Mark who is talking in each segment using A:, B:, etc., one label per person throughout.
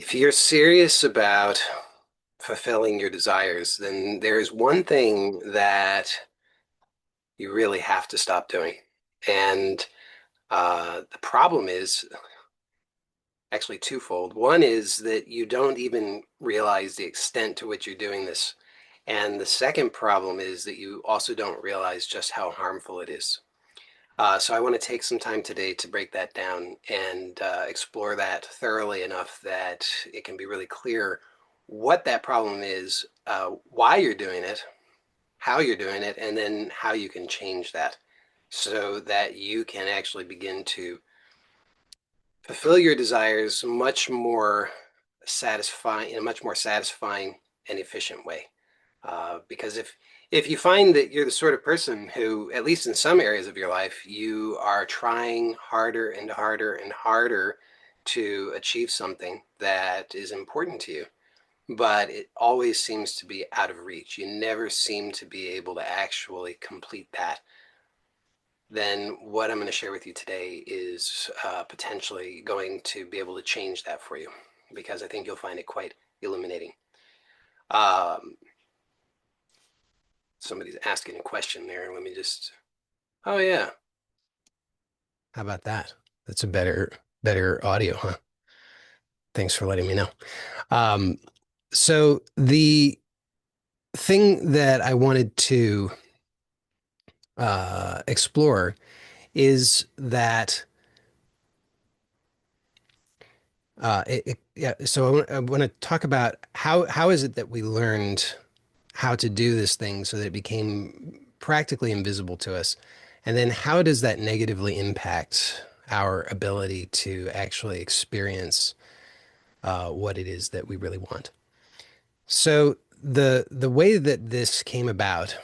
A: If you're serious about fulfilling your desires, then there's one thing that you really have to stop doing. And the problem is actually twofold. One is that you don't even realize the extent to which you're doing this. And the second problem is that you also don't realize just how harmful it is. So I want to take some time today to break that down and explore that thoroughly enough that it can be really clear what that problem is, why you're doing it, how you're doing it, and then how you can change that so that you can actually begin to fulfill your desires much more satisfying in a much more satisfying and efficient way. Because if you find that you're the sort of person who, at least in some areas of your life, you are trying harder and harder and harder to achieve something that is important to you, but it always seems to be out of reach. You never seem to be able to actually complete that. Then what I'm going to share with you today is potentially going to be able to change that for you, because I think you'll find it quite illuminating. Um, Somebody's asking a question there. Let me just, oh yeah. How about that? That's a better audio, huh? Thanks for letting me know. Um, so the thing that I wanted to explore is that yeah. So I want to talk about how is it that we learned how to do this thing so that it became practically invisible to us, and then how does that negatively impact our ability to actually experience what it is that we really want. So the way that this came about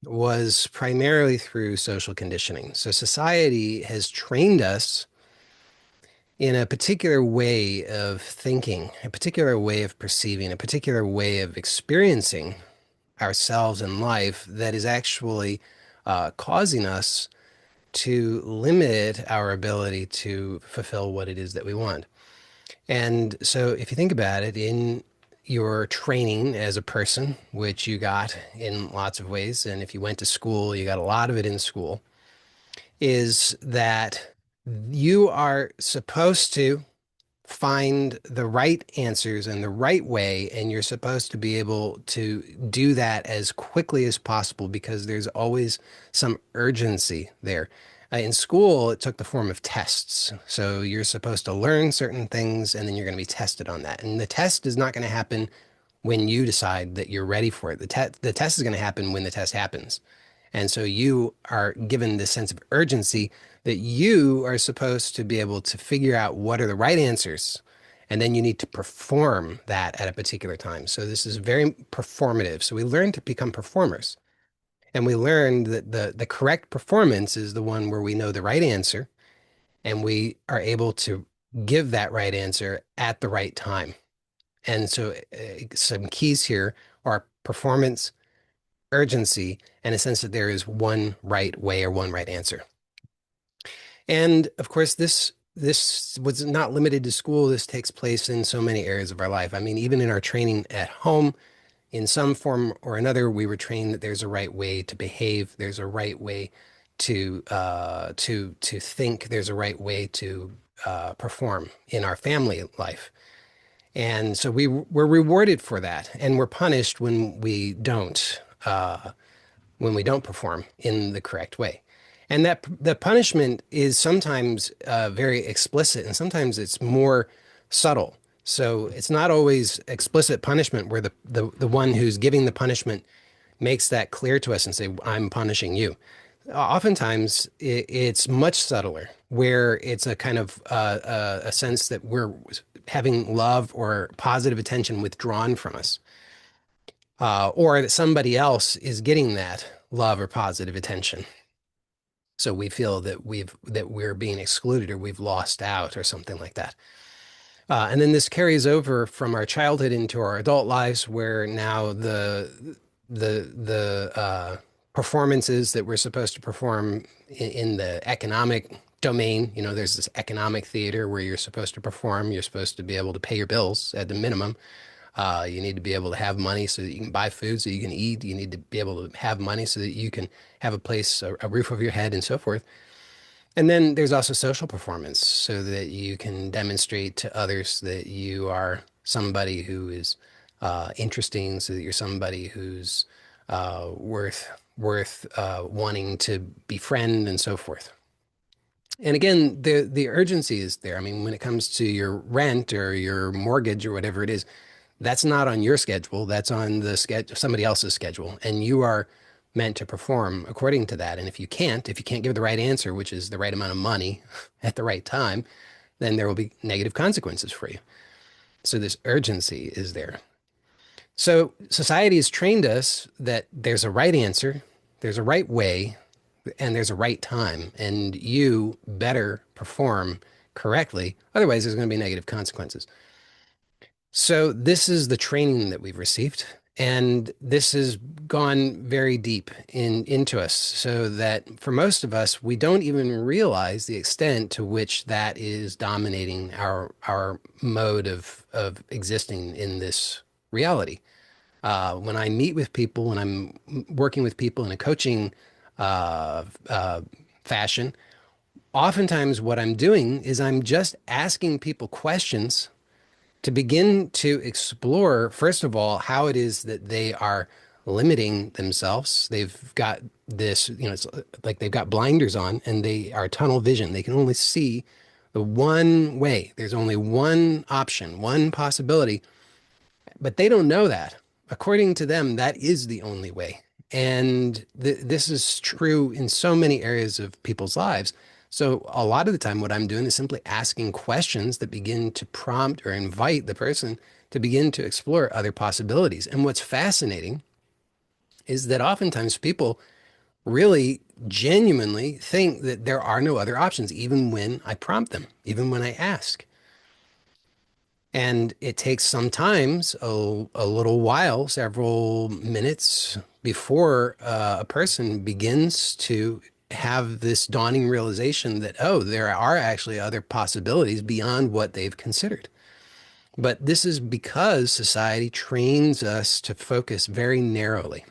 A: was primarily through social conditioning. So society has trained us in a particular way of thinking, a particular way of perceiving, a particular way of experiencing ourselves in life that is actually causing us to limit our ability to fulfill what it is that we want. And so, if you think about it, in your training as a person, which you got in lots of ways, and if you went to school, you got a lot of it in school, is that you are supposed to find the right answers and the right way, and you're supposed to be able to do that as quickly as possible because there's always some urgency there. In school, it took the form of tests. So you're supposed to learn certain things and then you're going to be tested on that. And the test is not going to happen when you decide that you're ready for it. The test is going to happen when the test happens. And so you are given this sense of urgency that you are supposed to be able to figure out what are the right answers. And then you need to perform that at a particular time. So this is very performative. So we learn to become performers. And we learned that the correct performance is the one where we know the right answer and we are able to give that right answer at the right time. And so some keys here are performance, urgency, and a sense that there is one right way or one right answer. And of course, this was not limited to school. This takes place in so many areas of our life. I mean, even in our training at home, in some form or another, we were trained that there's a right way to behave. There's a right way to think. There's a right way to perform in our family life. And so we're rewarded for that, and we're punished when we don't perform in the correct way. And that the punishment is sometimes very explicit, and sometimes it's more subtle. So it's not always explicit punishment where the one who's giving the punishment makes that clear to us and say, I'm punishing you. Oftentimes, it's much subtler, where it's a kind of a sense that we're having love or positive attention withdrawn from us, or that somebody else is getting that love or positive attention. So we feel that we're being excluded or we've lost out or something like that. And then this carries over from our childhood into our adult lives, where now the performances that we're supposed to perform in the economic domain. You know, there's this economic theater where you're supposed to perform. You're supposed to be able to pay your bills at the minimum. You need to be able to have money so that you can buy food, so you can eat. You need to be able to have money so that you can have a place, a roof over your head, and so forth. And then there's also social performance so that you can demonstrate to others that you are somebody who is interesting, so that you're somebody who's worth wanting to befriend and so forth. And again, the urgency is there. I mean, when it comes to your rent or your mortgage or whatever it is, that's not on your schedule. That's on the schedule, somebody else's schedule, and you are meant to perform according to that. And if you can't give the right answer, which is the right amount of money at the right time, then there will be negative consequences for you. So this urgency is there. So society has trained us that there's a right answer, there's a right way, and there's a right time, and you better perform correctly. Otherwise, there's going to be negative consequences. So this is the training that we've received, and this has gone very deep into us, so that for most of us, we don't even realize the extent to which that is dominating our mode of existing in this reality. When I meet with people, when I'm working with people in a coaching uh, uh, fashion, oftentimes what I'm doing is I'm just asking people questions to begin to explore, first of all, how it is that they are limiting themselves. They've got this, it's like they've got blinders on and they are tunnel vision. They can only see the one way. There's only one option, one possibility, but they don't know that. According to them, that is the only way. And this is true in so many areas of people's lives. So a lot of the time, what I'm doing is simply asking questions that begin to prompt or invite the person to begin to explore other possibilities. And what's fascinating is that oftentimes people really genuinely think that there are no other options, even when I prompt them, even when I ask. And it takes sometimes a little while, several minutes before a person begins to have this dawning realization that, oh, there are actually other possibilities beyond what they've considered. But this is because society trains us to focus very narrowly.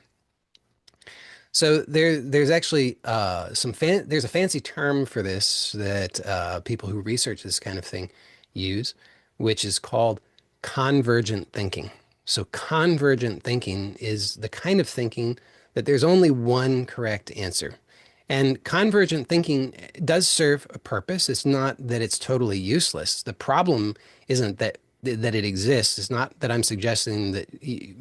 A: So there's actually there's a fancy term for this that people who research this kind of thing use, which is called convergent thinking. So convergent thinking is the kind of thinking that there's only one correct answer. And convergent thinking does serve a purpose. It's not that it's totally useless. The problem isn't that it exists. It's not that I'm suggesting that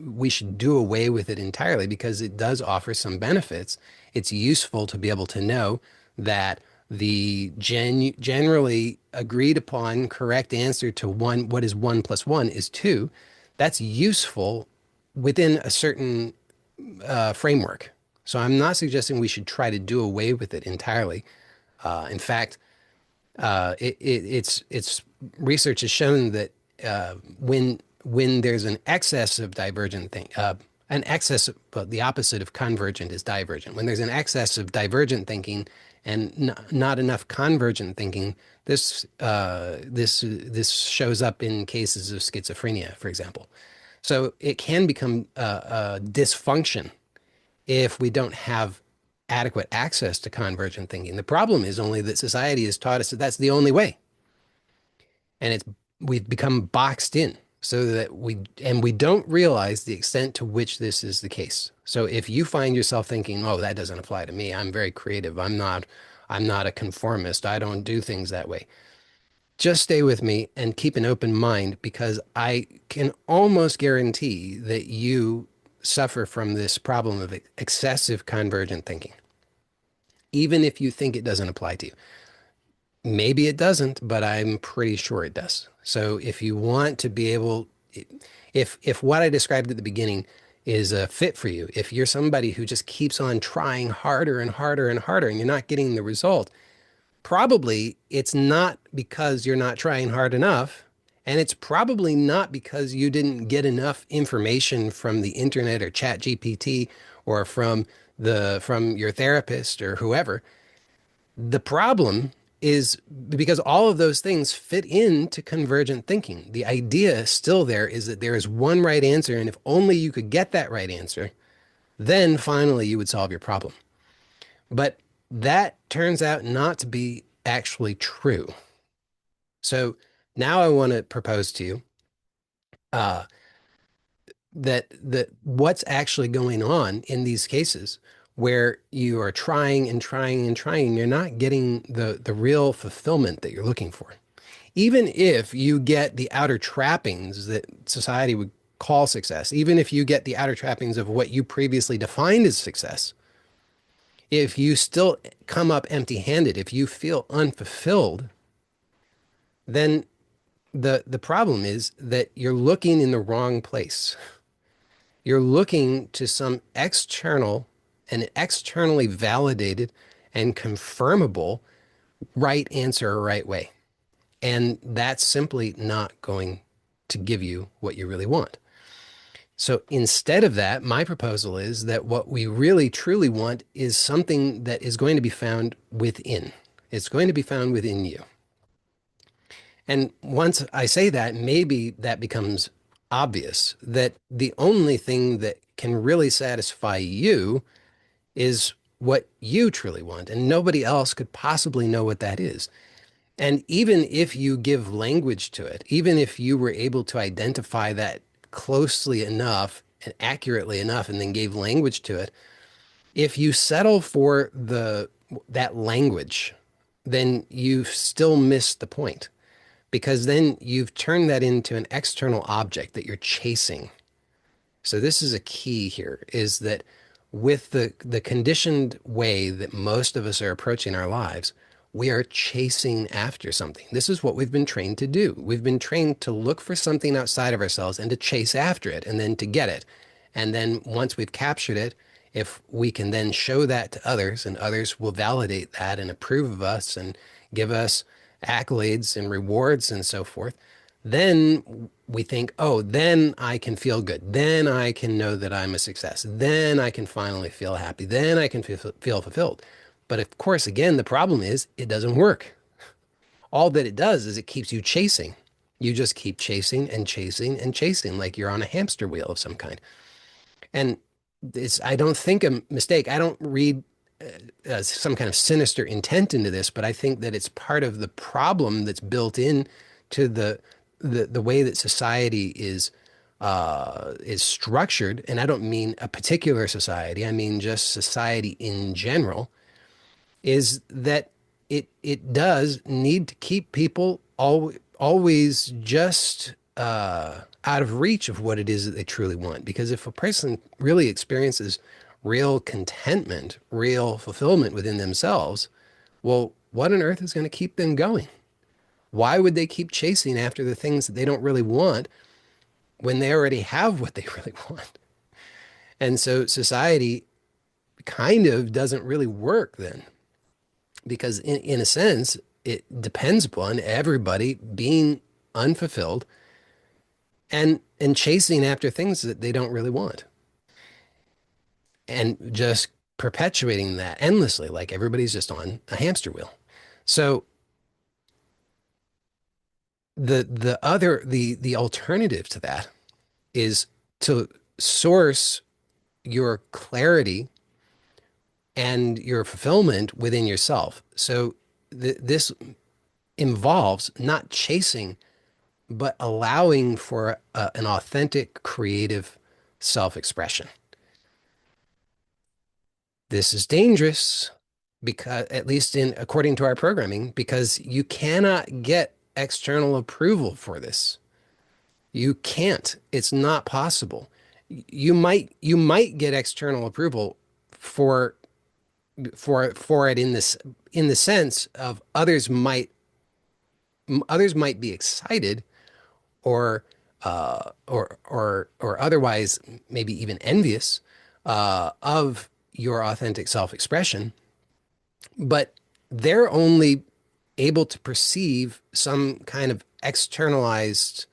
A: we should do away with it entirely, because it does offer some benefits. It's useful to be able to know that the generally agreed upon correct answer to one, what is one plus one is two. That's useful within a certain framework. So I'm not suggesting we should try to do away with it entirely. In fact, it's research has shown that when there's an excess of divergent thing, an excess, well, the opposite of convergent is divergent. When there's an excess of divergent thinking and not enough convergent thinking, this shows up in cases of schizophrenia, for example. So it can become a dysfunction if we don't have adequate access to convergent thinking. The problem is only that society has taught us that that's the only way, and we've become boxed in so that we don't realize the extent to which this is the case. So if you find yourself thinking, "Oh, that doesn't apply to me. I'm very creative. I'm not a conformist. I don't do things that way." Just stay with me and keep an open mind, because I can almost guarantee that you suffer from this problem of excessive convergent thinking, even if you think it doesn't apply to you. Maybe it doesn't, but I'm pretty sure it does. So if you want to be able, if what I described at the beginning is a fit for you, if you're somebody who just keeps on trying harder and harder and harder and you're not getting the result, probably it's not because you're not trying hard enough. And it's probably not because you didn't get enough information from the internet or chat GPT or from your therapist or whoever. The problem is because all of those things fit into convergent thinking. The idea still there is that there is one right answer, and if only you could get that right answer, then finally you would solve your problem. But that turns out not to be actually true. So now I want to propose to you uh, that what's actually going on in these cases where you are trying and trying and trying, you're not getting the real fulfillment that you're looking for. Even if you get the outer trappings that society would call success, even if you get the outer trappings of what you previously defined as success, if you still come up empty-handed, if you feel unfulfilled, then the problem is that you're looking in the wrong place. You're looking to some external and externally validated and confirmable right answer or right way. And that's simply not going to give you what you really want. So instead of that, my proposal is that what we really truly want is something that is going to be found within. It's going to be found within you. And once I say that, maybe that becomes obvious that the only thing that can really satisfy you is what you truly want, and nobody else could possibly know what that is. And even if you give language to it, even if you were able to identify that closely enough and accurately enough and then gave language to it, if you settle for the that language, then you've still missed the point because then you've turned that into an external object that you're chasing. So this is a key here is that with the conditioned way that most of us are approaching our lives, we are chasing after something. This is what we've been trained to do. We've been trained to look for something outside of ourselves and to chase after it and then to get it. And then once we've captured it, if we can then show that to others and others will validate that and approve of us and give us accolades and rewards and so forth, then we think, oh, then I can feel good. Then I can know that I'm a success. Then I can finally feel happy. Then I can feel fulfilled. But of course, again, the problem is it doesn't work. All that it does is it keeps you chasing. You just keep chasing and chasing and chasing like you're on a hamster wheel of some kind. And it's, I don't think a mistake. I don't read some kind of sinister intent into this, but I think that it's part of the problem that's built in to the way that society is structured. And I don't mean a particular society. I mean just society in general. Is that it does need to keep people always just out of reach of what it is that they truly want. Because if a person really experiences real contentment, real fulfillment within themselves, well, what on earth is going to keep them going? Why would they keep chasing after the things that they don't really want when they already have what they really want? And so society kind of doesn't really work then, because in a sense, it depends upon everybody being unfulfilled and chasing after things that they don't really want and just perpetuating that endlessly, like everybody's just on a hamster wheel. So the alternative to that is to source your clarity and your fulfillment within yourself. So this involves not chasing, but allowing for an authentic, creative self-expression. This is dangerous because, at least in according to our programming, because you cannot get external approval for this. You can't. It's not possible. You might get external approval for for it in this in the sense of others might be excited or or otherwise maybe even envious of your authentic self-expression, but they're only able to perceive some kind of externalized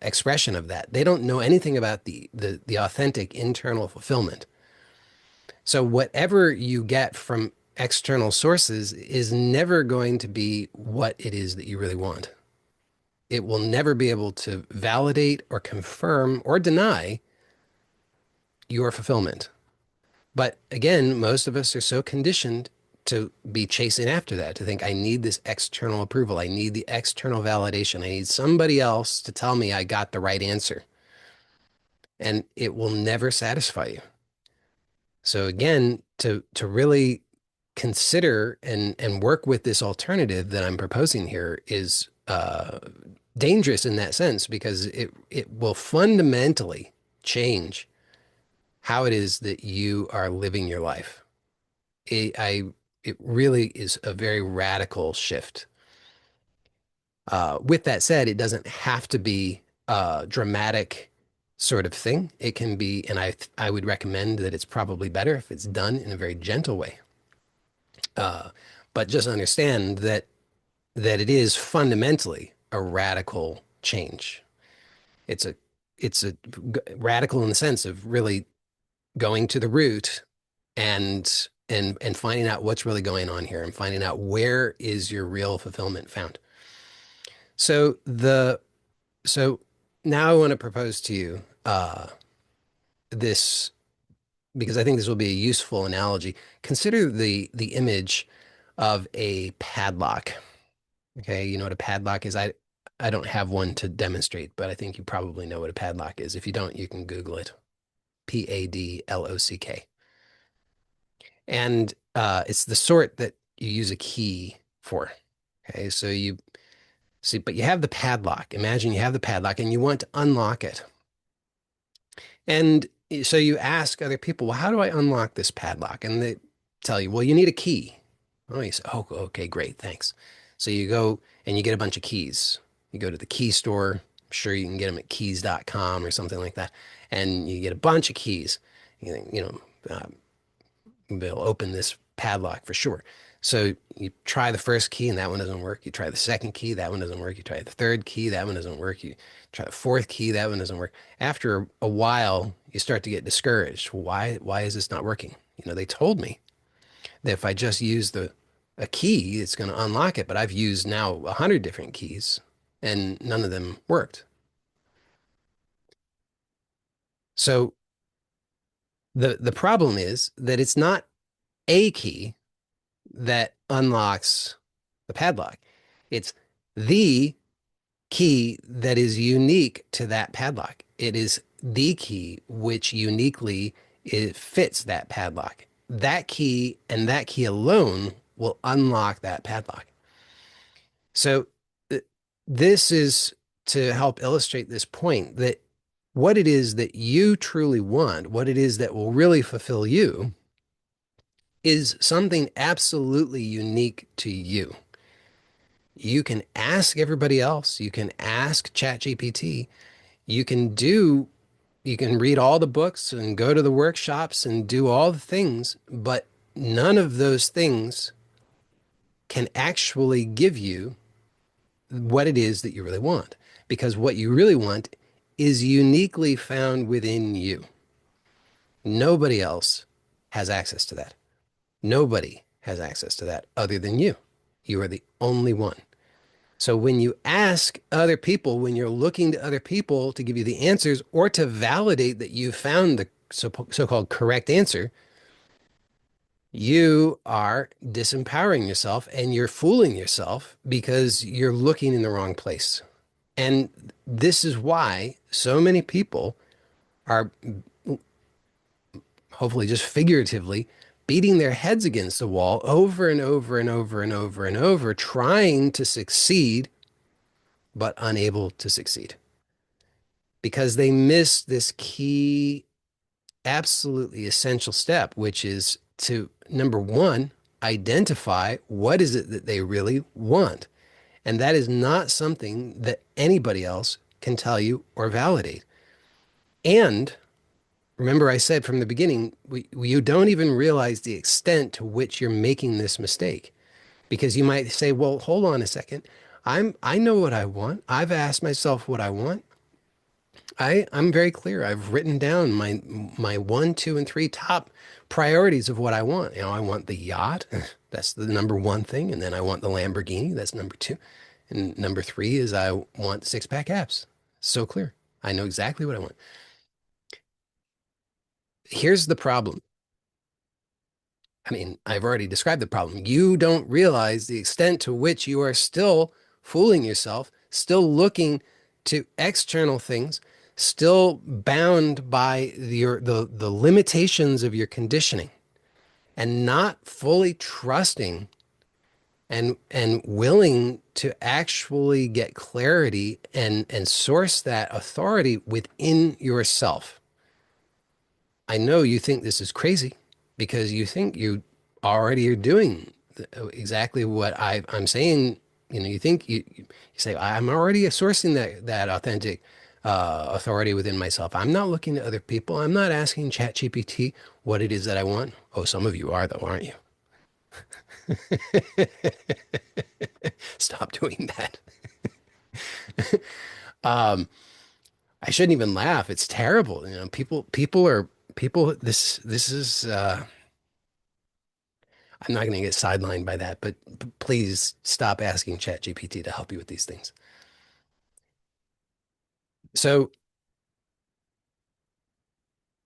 A: expression of that. They don't know anything about the authentic internal fulfillment. So whatever you get from external sources is never going to be what it is that you really want. It will never be able to validate or confirm or deny your fulfillment. But again, most of us are so conditioned to be chasing after that, to think, I need this external approval. I need the external validation. I need somebody else to tell me I got the right answer. And it will never satisfy you. So again, to really consider and work with this alternative that I'm proposing here is dangerous in that sense because it will fundamentally change how it is that you are living your life. It really is a very radical shift. With that said, it doesn't have to be a dramatic sort of thing. It can be, and I would recommend that it's probably better if it's done in a very gentle way. Uh, but just understand that it is fundamentally a radical change. It's a it's a radical in the sense of really going to the root and finding out what's really going on here and finding out where is your real fulfillment found. So the so now I want to propose to you this because I think this will be a useful analogy. Consider the image of a padlock. Okay, you know what a padlock is? I don't have one to demonstrate, but I think you probably know what a padlock is. If you don't, you can Google it. Padlock. And it's the sort that you use a key for. Okay, so you see, but you have the padlock. Imagine you have the padlock and you want to unlock it. And so you ask other people, well, how do I unlock this padlock? And they tell you, well, you need a key. Oh, you say, oh, okay, great, thanks. So you go and you get a bunch of keys. You go to the key store. I'm sure you can get them at keys.com or something like that. And you get a bunch of keys. You think, they'll open this padlock for sure. So you try the first key and that one doesn't work. You try the second key, that one doesn't work. You try the third key, that one doesn't work. You try the fourth key, that one doesn't work. After a while, you start to get discouraged. Why is this not working? They told me that if I just use a key, it's going to unlock it, but I've used now 100 different keys and none of them worked. So the problem is that it's not a key that unlocks the padlock. It's the key that is unique to that padlock. It is the key which uniquely it fits that padlock. That key and that key alone will unlock that padlock. So this is to help illustrate this point that what it is that you truly want, what it is that will really fulfill you, is something absolutely unique to you. You can ask everybody else. You can ask ChatGPT. You can do, you can read all the books and go to the workshops and do all the things, but none of those things can actually give you what it is that you really want. Because what you really want is uniquely found within you. Nobody else has access to that. Nobody has access to that other than you. You are the only one. So when you ask other people, when you're looking to other people to give you the answers or to validate that you found the so-called correct answer, you are disempowering yourself and you're fooling yourself because you're looking in the wrong place. And this is why so many people are hopefully just figuratively beating their heads against the wall over and over and over and over and over, trying to succeed, but unable to succeed because they miss this key, absolutely essential step, which is to, number one, identify what is it that they really want. And that is not something that anybody else can tell you or validate. And remember, I said from the beginning, you don't even realize the extent to which you're making this mistake because you might say, well, hold on a second. I know what I want. I've asked myself what I want. I'm very clear. I've written down my one, two, and three top priorities of what I want. I want the yacht. That's the number one thing. And then I want the Lamborghini. That's number two. And number three is I want six-pack abs. So clear. I know exactly what I want. Here's the problem. I mean, I've already described the problem. You don't realize the extent to which you are still fooling yourself, still looking to external things, still bound by the limitations of your conditioning, and not fully trusting and willing to actually get clarity and source that authority within yourself. I know you think this is crazy because you think you already are doing exactly what I'm saying. You think you say, I'm already sourcing that authentic authority within myself. I'm not looking to other people. I'm not asking ChatGPT what it is that I want. Oh, some of you are though, aren't you? Stop doing that. Um, I shouldn't even laugh. It's terrible. People. This is. I'm not going to get sidelined by that, but please stop asking ChatGPT to help you with these things. So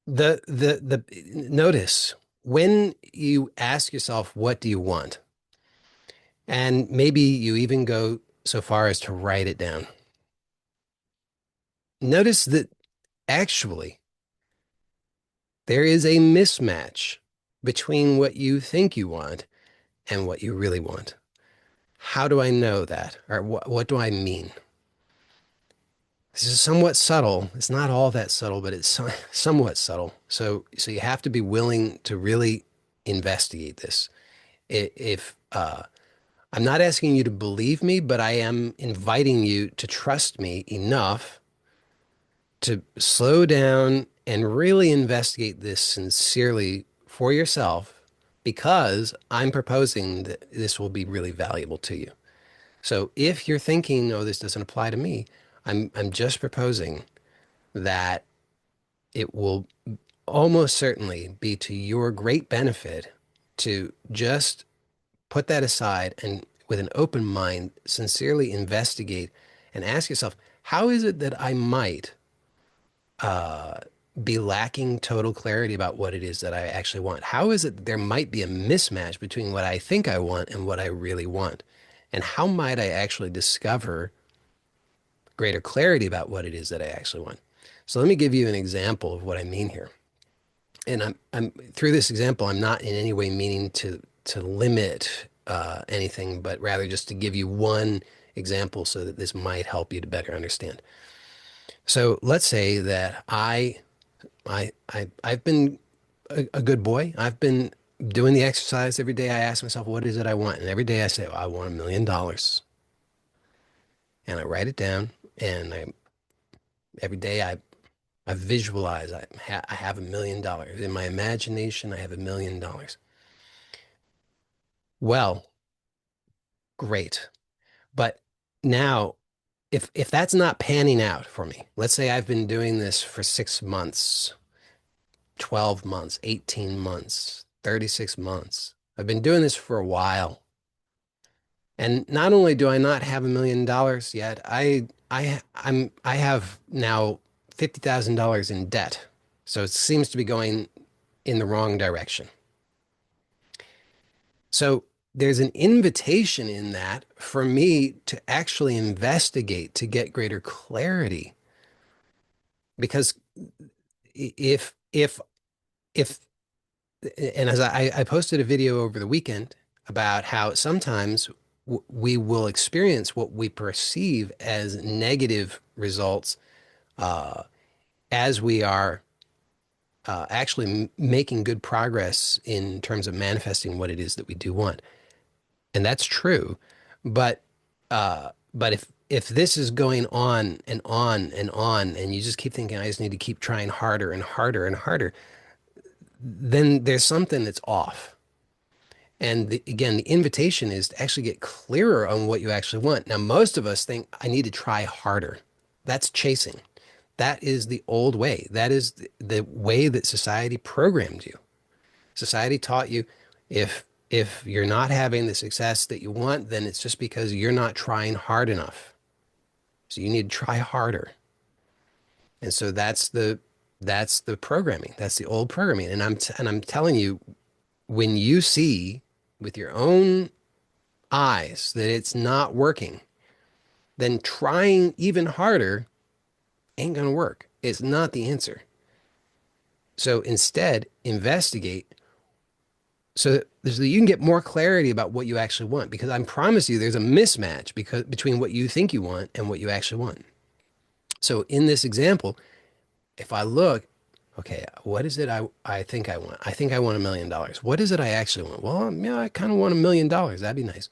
A: the notice when you ask yourself, what do you want? And maybe you even go so far as to write it down. Notice that actually there is a mismatch between what you think you want and what you really want. How do I know that? Or what do I mean? This is somewhat subtle. It's not all that subtle, but it's somewhat subtle. So you have to be willing to really investigate this. If I'm not asking you to believe me, but I am inviting you to trust me enough to slow down and really investigate this sincerely for yourself, because I'm proposing that this will be really valuable to you. So if you're thinking, oh, this doesn't apply to me, I'm just proposing that it will almost certainly be to your great benefit to just put that aside and with an open mind, sincerely investigate and ask yourself, how is it that I might uh, be lacking total clarity about what it is that I actually want? How is it that there might be a mismatch between what I think I want and what I really want? And how might I actually discover greater clarity about what it is that I actually want? So let me give you an example of what I mean here. And I'm through this example, I'm not in any way meaning to limit anything, but rather just to give you one example so that this might help you to better understand. So let's say that I've been a good boy. I've been doing the exercise every day. I ask myself, what is it I want? And every day I say, well, I want $1 million. And I write it down. And every day I visualize I have $1 million. In my imagination, I have $1 million. Well, great. But now, if that's not panning out for me, let's say I've been doing this for 6 months, 12 months, 18 months, 36 months. I've been doing this for a while. And not only do I not have $1 million yet, I have now $50,000 in debt. So it seems to be going in the wrong direction. So there's an invitation in that for me to actually investigate to get greater clarity. Because if and as I posted a video over the weekend about how sometimes we will experience what we perceive as negative results uh, as we are actually making good progress in terms of manifesting what it is that we do want. And that's true. But if this is going on and on and on, and you just keep thinking, I just need to keep trying harder and harder and harder, then there's something that's off. And again, the invitation is to actually get clearer on what you actually want. Now, most of us think I need to try harder. That's chasing. That is the old way. That is the way that society programmed you. Society taught you if you're not having the success that you want, then it's just because you're not trying hard enough. So you need to try harder. And so that's the programming. That's the old programming. And I'm telling you, when you see with your own eyes that it's not working, then trying even harder ain't gonna work. It's not the answer. So instead, investigate so that you can get more clarity about what you actually want. Because I promise you, there's a mismatch between what you think you want and what you actually want. So in this example, if I look, okay, what is it I think I want? I think I want $1 million. What is it I actually want? Well, yeah, I kind of want $1 million. That'd be nice.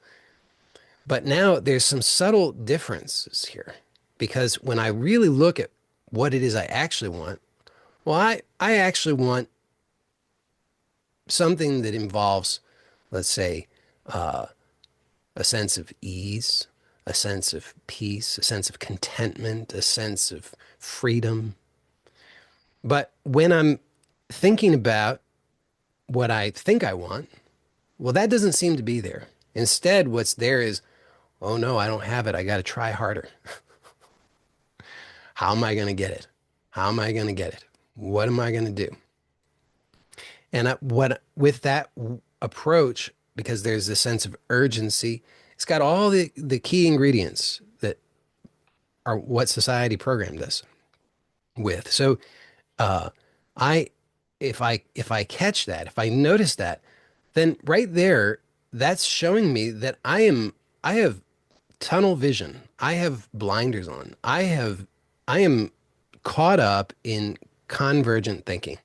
A: But now there's some subtle differences here because when I really look at what it is I actually want, well, I actually want something that involves, let's say, uh, a sense of ease, a sense of peace, a sense of contentment, a sense of freedom. But when I'm thinking about what I think I want, well, that doesn't seem to be there. Instead, what's there is, oh no, I don't have it. I got to try harder. How am I going to get it? How am I going to get it? What am I going to do? And what with that approach, because there's this sense of urgency, it's got all the key ingredients that are what society programmed us with. So uh, I if I catch that, if I notice that, then right there, that's showing me that I have tunnel vision. I have blinders on. I am caught up in convergent thinking.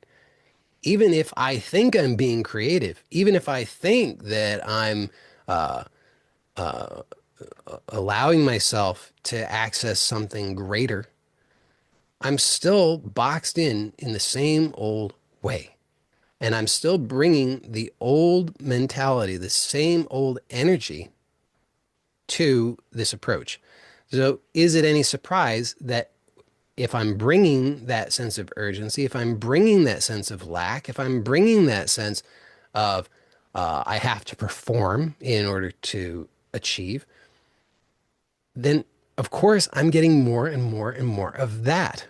A: Even if I think I'm being creative, even if I think that I'm uh, allowing myself to access something greater, I'm still boxed in the same old way. And I'm still bringing the old mentality, the same old energy to this approach. So, is it any surprise that if I'm bringing that sense of urgency, if I'm bringing that sense of lack, if I'm bringing that sense of I have to perform in order to achieve, then of course I'm getting more and more and more of that.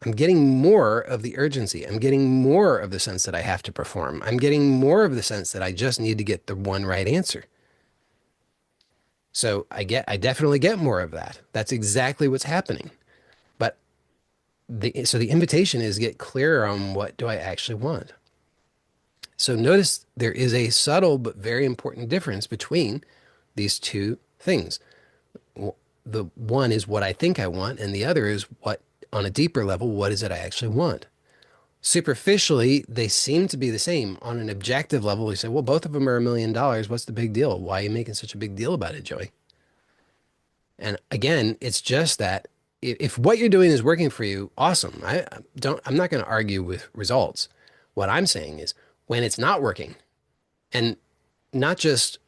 A: I'm getting more of the urgency. I'm getting more of the sense that I have to perform. I'm getting more of the sense that I just need to get the one right answer. So I definitely get more of that. That's exactly what's happening. But so the invitation is get clearer on what do I actually want. So notice there is a subtle but very important difference between these two things. The one is what I think I want, and the other is what, on a deeper level, what is it I actually want? Superficially, they seem to be the same. On an objective level, we say, well, both of them are $1 million. What's the big deal? Why are you making such a big deal about it, Joey? And again, it's just that if what you're doing is working for you, awesome. I'm not going to argue with results. What I'm saying is when it's not working, and not just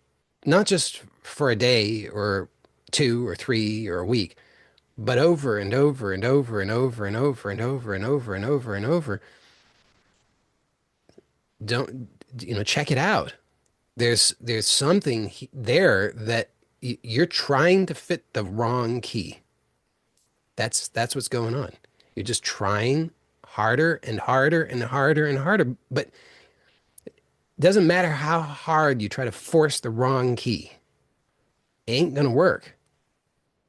A: not just for a day or two or three or a week, but over and over and over and over and over and over and over and over and over, don't check it out. There's something there that you're trying to fit the wrong key. That's what's going on. You're just trying harder and harder and harder and harder, but it doesn't matter how hard you try to force the wrong key. It ain't gonna work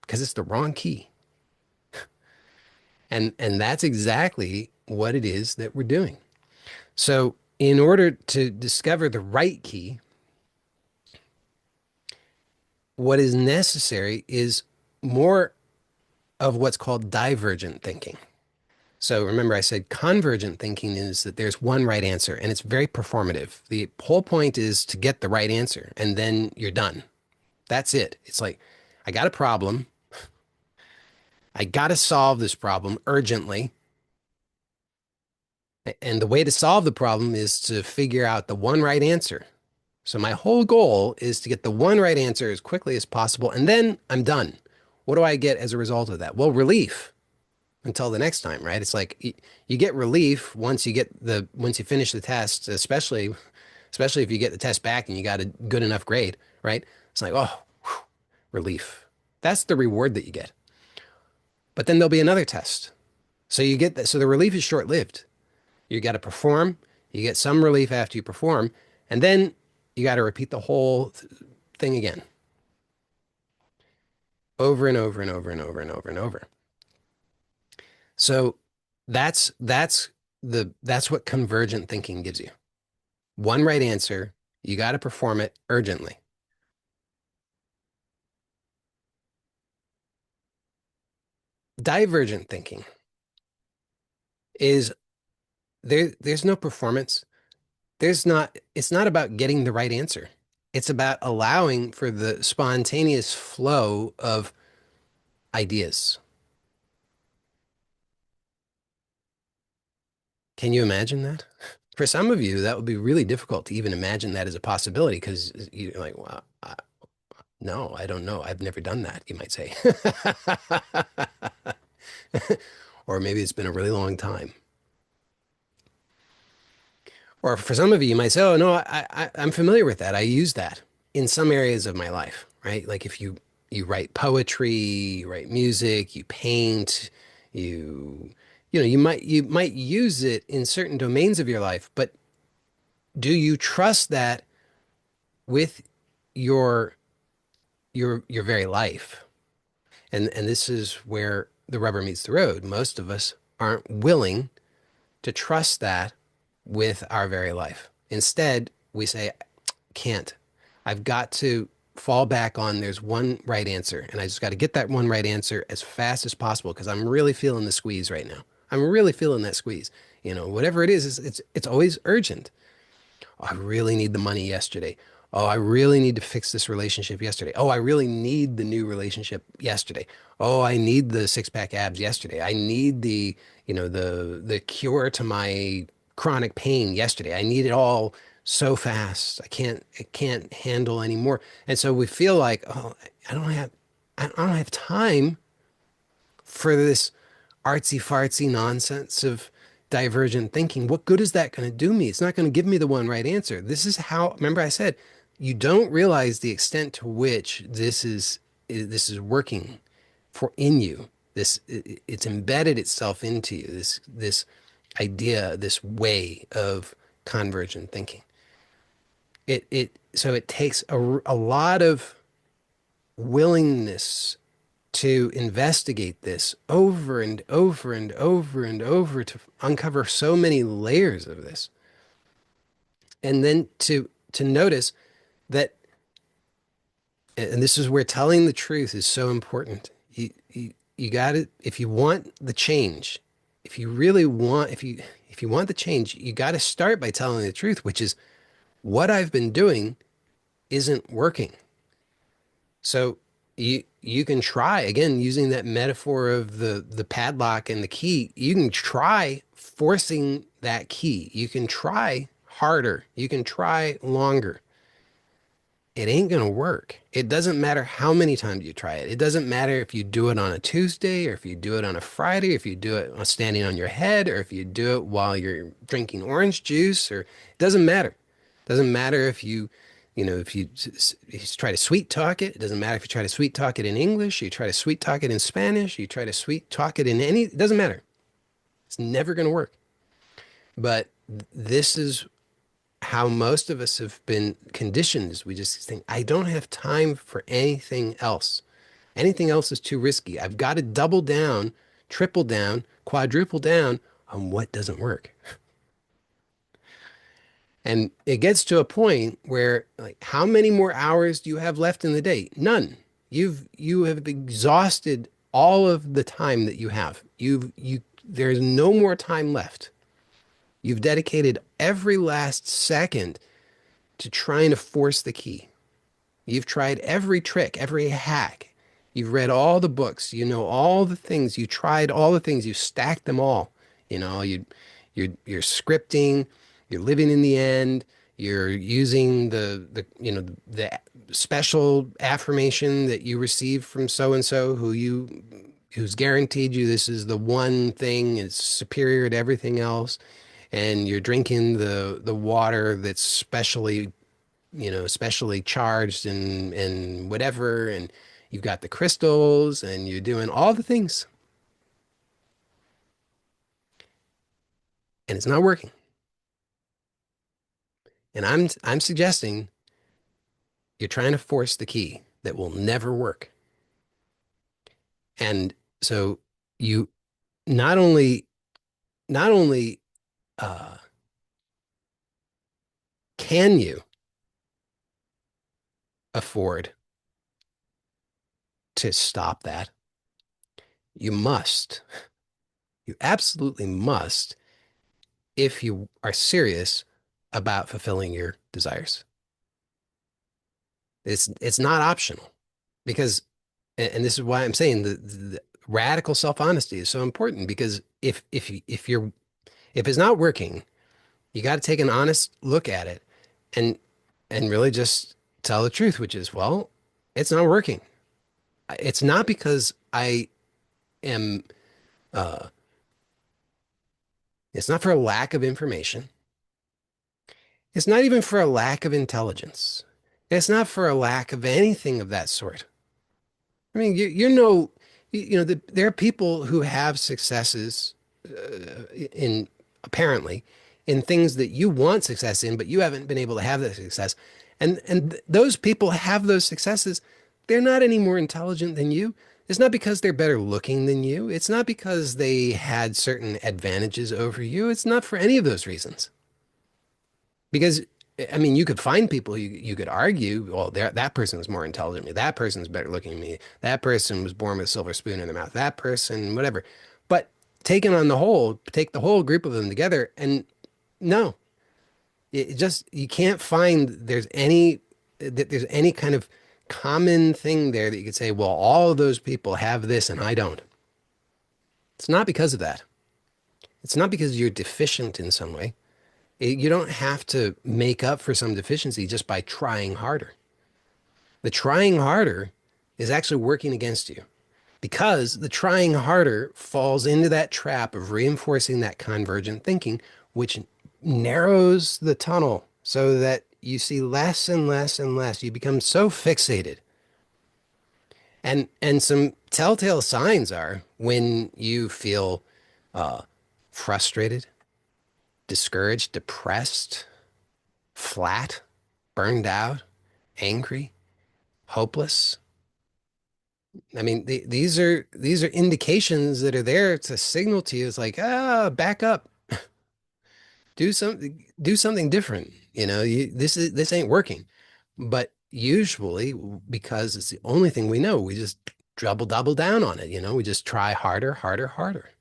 A: because it's the wrong key. And that's exactly what it is that we're doing. So, in order to discover the right key, what is necessary is more of what's called divergent thinking. So remember, I said convergent thinking is that there's one right answer and it's very performative. The whole point is to get the right answer and then you're done. That's it. It's like, I got a problem. I got to solve this problem urgently. And the way to solve the problem is to figure out the one right answer. So my whole goal is to get the one right answer as quickly as possible, and then I'm done. What do I get as a result of that? Well, relief. until the next time, right? It's like you get relief once you finish the test, especially if you get the test back and you got a good enough grade, right? It's like, oh, whew, relief. That's the reward that you get. But then there'll be another test. So you get that. So the relief is short-lived. You got to perform, you get some relief after you perform, and then you got to repeat the whole thing again, over and over and over and over and over and over. So that's that's what convergent thinking gives you. One right answer, you got to perform it urgently. Divergent thinking is there's no performance. It's not about getting the right answer. It's about allowing for the spontaneous flow of ideas. Can you imagine that? For some of you, that would be really difficult to even imagine that as a possibility because you're like, well, no, I don't know. I've never done that, you might say. Or maybe it's been a really long time. Or for some of you, you might say, oh, no, I'm familiar with that. I use that in some areas of my life, right? Like if you write poetry, you write music, you paint, you you might use it in certain domains of your life, but do you trust that with your your very life? And this is where the rubber meets the road. Most of us aren't willing to trust that with our very life. Instead, we say, can't. I've got to fall back on there's one right answer, and I just got to get that one right answer as fast as possible because I'm really feeling the squeeze right now. I'm really feeling that squeeze. Whatever it is it's always urgent. Oh, I really need the money yesterday. Oh, I really need to fix this relationship yesterday. Oh, I really need the new relationship yesterday. Oh, I need the six-pack abs yesterday. I need the cure to my chronic pain yesterday. I need it all so fast. I can't handle anymore. And so we feel like, oh, I don't have time for this artsy fartsy nonsense of divergent thinking. What good is that going to do me? It's not going to give me the one right answer. This is how, remember I said, you don't realize the extent to which this is working for in you. It's embedded itself into you. This idea, this way of convergent thinking. So it takes a lot of willingness to investigate this over and over and over and over to uncover so many layers of this. And then to notice that, and this is where telling the truth is so important. You got to, if you want the change, if you really want, if you want the change, you got to start by telling the truth, which is what I've been doing isn't working. So you can try again using that metaphor of the padlock and the key. You can try forcing that key. You can try harder. You can try longer. It ain't gonna work. It doesn't matter how many times you try it. It doesn't matter if you do it on a Tuesday or if you do it on a Friday, if you do it standing on your head, or if you do it while you're drinking orange juice, or it doesn't matter. It doesn't matter if if you try to sweet talk it. It doesn't matter if you try to sweet talk it in English, you try to sweet talk it in Spanish, you try to sweet talk it in it doesn't matter. It's never gonna work. But this is how most of us have been conditioned is we just think, I don't have time for anything else. Anything else is too risky. I've got to double down, triple down, quadruple down on what doesn't work. And it gets to a point where, like, how many more hours do you have left in the day? None. You have exhausted all of the time that you have. There's no more time left. You've dedicated every last second to trying to force the key. You've tried every trick, every hack. You've read all the books. You know all the things. You tried all the things. You stacked them all. You know, you're scripting. You're living in the end. You're using the special affirmation that you received from so and so who you who's guaranteed you this is the one thing, it's superior to everything else, and you're drinking the water that's specially, specially charged and whatever, and you've got the crystals and you're doing all the things, and it's not working. And I'm suggesting you're trying to force the key that will never work. And so you not only not only uh, can you afford to stop that, you must, you absolutely must, if you are serious about fulfilling your desires. It's not optional because, and this is why I'm saying the radical self-honesty is so important because if it's not working, you got to take an honest look at it and really just tell the truth, which is, well, it's not working. It's not because I am, uh, it's not for a lack of information. It's not even for a lack of intelligence. It's not for a lack of anything of that sort. I mean, you know, there are people who have successes in apparently in things that you want success in, but you haven't been able to have that success. And those people have those successes. They're not any more intelligent than you. It's not because they're better looking than you. It's not because they had certain advantages over you. It's not for any of those reasons. Because I mean, you could find people you could argue, well, that person was more intelligent than me. That person's better looking than me. That person was born with a silver spoon in their mouth. That person, whatever. But taken on the whole, take the whole group of them together, and no, it just you can't find there's any kind of common thing there that you could say, well, all of those people have this and I don't. It's not because of that. It's not because you're deficient in some way. You don't have to make up for some deficiency just by trying harder. The trying harder is actually working against you because the trying harder falls into that trap of reinforcing that convergent thinking, which narrows the tunnel so that you see less and less and less. You become so fixated. And some telltale signs are when you feel uh, frustrated, discouraged, depressed, flat, burned out, angry, hopeless. I mean, these are indications that are there to signal to you. It's like, back up, do something different. This ain't working. But usually, because it's the only thing we know, we just double down on it. We just try harder, harder, harder.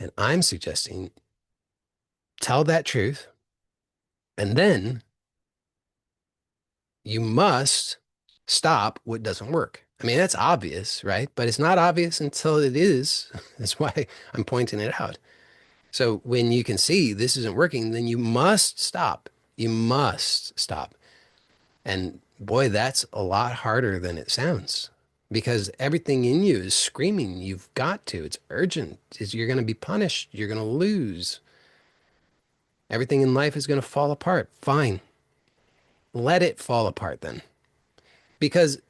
A: And I'm suggesting tell that truth, and then you must stop what doesn't work. I mean, that's obvious, right? But it's not obvious until it is. That's why I'm pointing it out. So when you can see this isn't working, then you must stop. You must stop. And boy, that's a lot harder than it sounds because everything in you is screaming, you've got to. It's urgent. You're going to be punished. You're going to lose. Everything in life is going to fall apart. Fine. Let it fall apart then. Because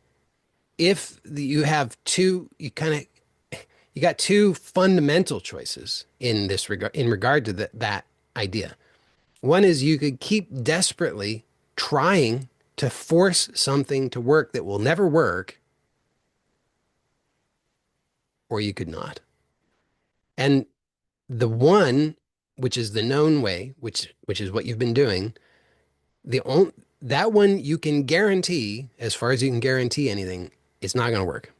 A: if you have you got two fundamental choices in this regard in regard to that idea. One is you could keep desperately trying to force something to work that will never work, or you could not. And the one, which is the known way, which is what you've been doing, the only that one you can guarantee, as far as you can guarantee anything, it's not going to work.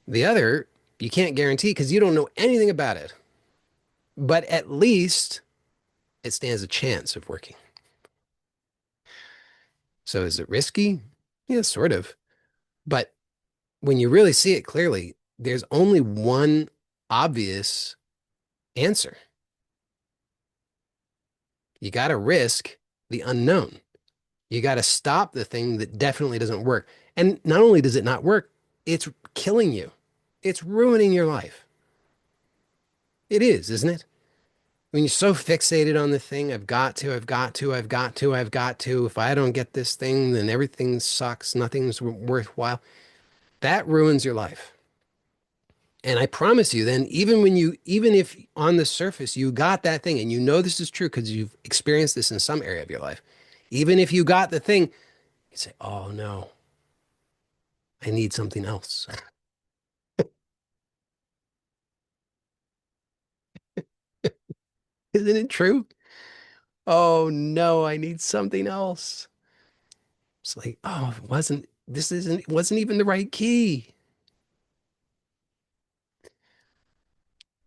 A: The other, you can't guarantee because you don't know anything about it. But at least it stands a chance of working. So is it risky? Yeah, sort of. But when you really see it clearly, there's only one obvious answer. You got to risk the unknown. You got to stop the thing that definitely doesn't work. And not only does it not work, it's killing you. It's ruining your life. It is, isn't it? When you're so fixated on the thing, I've got to, I've got to, I've got to, I've got to. If I don't get this thing, then everything sucks. Nothing's worthwhile. That ruins your life. And I promise you, then, even if on the surface you got that thing, and you know this is true because you've experienced this in some area of your life, even if you got the thing, you say, oh no, I need something else. Isn't it true? Oh no, I need something else. It's like, oh, it wasn't even the right key.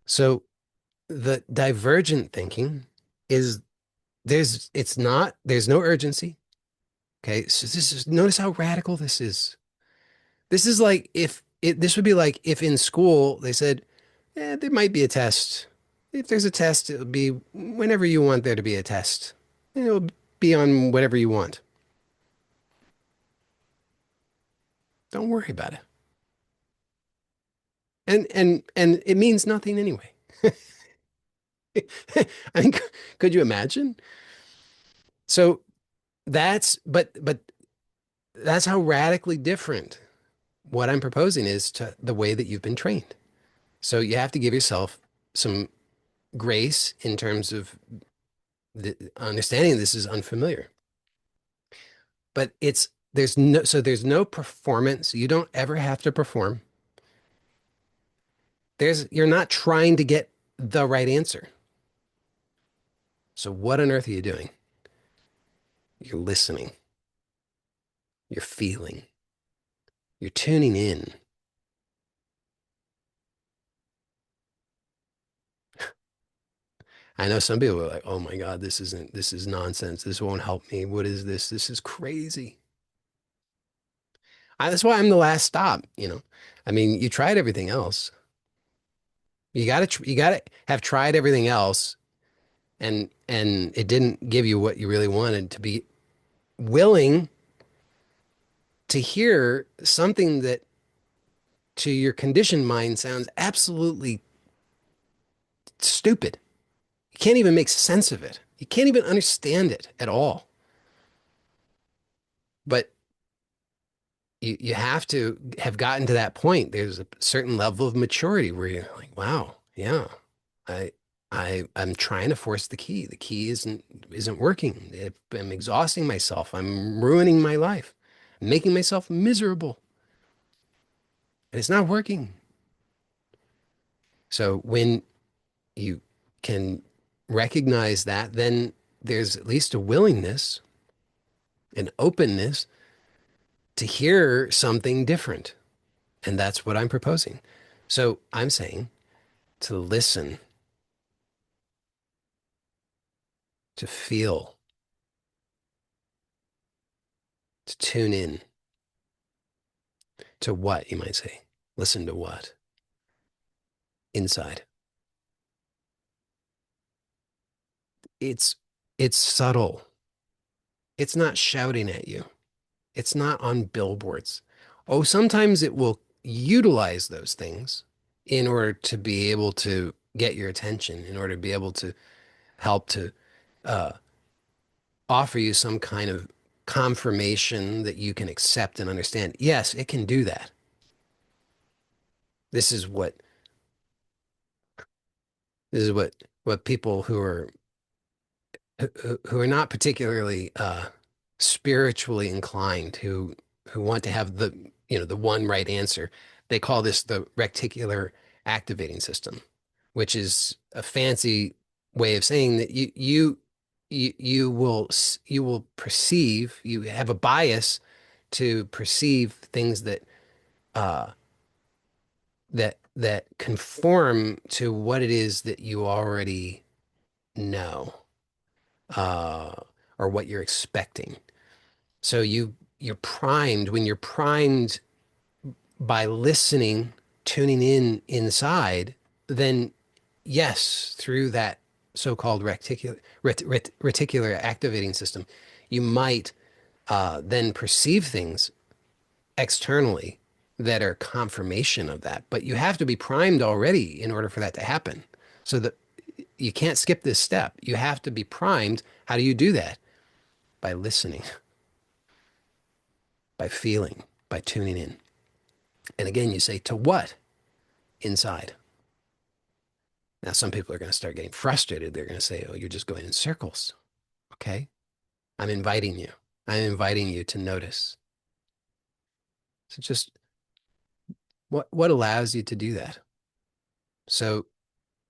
A: So the divergent thinking is there's no urgency. Okay. So notice how radical this is. This is like this would be like if in school they said, there might be a test. If there's a test, it'll be whenever you want there to be a test. And it'll be on whatever you want. Don't worry about it. And it means nothing anyway. I mean, could you imagine? So but that's how radically different what I'm proposing is to the way that you've been trained. So you have to give yourself some grace in terms of the understanding this is unfamiliar. But there's no performance. You don't ever have to perform. You're not trying to get the right answer. So what on earth are you doing? You're listening. You're feeling. You're tuning in. I know some people are like, "Oh my God, this is nonsense. This won't help me. What is this? This is crazy." That's why I'm the last stop, you know. I mean, you tried everything else. You gotta have tried everything else and it didn't give you what you really wanted to be willing to hear something that to your conditioned mind sounds absolutely stupid. You can't even make sense of it. You can't even understand it at all. But you have to have gotten to that point. There's a certain level of maturity where you're like, wow, yeah, I I'm trying to force the key. The key isn't working. I'm exhausting myself. I'm ruining my life. I'm making myself miserable. And it's not working. So when you can recognize that, then there's at least a willingness, an openness to hear something different. And that's what I'm proposing. So I'm saying to listen, to feel, to tune in to what, you might say. Listen to what? Inside. It's it's subtle. It's not shouting at you. It's not on billboards. Oh, sometimes it will utilize those things in order to be able to get your attention, in order to be able to help to uh, offer you some kind of confirmation that you can accept and understand. Yes, it can do that. This is what this is what people who are not particularly spiritually inclined, who want to have the one right answer. They call this the reticular activating system, which is a fancy way of saying that you will perceive, you have a bias to perceive things uh that conform to what it is that you already know, uh or what you're expecting. So you're primed when you're primed by listening, tuning in inside, then yes, through that so-called reticular activating system, you might then perceive things externally that are confirmation of that. But you have to be primed already in order for that to happen. So that you can't skip this step. You have to be primed. How do you do that? By listening, by feeling, by tuning in. And again, you say, to what? Inside. Now, some people are going to start getting frustrated. They're going to say, oh, you're just going in circles. Okay. I'm inviting you. I'm inviting you to notice. So just what allows you to do that? So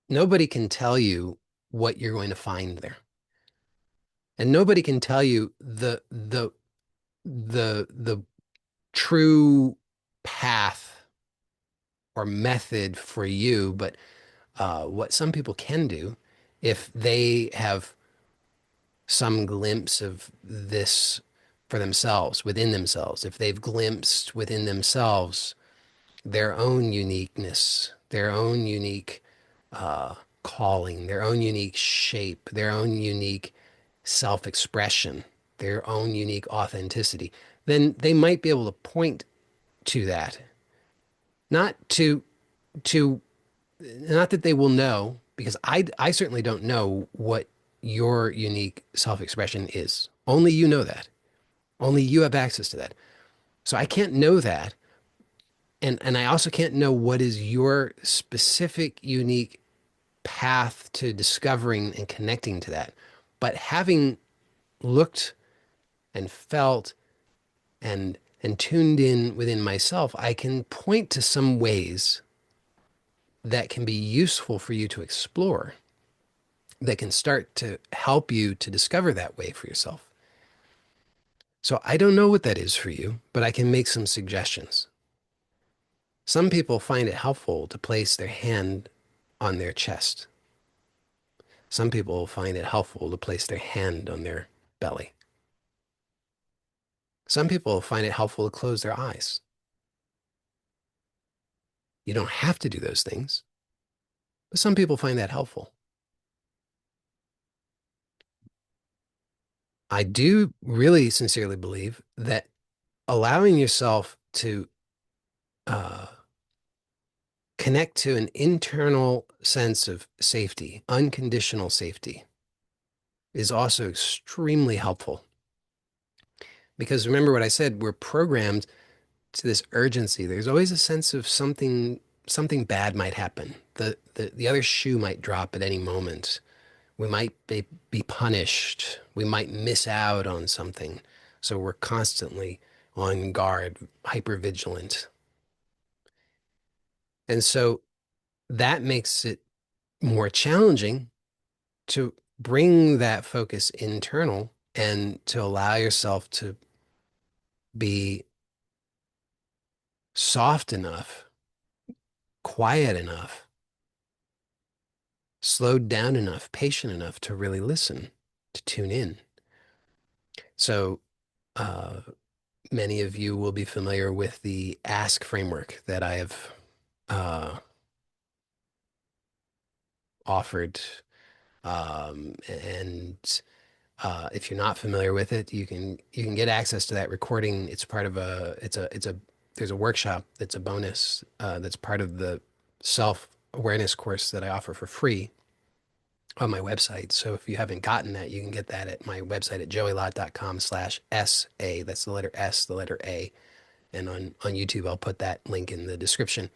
A: nobody can tell you what you're going to find there. And nobody can tell you the true path or method for you, but what some people can do if they have some glimpse of this for themselves, within themselves, if they've glimpsed within themselves their own uniqueness, their own unique uh, calling, their own unique shape, their own unique self-expression, their own unique authenticity, then they might be able to point to that. Not to not that they will know, because I certainly don't know what your unique self-expression is. Only you know that. Only you have access to that. So I can't know that. And I also can't know what is your specific unique path to discovering and connecting to that. But having looked and felt and tuned in within myself, I can point to some ways that can be useful for you to explore, that can start to help you to discover that way for yourself. So I don't know what that is for you, but I can make some suggestions. Some people find it helpful to place their hand on their chest. Some people find it helpful to place their hand on their belly. Some people find it helpful to close their eyes. You don't have to do those things, but some people find that helpful. I do really sincerely believe that allowing yourself to uh, connect to an internal sense of safety, unconditional safety, is also extremely helpful. Because remember what I said, we're programmed to this urgency. There's always a sense of something bad might happen. The other shoe might drop at any moment. We might be punished. We might miss out on something. So we're constantly on guard, hyper vigilant. And so that makes it more challenging to bring that focus internal and to allow yourself to be soft enough, quiet enough, slowed down enough, patient enough to really listen, to tune in. So, uh, many of you will be familiar with the ask framework that I have uh, offered. And if you're not familiar with it, you can get access to that recording. It's part of a there's a workshop that's a bonus that's part of the self-awareness course that I offer for free on my website. So if you haven't gotten that, you can get that at my website at joeylott.com/SA. That's the letter S, the letter A. And on YouTube, I'll put that link in the description.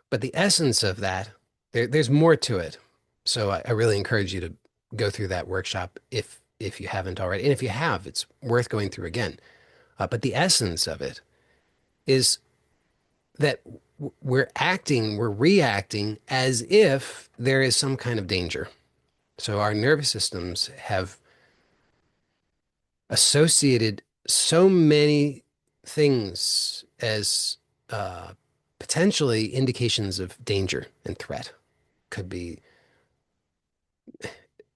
A: But the essence of that, there's more to it. So I really encourage you to go through that workshop if you haven't already. And if you have, it's worth going through again. But the essence of it is that we're reacting as if there is some kind of danger. So our nervous systems have associated so many things as uh, potentially indications of danger and threat. Could be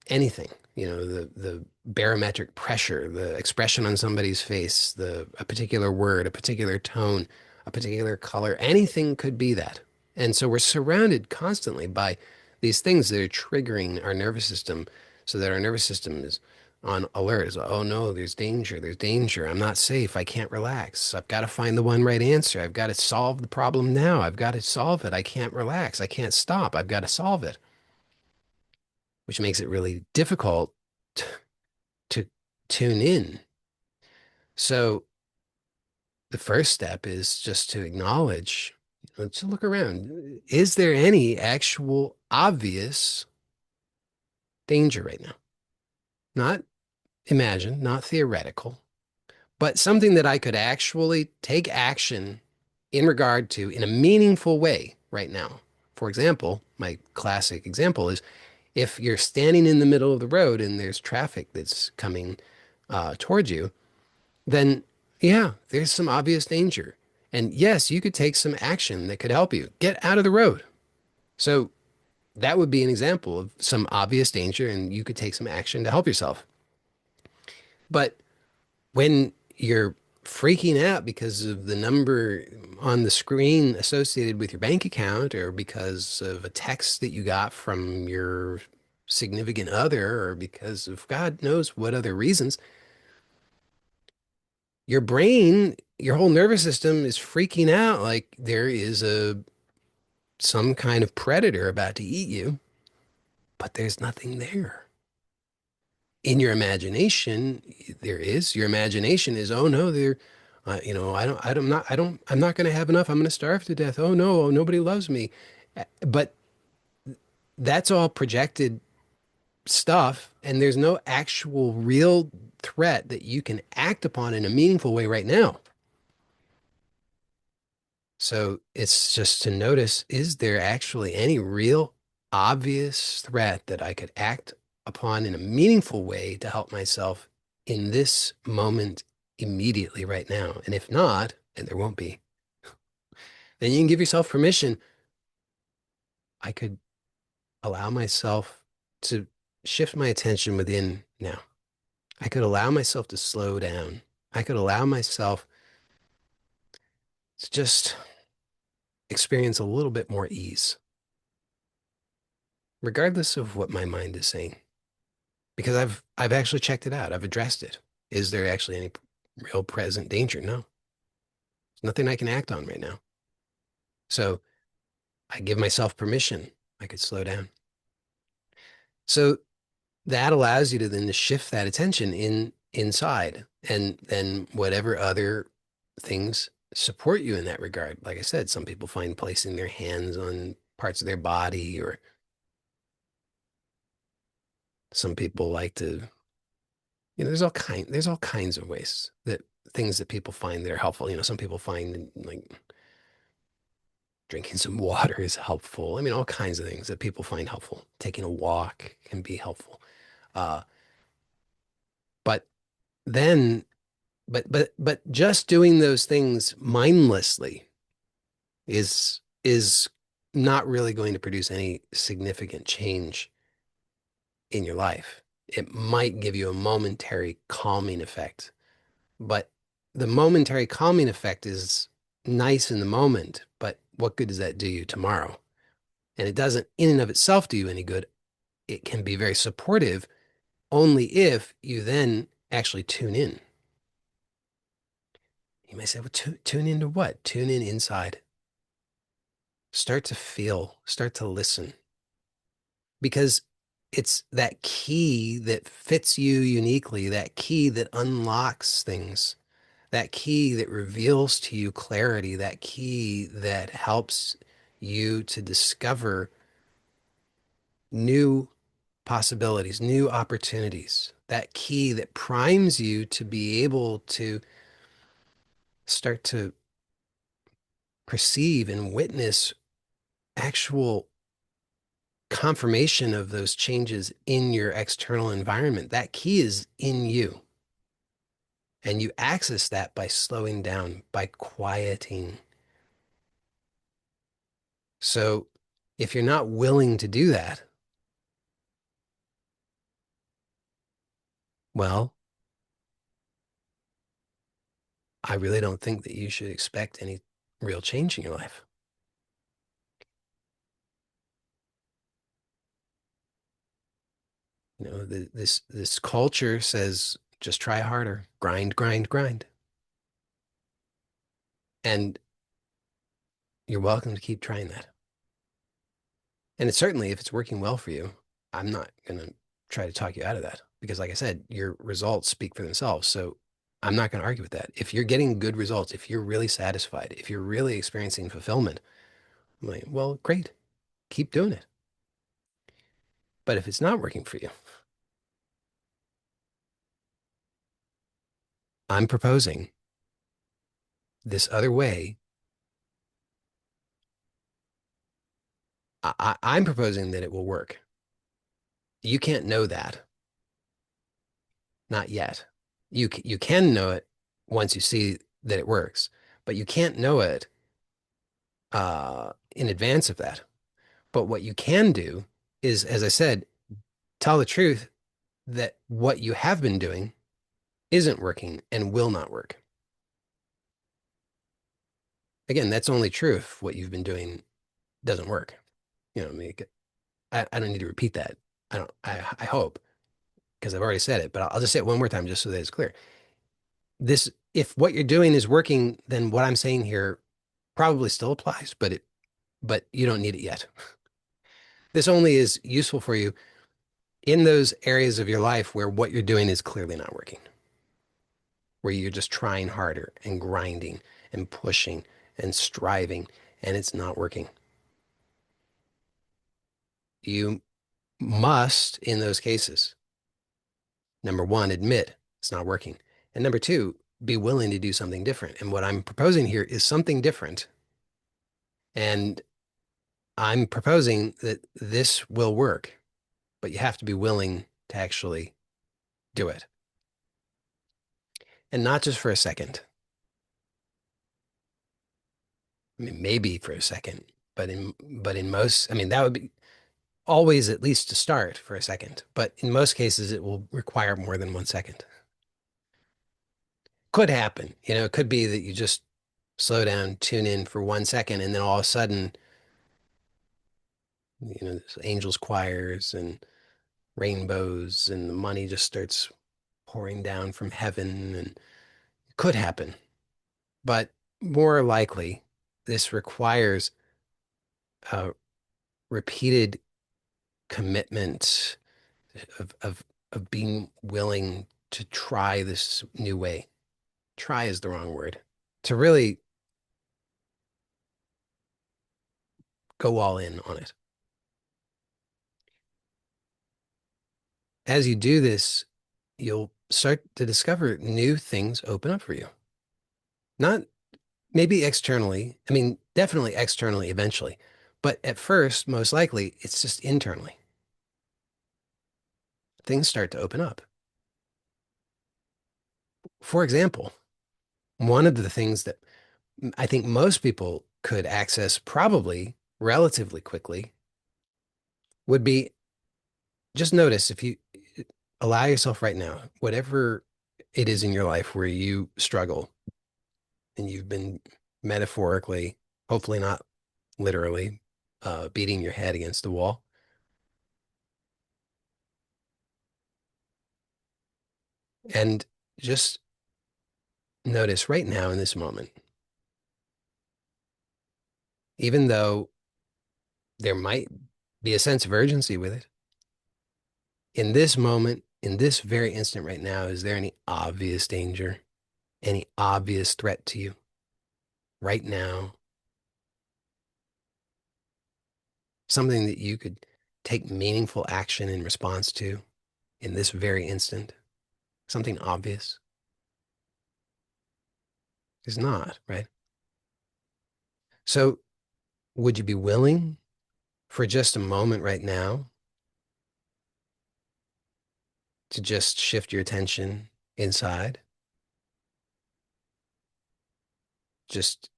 A: anything, the barometric pressure, the expression on somebody's face, a particular word, a particular tone, a particular color, anything could be that. And so we're surrounded constantly by these things that are triggering our nervous system so that our nervous system is on alert. It's like, oh no, there's danger. There's danger. I'm not safe. I can't relax. I've got to find the one right answer. I've got to solve the problem now. I've got to solve it. I can't relax. I can't stop. I've got to solve it, which makes it really difficult to tune in. So the first step is just to acknowledge, to look around. Is there any actual obvious danger right now? Not imagine, not theoretical, but something that I could actually take action in regard to in a meaningful way right now. For example, my classic example is if you're standing in the middle of the road and there's traffic that's coming towards you, then yeah, there's some obvious danger. And yes, you could take some action that could help you get out of the road. So that would be an example of some obvious danger, and you could take some action to help yourself. But when you're freaking out because of the number on the screen associated with your bank account or because of a text that you got from your significant other or because of God knows what other reasons, your brain, your whole nervous system is freaking out like there is a some kind of predator about to eat you, but there's nothing there. In your imagination, there is. Your imagination is, oh no, there, I'm not going to have enough. I'm going to starve to death. Oh no, oh, nobody loves me. But that's all projected stuff, and there's no actual real threat that you can act upon in a meaningful way right now. So it's just to notice, is there actually any real obvious threat that I could act upon in a meaningful way to help myself in this moment immediately right now? And if not, and there won't be, then you can give yourself permission. I could allow myself to shift my attention within now. I could allow myself to slow down. I could allow myself to just experience a little bit more ease, regardless of what my mind is saying. Because I've actually checked it out. I've addressed it. Is there actually any real present danger? No. There's nothing I can act on right now. So I give myself permission. I could slow down. So that allows you to then to shift that attention inside and then whatever other things support you in that regard. Like I said, some people find placing their hands on parts of their body, or some people like to, there's all kinds of ways that things that people find that are helpful. Some people find like drinking some water is helpful. I mean, all kinds of things that people find helpful. Taking a walk can be helpful. Uh, but then, but just doing those things mindlessly is not really going to produce any significant change in your life. It might give you a momentary calming effect, but the momentary calming effect is nice in the moment, but what good does that do you tomorrow? And it doesn't in and of itself do you any good. It can be very supportive only if you then actually tune in. You may say, well, tune into what? Tune in inside. Start to feel, start to listen, because it's that key that fits you uniquely, that key that unlocks things, that key that reveals to you clarity, that key that helps you to discover new possibilities, new opportunities, that key that primes you to be able to start to perceive and witness actual confirmation of those changes in your external environment. That key is in you. And you access that by slowing down, by quieting. So if you're not willing to do that, well, I really don't think that you should expect any real change in your life. This culture says just try harder, grind, grind, grind. And you're welcome to keep trying that. And it's certainly, if it's working well for you, I'm not going to try to talk you out of that because, like I said, your results speak for themselves. So I'm not going to argue with that. If you're getting good results, if you're really satisfied, if you're really experiencing fulfillment, I'm like, well, great, keep doing it. But if it's not working for you, I'm proposing this other way. I'm proposing that it will work. You can't know that, not yet. You can know it once you see that it works, but you can't know it in advance of that. But what you can do is, as I said, tell the truth that what you have been doing isn't working and will not work. Again, that's only true if what you've been doing doesn't work. I mean, I don't need to repeat that. I hope, because I've already said it, but I'll just say it one more time just so that it's clear. If what you're doing is working, then what I'm saying here probably still applies, but you don't need it yet. This only is useful for you in those areas of your life where what you're doing is clearly not working, where you're just trying harder and grinding and pushing and striving and it's not working. You must, in those cases, number one, admit it's not working. And number two, be willing to do something different. And what I'm proposing here is something different. And I'm proposing that this will work, but you have to be willing to actually do it. And not just for a second. I mean, maybe for a second, but in most, I mean, that would be always at least to start for a second. But in most cases, it will require more than 1 second. Could happen. It could be that you just slow down, tune in for 1 second, and then all of a sudden, there's angels choirs and rainbows, and the money just starts pouring down from heaven, and it could happen. But more likely, this requires a repeated commitment of being willing to try this new way. Try is the wrong word. To really go all in on it. As you do this, you'll start to discover new things open up for you. Not maybe externally. I mean, definitely externally eventually. But at first, most likely, it's just internally. Things start to open up. For example, one of the things that I think most people could access probably relatively quickly would be just notice if you allow yourself right now, whatever it is in your life where you struggle and you've been metaphorically, hopefully not literally, beating your head against the wall. And just notice right now in this moment, even though there might be a sense of urgency with it, in this moment, in this very instant right now, is there any obvious danger, any obvious threat to you right now? Something that you could take meaningful action in response to in this very instant? Something obvious? Is not, right? So would you be willing for just a moment right now to just shift your attention inside? Just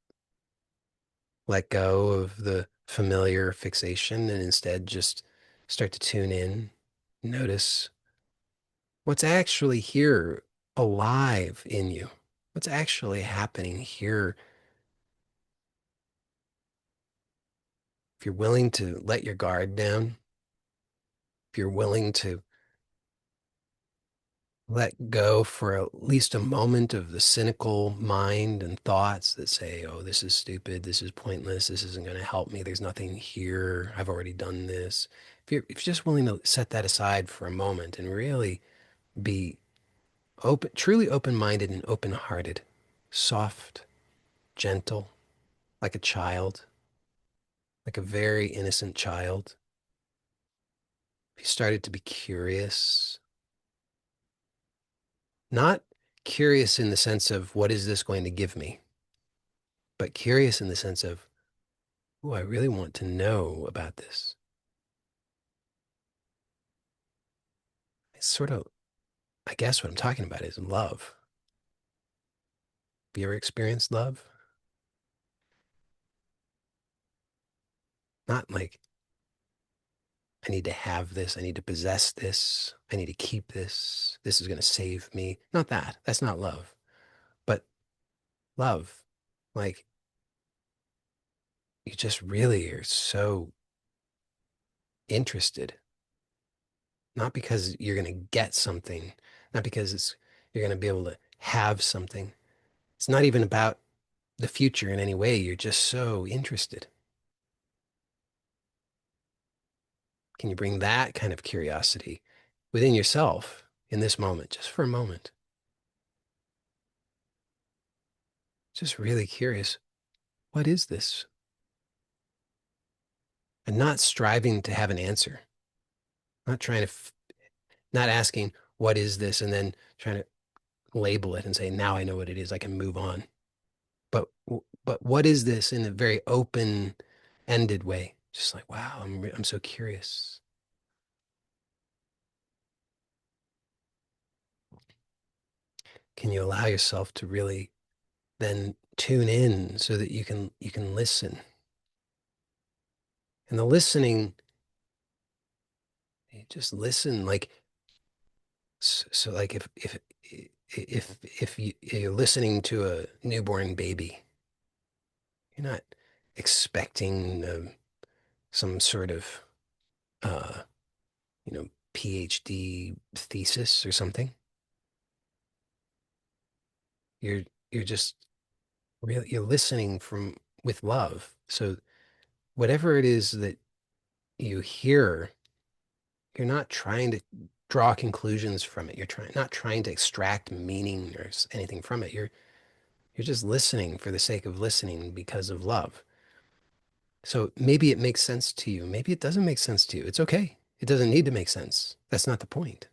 A: let go of the familiar fixation and instead just start to tune in. Notice what's actually here alive in you. What's actually happening here? If you're willing to let your guard down, if you're willing to let go for at least a moment of the cynical mind and thoughts that say, oh, this is stupid, this is pointless, this isn't going to help me, there's nothing here, I've already done this. If you're just willing to set that aside for a moment and really be open, truly open-minded and open-hearted, soft, gentle, like a child, like a very innocent child. If you started to be curious, not curious in the sense of what is this going to give me, but curious in the sense of, oh, I really want to know about this. It's sort of, I guess what I'm talking about is love. Have you ever experienced love? Not like, I need to have this, I need to possess this, I need to keep this, this is going to save me. Not that. That's not love. But love, like you just really are so interested, not because you're going to get something, not because you're going to be able to have something. It's not even about the future in any way. You're just so interested. Can you bring that kind of curiosity within yourself in this moment, just for a moment? Just really curious. What is this? And not striving to have an answer, not trying to, not asking, what is this? And then trying to label it and say, now I know what it is. I can move on. But, but what is this in a very open ended way? Just like, wow, I'm so curious. Can you allow yourself to really then tune in so that you can listen? And the listening, you just listen like so like if you're listening to a newborn baby, you're not expecting some sort of uh, PhD thesis or something. You're you're just really you're listening from with love. So whatever it is that you hear, you're not trying to draw conclusions from it. Not trying to extract meaning or anything from it. You're just listening for the sake of listening because of love. So maybe it makes sense to you. Maybe it doesn't make sense to you. It's okay. It doesn't need to make sense. That's not the point.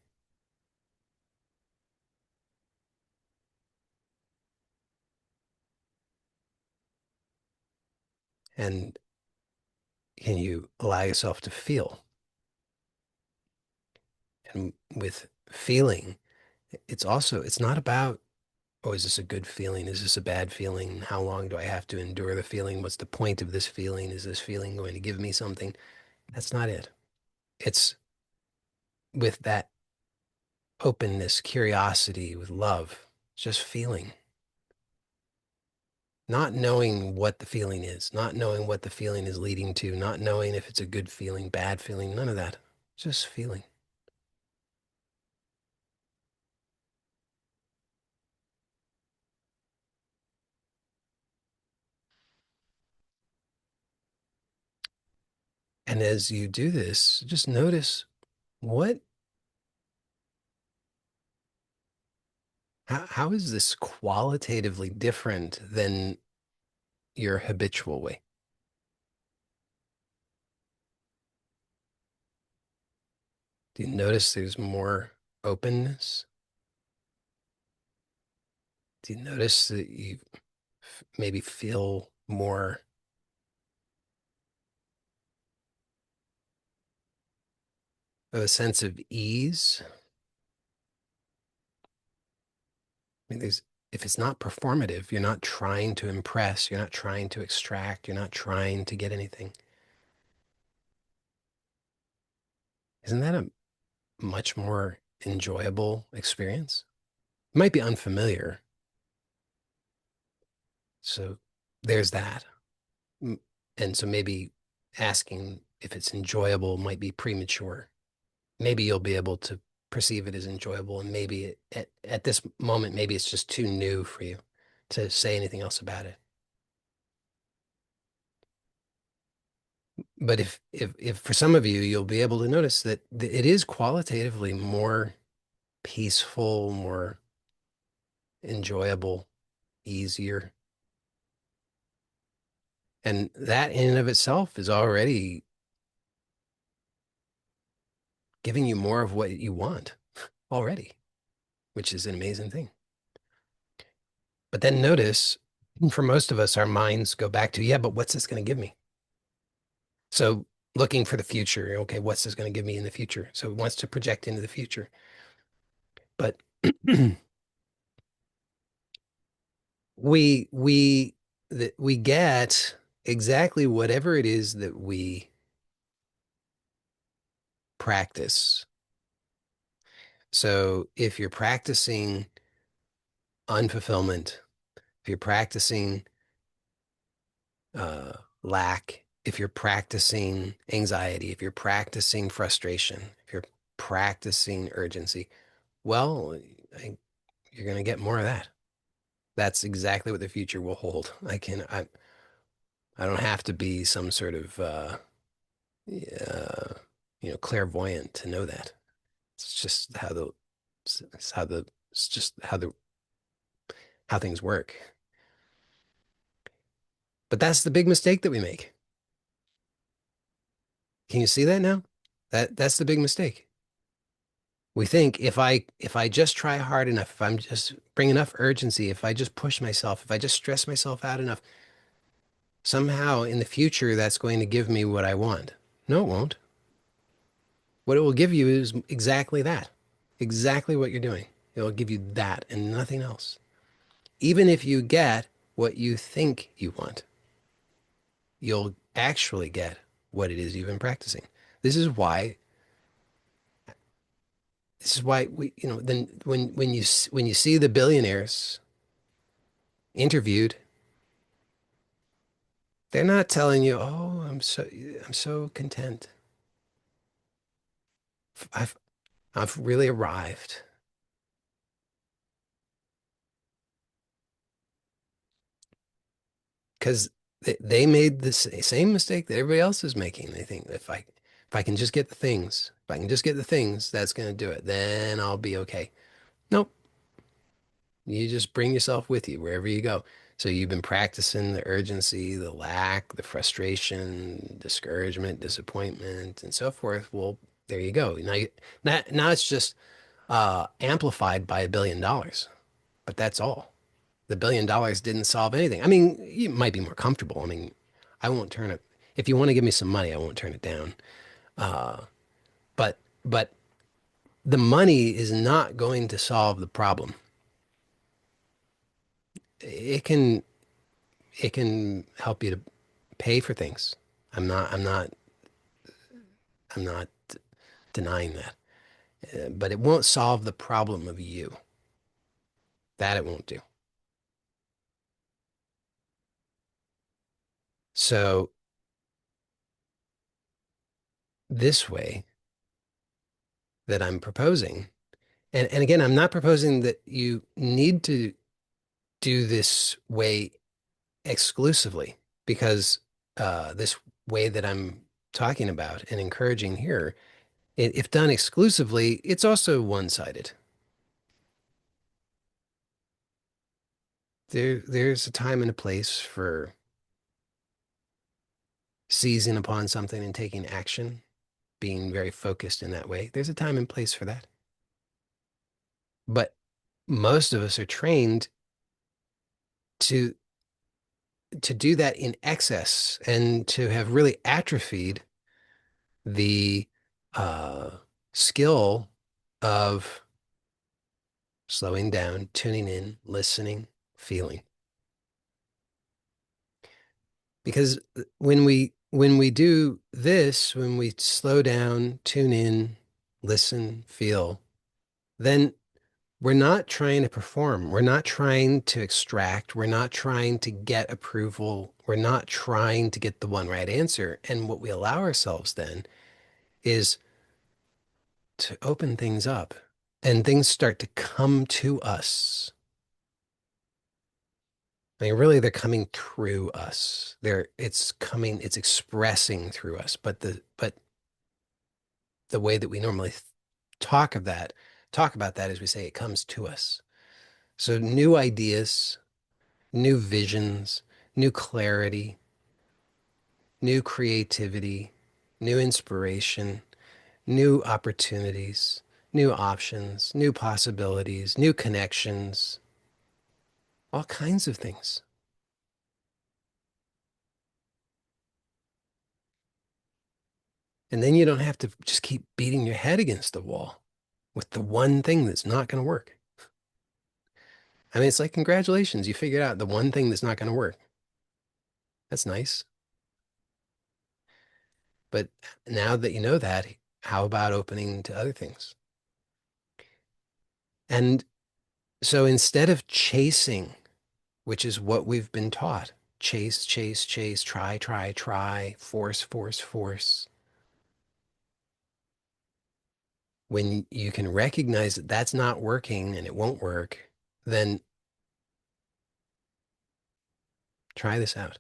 A: And can you allow yourself to feel? And with feeling, it's not about, oh, is this a good feeling? Is this a bad feeling? How long do I have to endure the feeling? What's the point of this feeling? Is this feeling going to give me something? That's not it. It's with that openness, curiosity, with love, just feeling, not knowing what the feeling is, not knowing what the feeling is leading to, not knowing if it's a good feeling, bad feeling, none of that. Just feeling. And as you do this, just notice what, how is this qualitatively different than your habitual way? Do you notice there's more openness? Do you notice that you maybe feel more of a sense of ease? I mean, if it's not performative, you're not trying to impress, you're not trying to extract, you're not trying to get anything. Isn't that a much more enjoyable experience? It might be unfamiliar. So there's that. And so maybe asking if it's enjoyable might be premature. Maybe you'll be able to perceive it as enjoyable. And maybe at this moment, maybe it's just too new for you to say anything else about it. But if for some of you, you'll be able to notice that it is qualitatively more peaceful, more enjoyable, easier. And that in and of itself is already giving you more of what you want already, which is an amazing thing. But then notice, for most of us, our minds go back to, yeah, but what's this going to give me? So looking for the future, okay, what's this going to give me in the future? So it wants to project into the future. But we that we get exactly whatever it is that we practice. So if you're practicing unfulfillment, if you're practicing uh, lack, if you're practicing anxiety, if you're practicing frustration, if you're practicing urgency, well, I, you're going to get more of that. That's exactly what the future will hold. I don't have to be some sort of clairvoyant to know that. It's just it's how the it's just how things work. But that's the big mistake that we make. Can you see that now? That's the big mistake. We think if I just try hard enough, if I'm just bring enough urgency, if I just push myself, if I just stress myself out enough, somehow in the future that's going to give me what I want. No, it won't. What it will give you is exactly that. Exactly what you're doing. It will give you that and nothing else. Even if you get what you think you want, you'll actually get what it is you've been practicing. This is why we, then when you see the billionaires interviewed, they're not telling you, "Oh, I'm so content. I've I've really arrived." Because they made the same mistake that everybody else is making. They think if I can just get the things, if I can just get the things, that's going to do it. Then I'll be okay. Nope. You just bring yourself with you wherever you go. So you've been practicing the urgency, the lack, the frustration, discouragement, disappointment, and so forth. Well, there you go. Now it's just amplified by $1 billion, but that's all. The $1 billion didn't solve anything. I mean, you might be more comfortable. I mean, I won't turn it. If you want to give me some money, I won't turn it down. Uh, but the money is not going to solve the problem. It can it can help you to pay for things. I'm not I'm not I'm not denying that. But it won't solve the problem of you. That it won't do. So this way that I'm proposing, and again, I'm not proposing that you need to do this way exclusively because this way that I'm talking about and encouraging here, if done exclusively, it's also one-sided. There's a time and a place for seizing upon something and taking action, being very focused in that way. There's a time and place for that. But most of us are trained to to do that in excess and to have really atrophied the uh, skill of slowing down, tuning in, listening, feeling. Because when we do this, when we slow down, tune in, listen, feel, then we're not trying to perform. We're not trying to extract. We're not trying to get approval. We're not trying to get the one right answer. And what we allow ourselves then is to open things up and things start to come to us. I mean, really, they're coming through us. It's coming, it's expressing through us. But the way that we normally talk of that, talk about that is we say it comes to us. So new ideas, new visions, new clarity, new creativity, new inspiration, new opportunities, new options, new possibilities, new connections, all kinds of things. And then you don't have to just keep beating your head against the wall with the one thing that's not going to work. I mean, it's like, congratulations, you figured out the one thing that's not going to work. That's nice. But now that you know that, how about opening to other things? And so instead of chasing, which is what we've been taught, chase, chase, chase, try, try, try, force, force, force, when you can recognize that that's not working and it won't work, then try this out.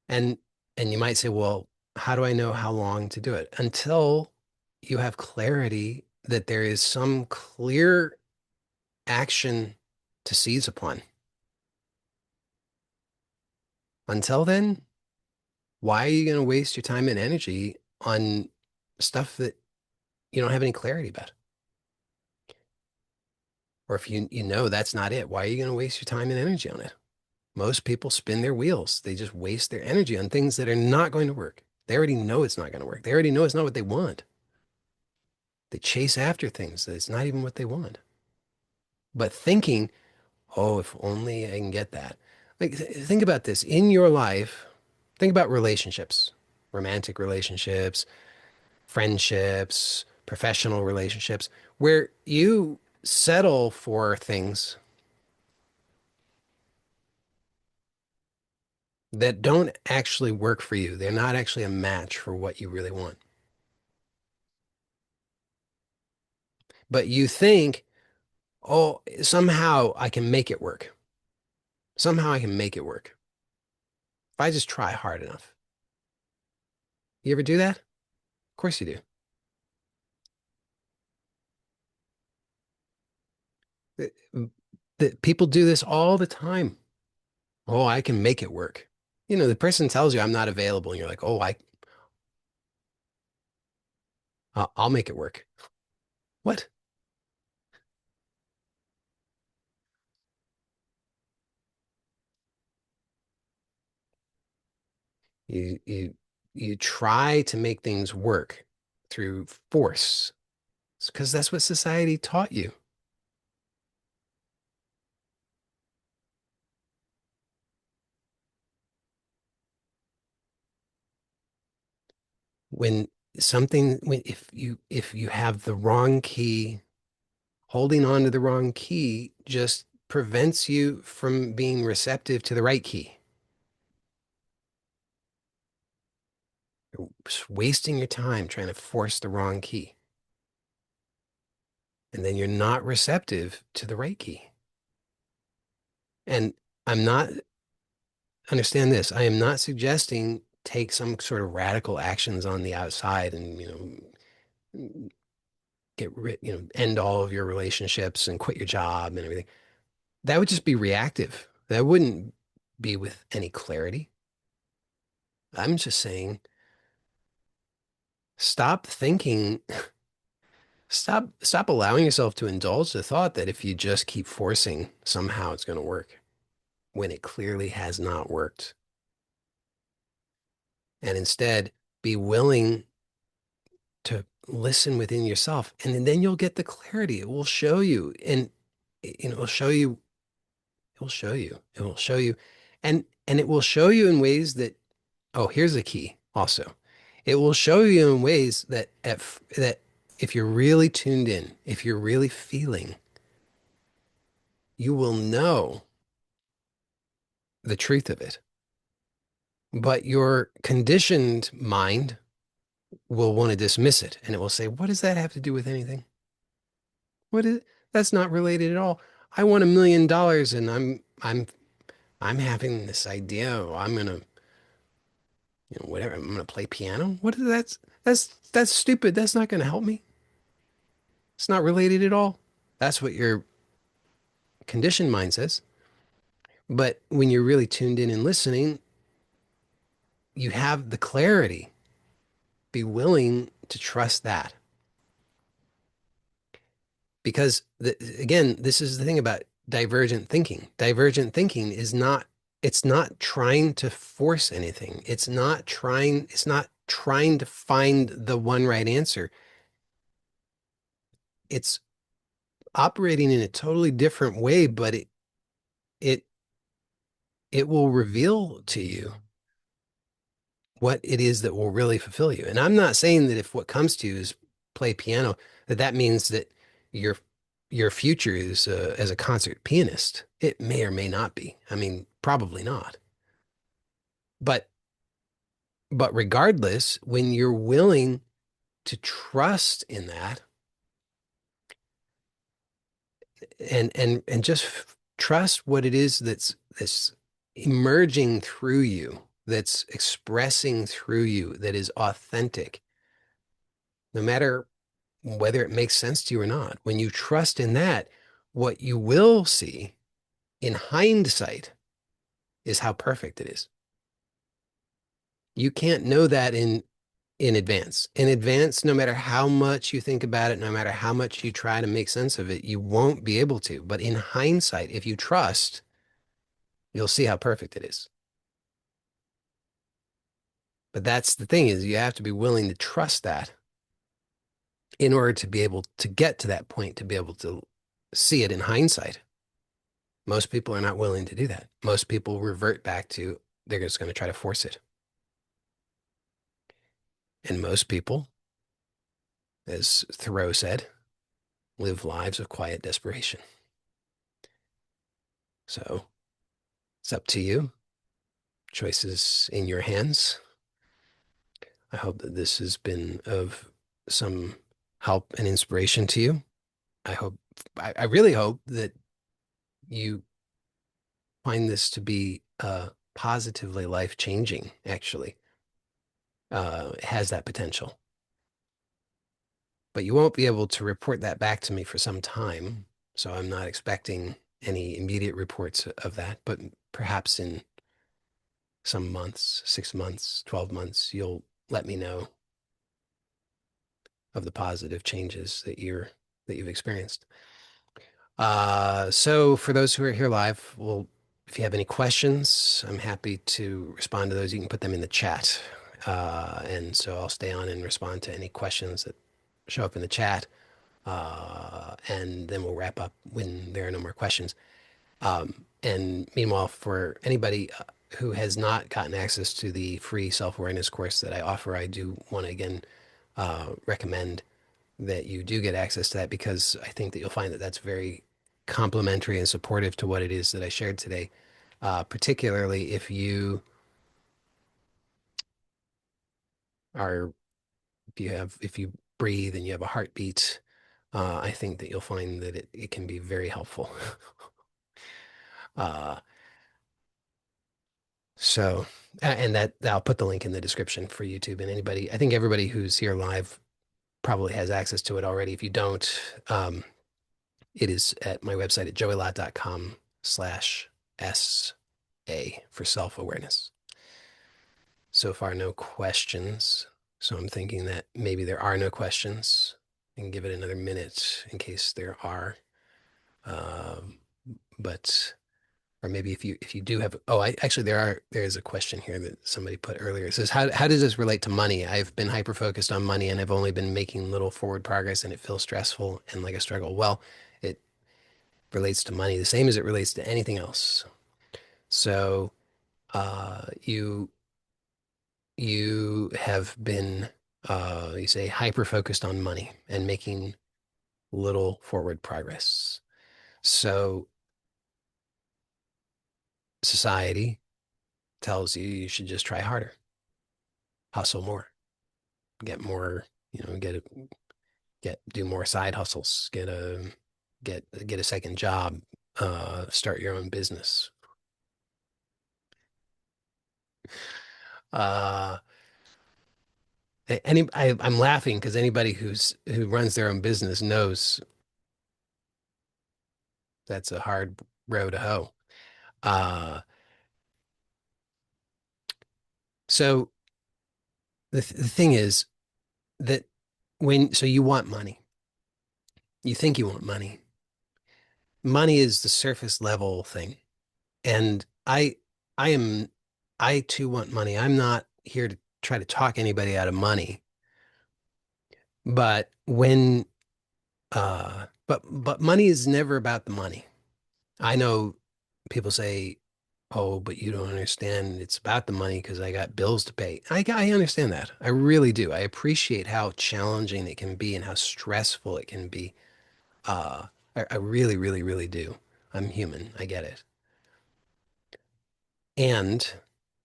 A: And and you might say, well, how do I know how long to do it? Until you have clarity that there is some clear action to seize upon. Until then, why are you going to waste your time and energy on stuff that you don't have any clarity about? Or if you know that's not it, why are you going to waste your time and energy on it? Most people spin their wheels. They just waste their energy on things that are not going to work. They already know it's not going to work. They already know it's not what they want. They chase after things that it's not even what they want. But thinking, oh, if only I can get that. Like, think about this in your life. Think about relationships, romantic relationships, friendships, professional relationships, where you settle for things that don't actually work for you. They're not actually a match for what you really want. But you think, oh, somehow I can make it work. Somehow I can make it work if I just try hard enough. You ever do that? Of course you do. The, the people do this all the time. Oh, I can make it work. You know, the person tells you I'm not available, and you're like, oh, I'll make it work. What? You you you try to make things work through force because that's what society taught you. When when if you have the wrong key, holding on to the wrong key just prevents you from being receptive to the right key. You're just wasting your time trying to force the wrong key. And then you're not receptive to the right key. And I'm not, understand this, I am not suggesting take some sort of radical actions on the outside and, get rid, end all of your relationships and quit your job and everything. That would just be reactive. That wouldn't be with any clarity. I'm just saying, stop thinking, stop allowing yourself to indulge the thought that if you just keep forcing, somehow it's going to work when it clearly has not worked. And instead, be willing to listen within yourself, and then you'll get the clarity. It will show you, and it will show you, it will show you, it will show you, and it will show you in ways that, oh, here's a key also. It will show you in ways that if you're really tuned in, if you're really feeling, you will know the truth of it. But your conditioned mind will want to dismiss it, and it will say, what does that have to do with anything? What is that's not related at all. I want $1 million and I'm having this idea, oh, I'm gonna, whatever, I'm gonna play piano. What is that's stupid. That's not gonna help me. It's not related at all. That's what your conditioned mind says. But when you're really tuned in and listening, you have the clarity. Be willing to trust that. Because again, this is the thing about divergent thinking. Divergent thinking is not, it's not trying to force anything. It's not trying to find the one right answer. It's operating in a totally different way, but it it will reveal to you what it is that will really fulfill you. And I'm not saying that if what comes to you is play piano, that means that your your future is as a concert pianist. It may or may not be. I mean, probably not. But regardless, when you're willing to trust in that and just trust what it is that's emerging through you, that's expressing through you, that is authentic, no matter whether it makes sense to you or not. When you trust in that, what you will see in hindsight is how perfect it is. You can't know that in advance. In advance, no matter how much you think about it, no matter how much you try to make sense of it, you won't be able to. But in hindsight, if you trust, you'll see how perfect it is. But that's the thing, is you have to be willing to trust that in order to be able to get to that point, to be able to see it in hindsight. Most people are not willing to do that. Most people revert back to, they're just going to try to force it. And most people, as Thoreau said, live lives of quiet desperation. So it's up to you. Choices in your hands. I hope that this has been of some help and inspiration to you. I really hope that you find this to be positively life changing, actually. It has that potential. But you won't be able to report that back to me for some time. So I'm not expecting any immediate reports of that, but perhaps in some months, 6 months, 12 months, you'll let me know of the positive changes that you've experienced. So for those who are here live, well, if you have any questions, I'm happy to respond to those. You can put them in the chat. And so I'll stay on and respond to any questions that show up in the chat. And then we'll wrap up when there are no more questions. And meanwhile, for anybody who has not gotten access to the free self-awareness course that I offer, I do want to again recommend that you do get access to that, because I think that you'll find that that's very complementary and supportive to what it is that I shared today. Particularly are, if you breathe and you have a heartbeat, I think that you'll find that it can be very helpful. Uh, so, and that I'll put the link in the description for YouTube, and anybody, I think everybody who's here live probably has access to it already. If you don't, it is at my website at joeylott.com/SA for self-awareness. So far, no questions. So I'm thinking that maybe there are no questions, and give it another minute in case there are. Um, but or maybe if you do have, oh, actually there is a question here that somebody put earlier. It says, how does this relate to money? I've been hyper focused on money and I've only been making little forward progress and it feels stressful and like a struggle. Well, it relates to money the same as it relates to anything else. So you have been you say hyper focused on money and making little forward progress. So society tells you you should just try harder, hustle more, get more, do more side hustles, get a get a second job, start your own business. Uh, I'm laughing because anybody who runs their own business knows that's a hard row to hoe. Uh, so the thing is that so you want money, you think you want money. Money is the surface level thing, and I am I too want money. I'm not here to try to talk anybody out of money, but but money is never about the money. I know people say, "Oh, but you don't understand. It's about the money because I got bills to pay." I understand that. I really do. I appreciate how challenging it can be and how stressful it can be. Uh, I really, really, really do. I'm human. I get it. And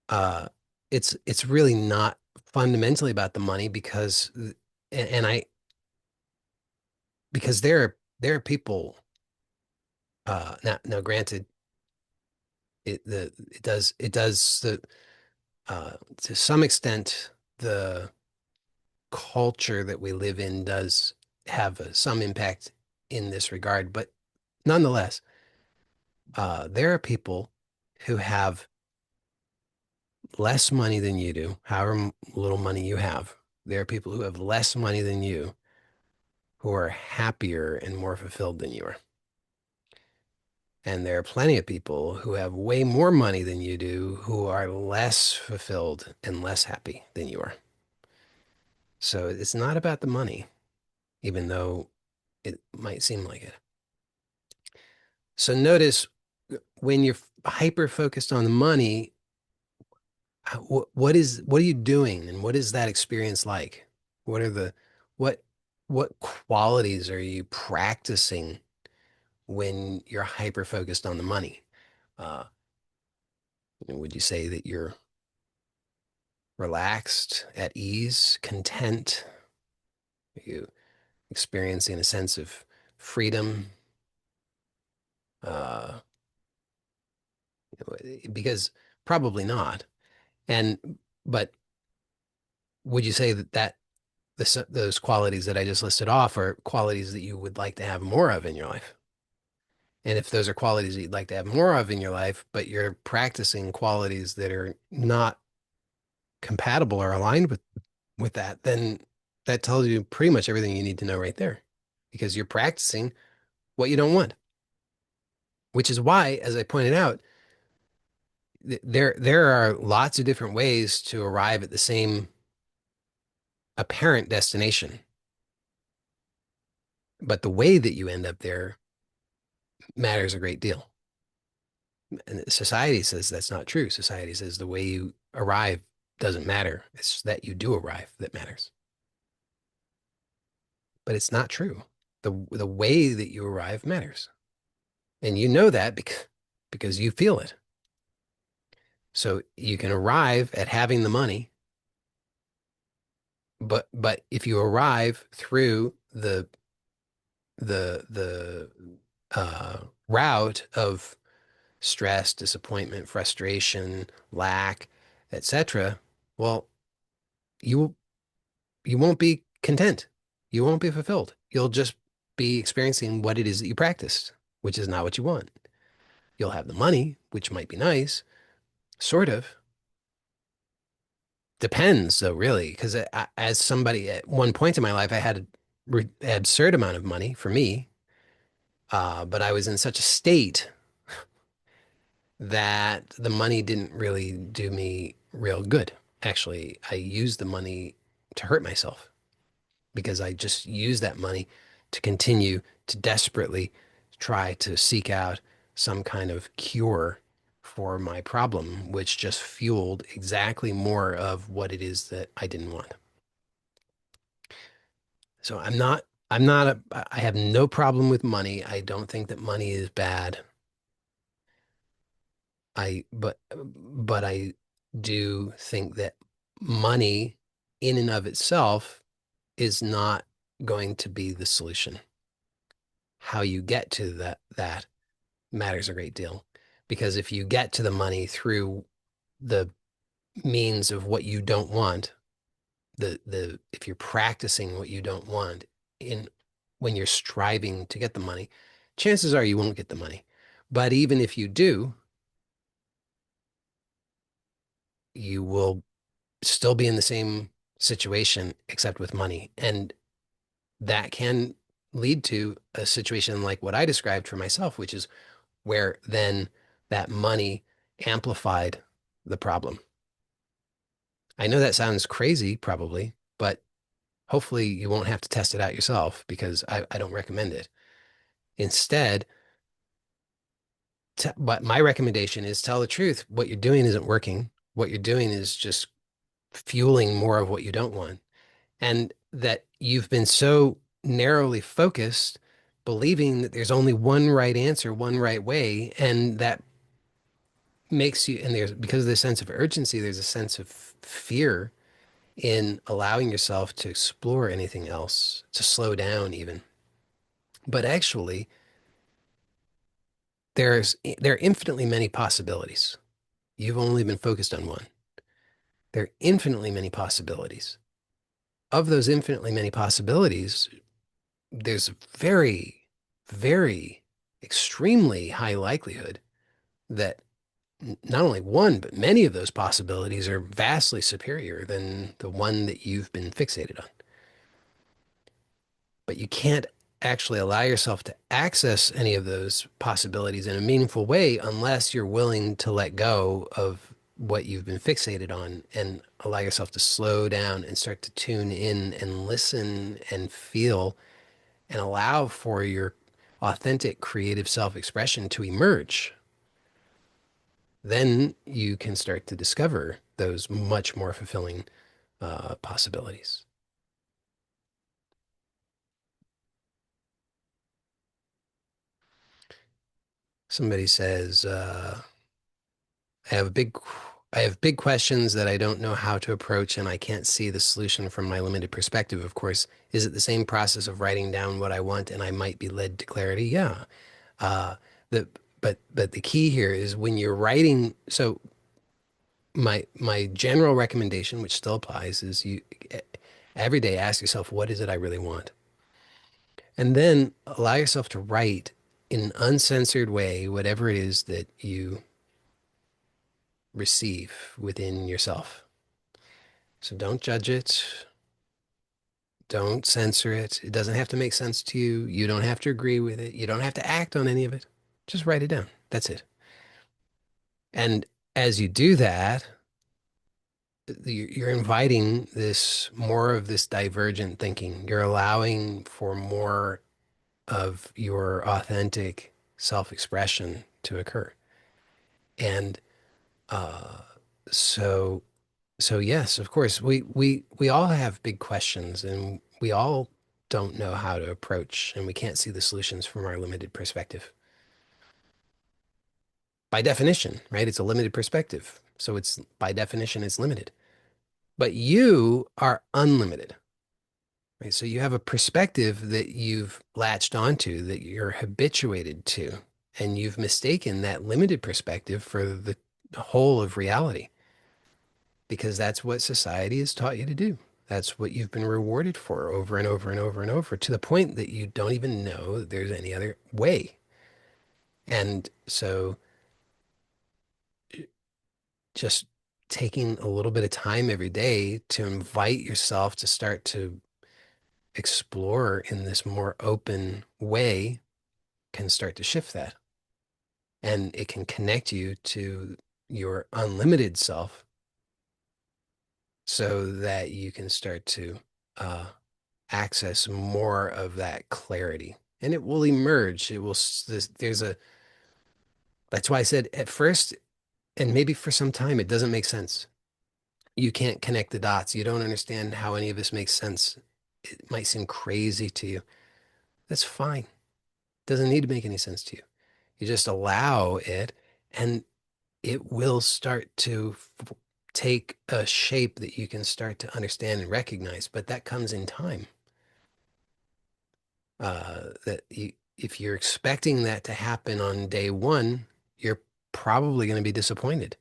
A: uh, it's really not fundamentally about the money and I because there are people now granted it does to some extent the culture that we live in does have some impact in this regard, but nonetheless, there are people who have less money than you do, however little money you have. There are people who have less money than you who are happier and more fulfilled than you are. And there are plenty of people who have way more money than you do who are less fulfilled and less happy than you are. So it's not about the money, even though it might seem like it. So notice when you're hyper focused on the money, what are you doing and what is that experience like? What are the what what qualities are you practicing when you're hyper focused on the money? Uh, would you say that you're relaxed, at ease, content? Are you experiencing a sense of freedom? Uh, because probably not. And but would you say that those qualities that I just listed off are qualities that you would like to have more of in your life? And if those are qualities that you'd like to have more of in your life, but you're practicing qualities that are not compatible or aligned with that, then that tells you pretty much everything you need to know right there, because you're practicing what you don't want. Which is why, as I pointed out, there are lots of different ways to arrive at the same apparent destination, but the way that you end up there matters a great deal. And society says that's not true. Society says the way you arrive doesn't matter. It's that you do arrive that matters. But it's not true. The way that you arrive matters. And you know that because you feel it. So you can arrive at having the money, but if you arrive through the route of stress, disappointment, frustration, lack, etc., well, you you won't be content. You won't be fulfilled. You'll just be experiencing what it is that you practiced, which is not what you want. You'll have the money, which might be nice, sort of. Depends, though, really, because as somebody at one point in my life, I had an absurd amount of money for me, but I was in such a state that the money didn't really do me real good. Actually, I used the money to hurt myself because I just used that money to continue to desperately try to seek out some kind of cure for my problem, which just fueled exactly more of what it is that I didn't want. So I have no problem with money. I don't think that money is bad. But I do think that money in and of itself is not going to be the solution. how you get to that matters a great deal. Because if you get to the money through the means of what you don't want, the if you're practicing what you don't want in when you're striving to get the money, chances are you won't get the money. But even if you do, you will still be in the same situation except with money. And that can lead to a situation like what I described for myself, which is where then that money amplified the problem. I know that sounds crazy, probably, but hopefully you won't have to test it out yourself because I don't recommend it. Instead, but my recommendation is tell the truth. What you're doing isn't working. What you're doing is just fueling more of what you don't want. And that you've been so narrowly focused, believing that there's only one right answer, one right way, and that makes you, and there's, because of the sense of urgency, there's a sense of fear in allowing yourself to explore anything else, to slow down even. But actually, there are infinitely many possibilities. You've only been focused on one. There are infinitely many possibilities. Of those infinitely many possibilities, there's a very, very extremely high likelihood that not only one, but many of those possibilities are vastly superior than the one that you've been fixated on. But you can't actually allow yourself to access any of those possibilities in a meaningful way unless you're willing to let go of what you've been fixated on and allow yourself to slow down and start to tune in and listen and feel and allow for your authentic creative self-expression to emerge. Then you can start to discover those much more fulfilling possibilities. Somebody says, I have a big, I have big questions that I don't know how to approach, and I can't see the solution from my limited perspective. Of course, is it the same process of writing down what I want, and I might be led to clarity? Yeah. Uh, the but the key here is when you're writing. So my general recommendation, which still applies, is you every day ask yourself, what is it I really want? And then allow yourself to write in an uncensored way, whatever it is that you receive within yourself. So don't judge it. Don't censor it. It doesn't have to make sense to you. You don't have to agree with it. You don't have to act on any of it. Just write it down. That's it. And as you do that, you're inviting this more of this divergent thinking. You're allowing for more of your authentic self-expression to occur. And uh, so so yes, of course, we all have big questions and we all don't know how to approach and we can't see the solutions from our limited perspective. By definition, right? It's a limited perspective. So it's by definition it's limited. But you are unlimited. Right? So you have a perspective that you've latched onto, that you're habituated to, and you've mistaken that limited perspective for the whole of reality because that's what society has taught you to do. That's what you've been rewarded for over and over and over and over to the point that you don't even know that there's any other way. And so just taking a little bit of time every day to invite yourself to start to explore in this more open way can start to shift that. And it can connect you to your unlimited self so that you can start to uh, access more of that clarity. And it will emerge. It will, there's a, that's why I said at first, and maybe for some time, it doesn't make sense. You can't connect the dots. You don't understand how any of this makes sense. It might seem crazy to you. That's fine. It doesn't need to make any sense to you. You just allow it and it will start to take a shape that you can start to understand and recognize, but that comes in time. That if you're expecting that to happen on day one, you're probably going to be disappointed.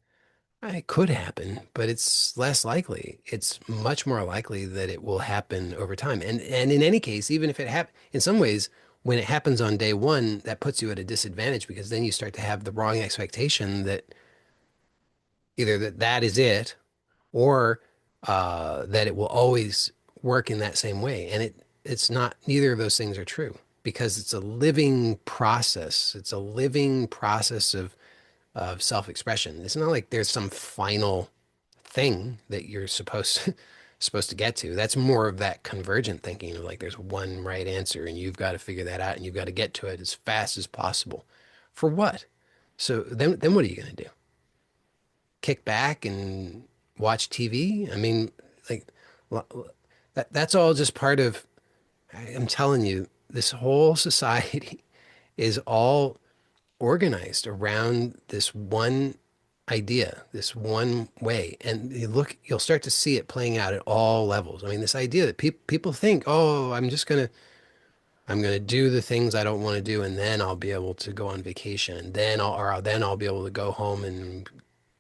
A: It could happen, but it's less likely. It's much more likely that it will happen over time. And in any case, even if it happens, in some ways, when it happens on day one, that puts you at a disadvantage because then you start to have the wrong expectation that either that is it or that it will always work in that same way. And it's not, neither of those things are true because it's a living process. It's a living process of self-expression. It's not like there's some final thing that you're supposed to get to. That's more of that convergent thinking of like there's one right answer and you've got to figure that out and you've got to get to it as fast as possible. For what? So then what are you going to do? Kick back and watch TV? I mean, like that's all just part of, I'm telling you, this whole society is all organized around this one idea, this one way. And you'll start to see it playing out at all levels. I mean, this idea that people think, oh, I'm going to do the things I don't want to do, and then I'll be able to go on vacation, and then I'll be able to go home and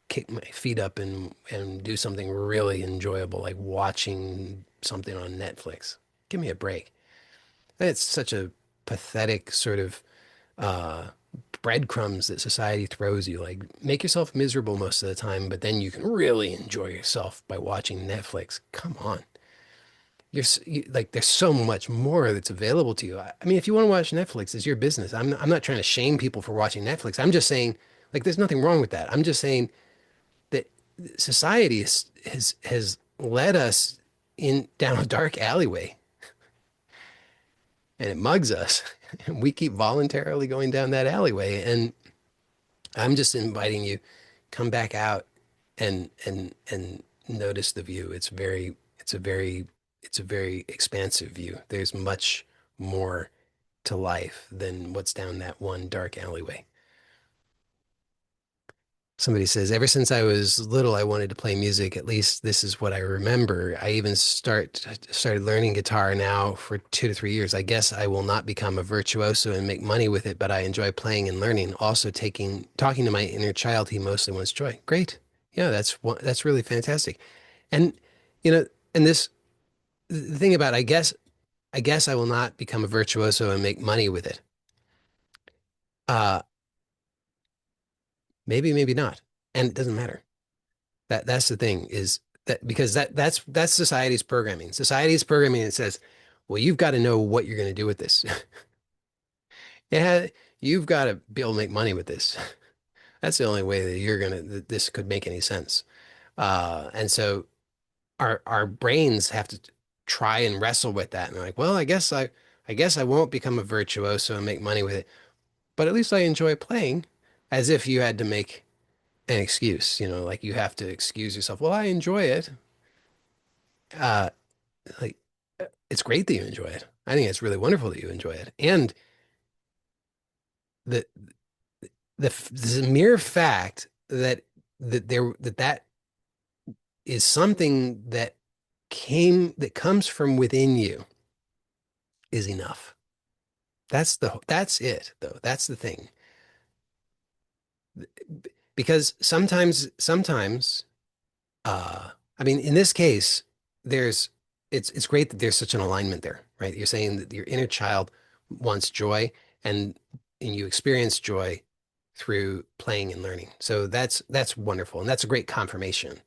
A: kick my feet up and do something really enjoyable, like watching something on Netflix. Give me a break. It's such a pathetic sort of uh, breadcrumbs that society throws you. Like, make yourself miserable most of the time, but then you can really enjoy yourself by watching Netflix. Come on. Like, there's so much more that's available to you. I mean, if you want to watch Netflix, it's your business. I'm not trying to shame people for watching Netflix. I'm just saying, like, there's nothing wrong with that. I'm just saying that society has led us in down a dark alleyway and it mugs us. And we keep voluntarily going down that alleyway. And I'm just inviting you, come back out and notice the view. It's a very expansive view. There's much more to life than what's down that one dark alleyway. Somebody says, ever since I was little, I wanted to play music. At least this is what I remember. I even started learning guitar now for 2 to 3 years. I guess I will not become a virtuoso and make money with it, but I enjoy playing and learning. Also talking to my inner child, he mostly wants joy. Great. Yeah, that's really fantastic. And you know, and the thing about I guess I will not become a virtuoso and make money with it. Uh, maybe not. And it doesn't matter. That's the thing is that because that's society's programming. Society's programming it says, well, you've got to know what you're going to do with this. Yeah, you've got to be able to make money with this. That's the only way that this could make any sense. And so our brains have to try and wrestle with that. And they're like, well, I guess I won't become a virtuoso and make money with it, but at least I enjoy playing, as if you had to make an excuse, like you have to excuse yourself. Well, I enjoy it. Uh, like it's great that you enjoy it. I think it's really wonderful that you enjoy it. And the the mere fact that is something that comes from within you is enough. That's it though. That's the thing. Because sometimes I mean in this case there's it's great that there's such an alignment there, right? You're saying that your inner child wants joy and and you experience joy through playing and learning. So that's wonderful and that's a great confirmation.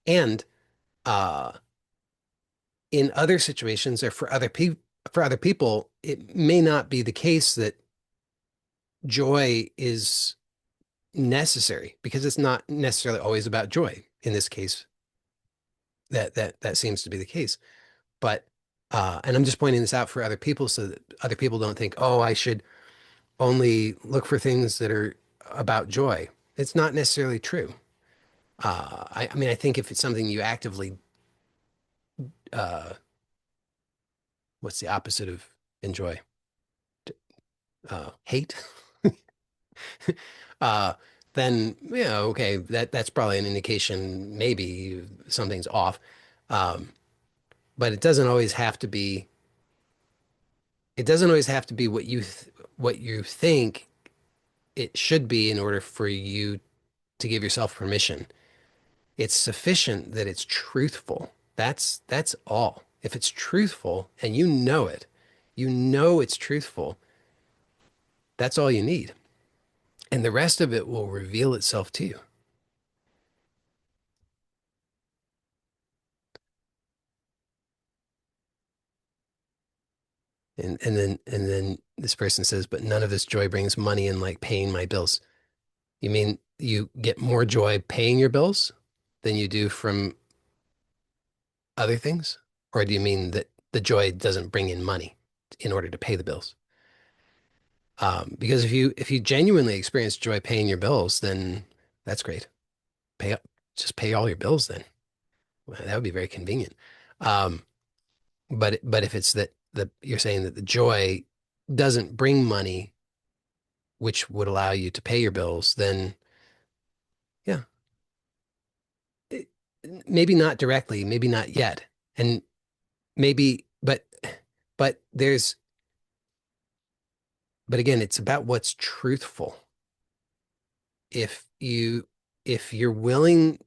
A: And uh in other situations or for other people, it may not be the case that joy is necessary because it's not necessarily always about joy. In this case, that seems to be the case. But and I'm just pointing this out for other people so that other people don't think, oh, I should only look for things that are about joy. It's not necessarily true. I mean, I think if it's something you actively, uh, what's the opposite of enjoy? Hate. uh, then yeah, okay, that's probably an indication maybe something's off. Um, but it doesn't always have to be. It doesn't always have to be what you think it should be in order for you to give yourself permission. It's sufficient that it's truthful. That's all. If it's truthful and you know it, you know it's truthful, that's all you need. And the rest of it will reveal itself to you. And then this person says, but none of this joy brings money in like paying my bills. You mean you get more joy paying your bills than you do from other things? Or do you mean that the joy doesn't bring in money in order to pay the bills? Because if you genuinely experience joy paying your bills, then that's great. Pay up, just pay all your bills then. Well, that would be very convenient. Um, but if it's that you're saying that the joy doesn't bring money, which would allow you to pay your bills, then yeah, it, maybe not directly, maybe not yet, and maybe, but there's, but again, it's about what's truthful. If you if you're willing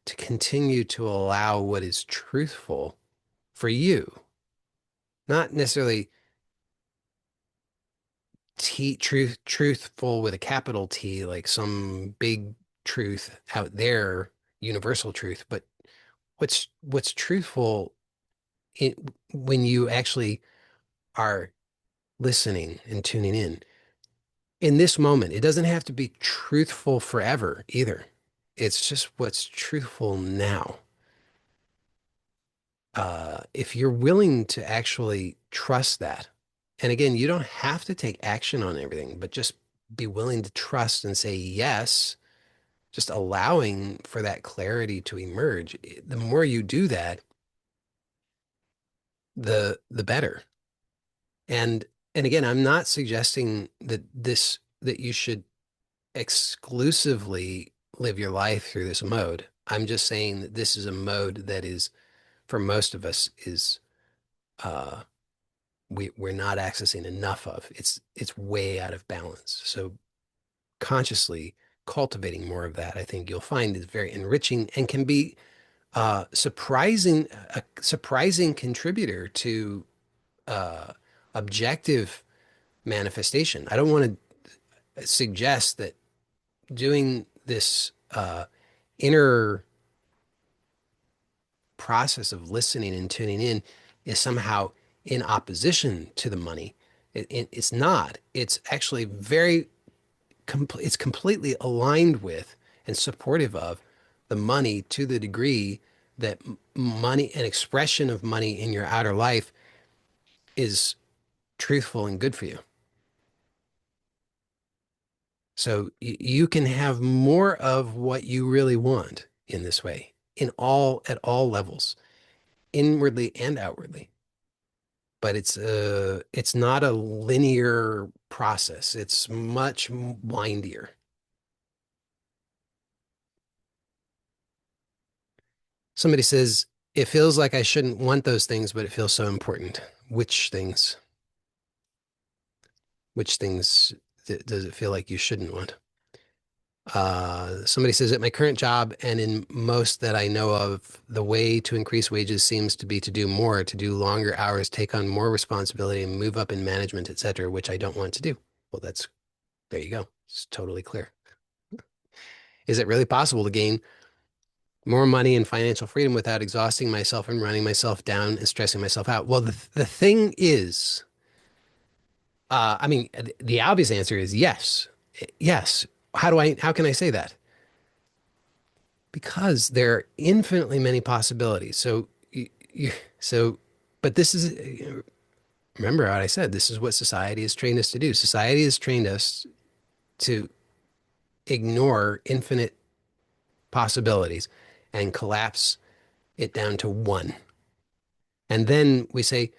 A: to continue to allow what is truthful for you, not necessarily truthful with a capital T, like some big truth out there, universal truth, but what's truthful in, when you actually are listening and tuning in this moment. It doesn't have to be truthful forever either. It's just what's truthful now. If you're willing to actually trust that, and again, you don't have to take action on everything, but just be willing to trust and say yes, just allowing for that clarity to emerge. The more you do that, the better. And and again, I'm not suggesting that you should exclusively live your life through this mode. I'm just saying that this is a mode that is, for most of us, is uh, we're not accessing enough of. It's way out of balance. So consciously cultivating more of that, I think you'll find is very enriching and can be a surprising contributor to uh, objective manifestation. I don't want to suggest that doing this inner process of listening and tuning in is somehow in opposition to the money. It's not. It's actually it's completely aligned with and supportive of the money to the degree that money, an expression of money in your outer life, is truthful and good for you. So you can have more of what you really want in this way, at all levels, inwardly and outwardly. But it's not a linear process. It's much windier. Somebody says, it feels like I shouldn't want those things, but it feels so important. Which things? Which things does it feel like you shouldn't want? Somebody says, at my current job and in most that I know of, the way to increase wages seems to be to do more, to do longer hours, take on more responsibility, and move up in management, etc., which I don't want to do. Well, there you go. It's totally clear. Is it really possible to gain more money and financial freedom without exhausting myself and running myself down and stressing myself out? Well, the thing is, I mean, the obvious answer is yes. Yes. How can I say that? Because there are infinitely many possibilities. So, but this is, remember what I said, this is what society has trained us to do. Society has trained us to ignore infinite possibilities and collapse it down to one. And then we say,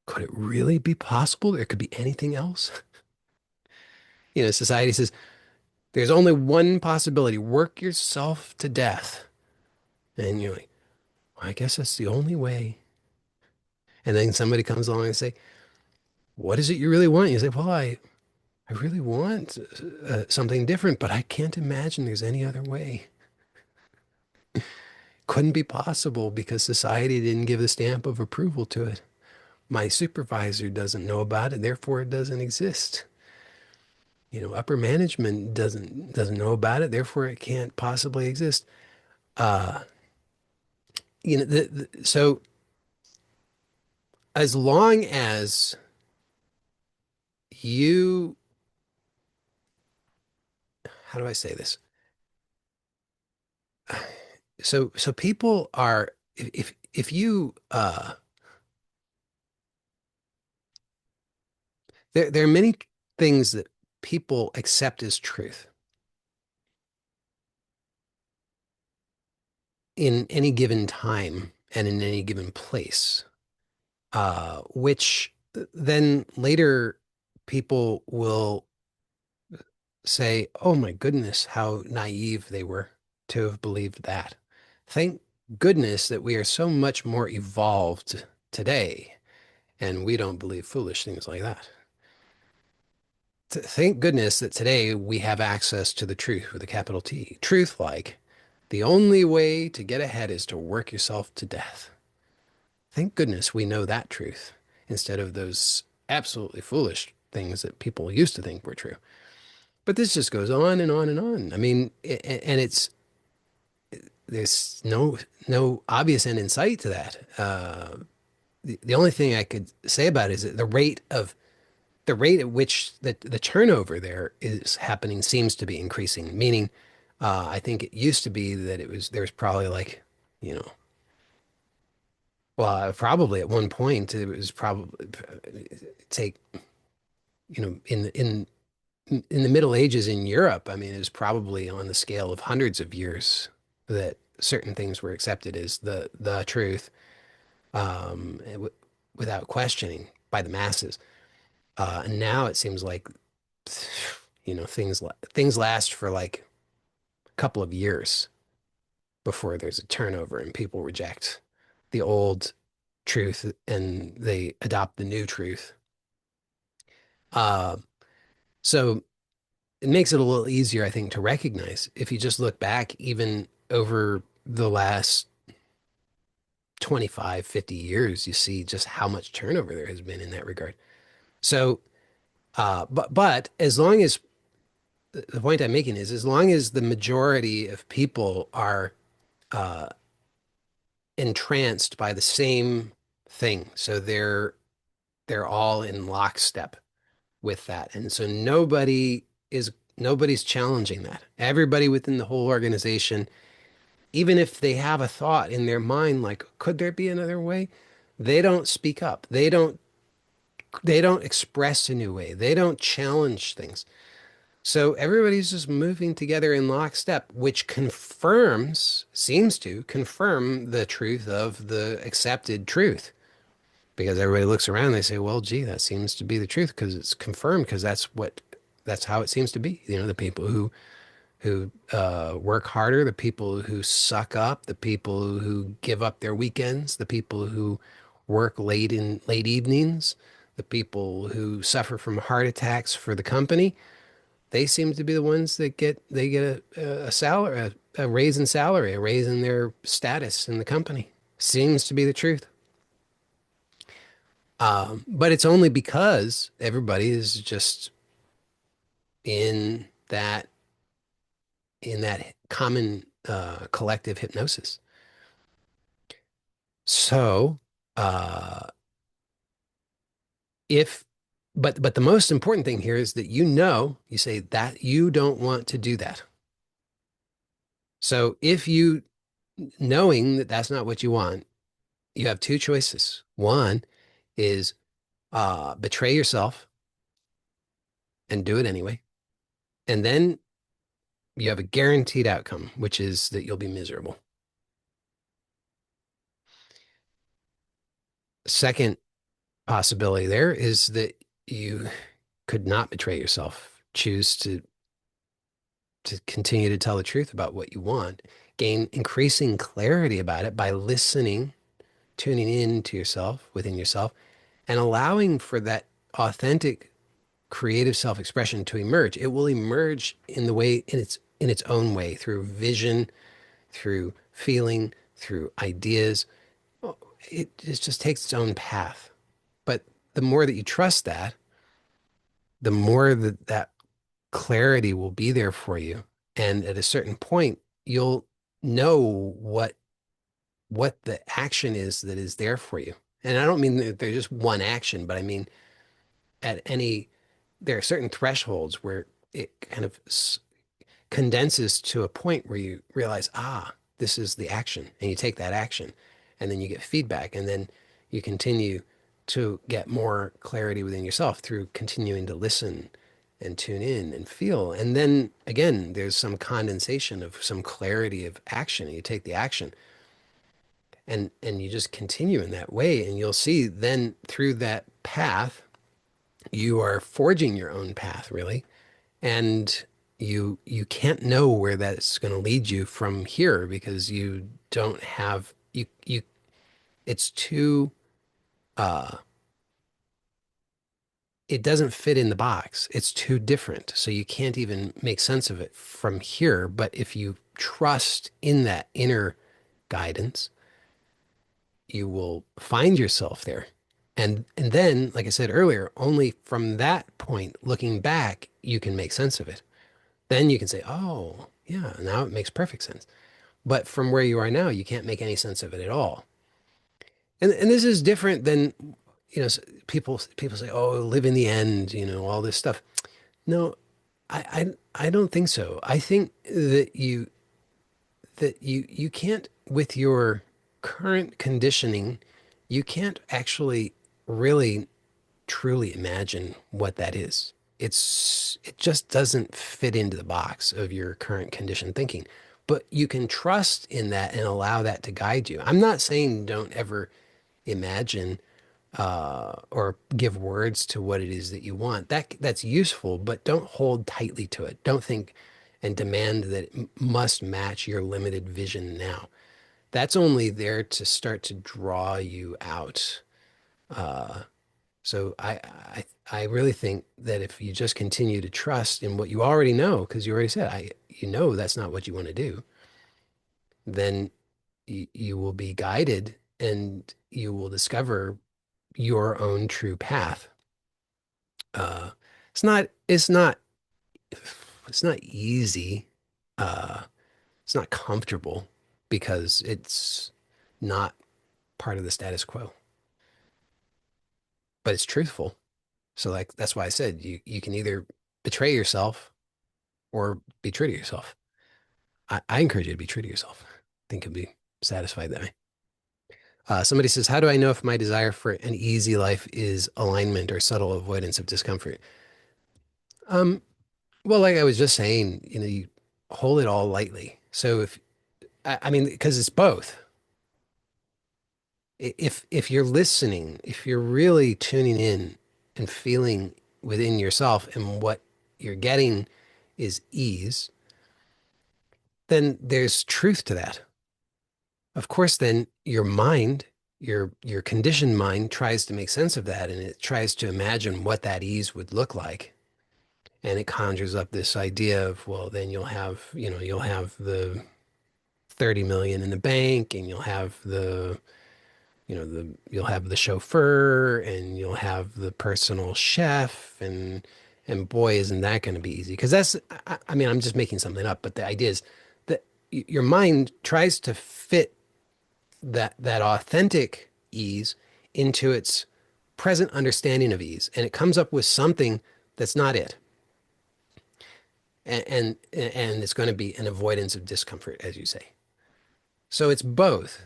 A: could it really be possible there could be anything else? Society says there's only one possibility. Work yourself to death. And you're like, well, I guess that's the only way. And then somebody comes along and say, what is it you really want? You say, well, I really want something different, but I can't imagine there's any other way. Couldn't be possible because society didn't give the stamp of approval to it. My supervisor doesn't know about it, therefore it doesn't exist. Upper management doesn't know about it, therefore it can't possibly exist. Uh, so as long as you, how do I say this? So people are, if you there are many things that people accept as truth in any given time and in any given place, which then later people will say, oh my goodness, how naive they were to have believed that. Thank goodness that we are so much more evolved today and we don't believe foolish things like that. Thank goodness that today we have access to the truth with a capital T. Truth like the only way to get ahead is to work yourself to death. Thank goodness we know that truth instead of those absolutely foolish things that people used to think were true. But this just goes on and on and on. I mean, and there's no obvious end in sight to that. The only thing I could say about it is that the rate at which the turnover there is happening seems to be increasing. Meaning, I think it used to be that there was probably like, you know, well, probably at one point it was probably take, in the Middle Ages in Europe, I mean, it was probably on the scale of hundreds of years that certain things were accepted as the truth, w without questioning by the masses. And now it seems like, things last for like a couple of years before there's a turnover and people reject the old truth and they adopt the new truth. Uh, so it makes it a little easier, I think, to recognize if you just look back even over the last 25, 50 years, you see just how much turnover there has been in that regard. So, but as long as the point I'm making is as long as the majority of people are uh, entranced by the same thing, so they're all in lockstep with that, and so nobody's challenging that. Everybody within the whole organization, even if they have a thought in their mind like, could there be another way? They don't speak up. They don't express a new way. They don't challenge things. So everybody's just moving together in lockstep, which seems to confirm the truth of the accepted truth. Because everybody looks around and they say, well, gee, that seems to be the truth because it's confirmed because that's how it seems to be. The people who work harder, the people who suck up, the people who give up their weekends, the people who work late evenings, the people who suffer from heart attacks for the company, they seem to be the ones that get a salary, a raise in salary, a raise in their status in the company. Seems to be the truth. But it's only because everybody is just in that common collective hypnosis. So, uh, if but the most important thing here is that you say that you don't want to do that. So if you knowing that that's not what you want, you have two choices. One is betray yourself and do it anyway. And then you have a guaranteed outcome, which is that you'll be miserable. Second possibility there is that you could not betray yourself, choose to continue to tell the truth about what you want, gain increasing clarity about it by listening, tuning in to yourself, within yourself, and allowing for that. authentic creative self-expression to emerge, it will emerge in the way in its own way through vision, through feeling, through ideas. It just takes its own path. But the more that you trust that, the more that that clarity will be there for you. And at a certain point, you'll know what the action is that is there for you. And I don't mean that there's just one action, but I mean at any there are certain thresholds where it kind of condenses to a point where you realize, ah, this is the action, and you take that action, and then you get feedback, and then you continue to get more clarity within yourself through continuing to listen and tune in and feel. And then again, there's some condensation of some clarity of action, and you take the action and you just continue in that way, and you'll see then through that path, you are forging your own path, really. And you can't know where that's going to lead you from here because you don't have you it's too uh it doesn't fit in the box. It's too different. So you can't even make sense of it from here. But if you trust in that inner guidance, you will find yourself there. And then, like I said earlier, only from that point, looking back, you can make sense of it. Then you can say, oh, yeah, now it makes perfect sense. But from where you are now, you can't make any sense of it at all. And this is different than, people say, oh, live in the end, all this stuff. No, I don't think so. I think that you can't, with your current conditioning, you can't actually really truly imagine what that is. It just doesn't fit into the box of your current conditioned thinking. But you can trust in that and allow that to guide you. I'm not saying don't ever imagine or give words to what it is that you want. That's useful, but don't hold tightly to it. Don't think and demand that it must match your limited vision now. That's only there to start to draw you out. Uh, so I really think that if you just continue to trust in what you already know, because you already said that's not what you want to do, then you will be guided and you will discover your own true path. Uh, it's not it's not easy. Uh, it's not comfortable because it's not part of the status quo, but it's truthful. So like that's why I said you can either betray yourself or be true to yourself. I encourage you to be true to yourself. I think you'll be satisfied that way. Somebody says, how do I know if my desire for an easy life is alignment or subtle avoidance of discomfort? Um, well, like I was just saying, you hold it all lightly. So I mean, because it's both. If you're listening, if you're really tuning in and feeling within yourself and what you're getting is ease, then there's truth to that. Of course, then your mind, your conditioned mind tries to make sense of that and it tries to imagine what that ease would look like. And it conjures up this idea of, well, then you'll have the 30 million in the bank and you'll have the chauffeur and you'll have the personal chef and boy, isn't that going to be easy? Because I mean, I'm just making something up, but the idea is that your mind tries to fit that authentic ease into its present understanding of ease, and it comes up with something that's not it, and it's going to be an avoidance of discomfort, as you say. So it's both,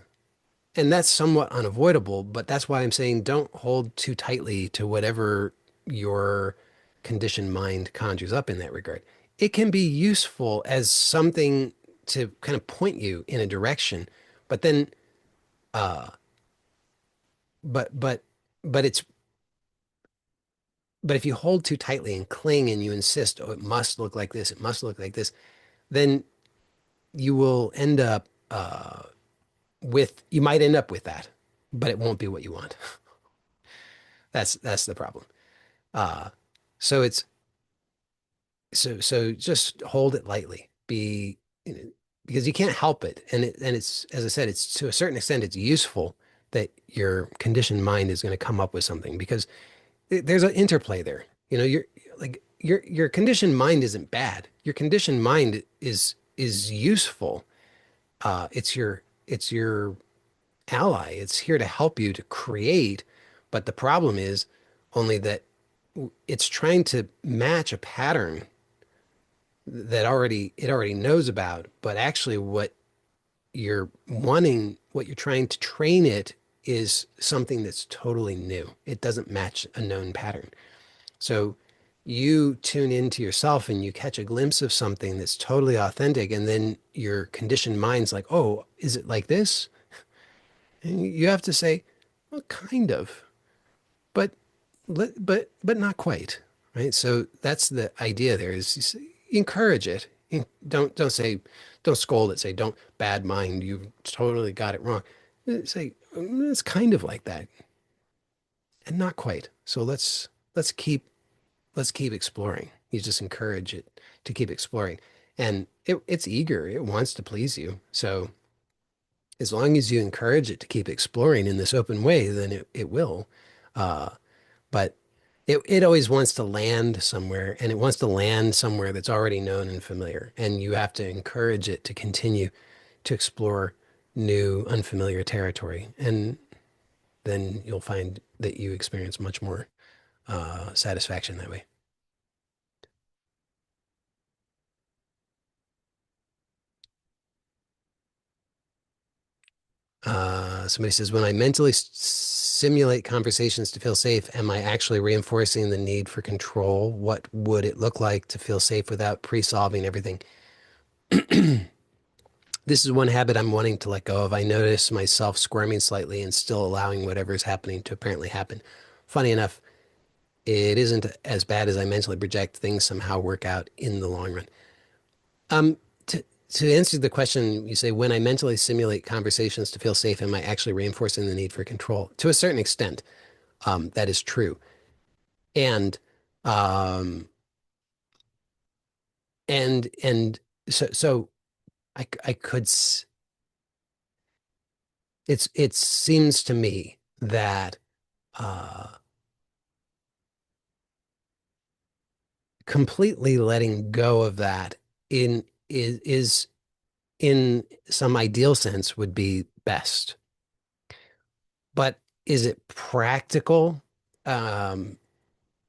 A: and that's somewhat unavoidable, but that's why I'm saying don't hold too tightly to whatever your conditioned mind conjures up in that regard. It can be useful as something to kind of point you in a direction, but then uh but but but it's but if you hold too tightly and cling and you insist, oh, it must look like this, it must look like this, then you will end up you might end up with that, but it won't be what you want. That's the problem. Uh, so it's so just hold it lightly. Be because you can't help it, and it's as I said, it's to a certain extent it's useful that your conditioned mind is going to come up with something because there's an interplay there. You know, your conditioned mind isn't bad. Your conditioned mind is useful. It's your ally. It's here to help you to create. But the problem is only that it's trying to match a pattern that it already knows about. But actually, what you're trying to train it is something that's totally new. It doesn't match a known pattern. So you tune into yourself and you catch a glimpse of something that's totally authentic, and then your conditioned mind's like, "Oh, is it like this?" And you have to say, "Well, kind of, but but not quite." Right? So that's the idea there is encourage it. Don't say don't scold it. Say don't bad mind. You totally got it wrong. Say it's kind of like that and not quite. So let's keep let's keep exploring. You just encourage it to keep exploring. And it's eager, it wants to please you. So as long as you encourage it to keep exploring in this open way, then it will. Uh, but it always wants to land somewhere, and it wants to land somewhere that's already known and familiar. And you have to encourage it to continue to explore new, unfamiliar territory. And then you'll find that you experience much more satisfaction that way. Somebody says, when I mentally simulate conversations to feel safe, am I actually reinforcing the need for control? What would it look like to feel safe without pre-solving everything? This is one habit I'm wanting to let go of. I notice myself squirming slightly and still allowing whatever is happening to apparently happen. Funny enough, it isn't as bad as I mentally project. Things somehow work out in the long run. Um, to answer the question, you say, when I mentally simulate conversations to feel safe, am I actually reinforcing the need for control? To a certain extent, that is true. And um, and so I could it seems to me that uh, completely letting go of that is in some ideal sense would be best. But is it practical? Um,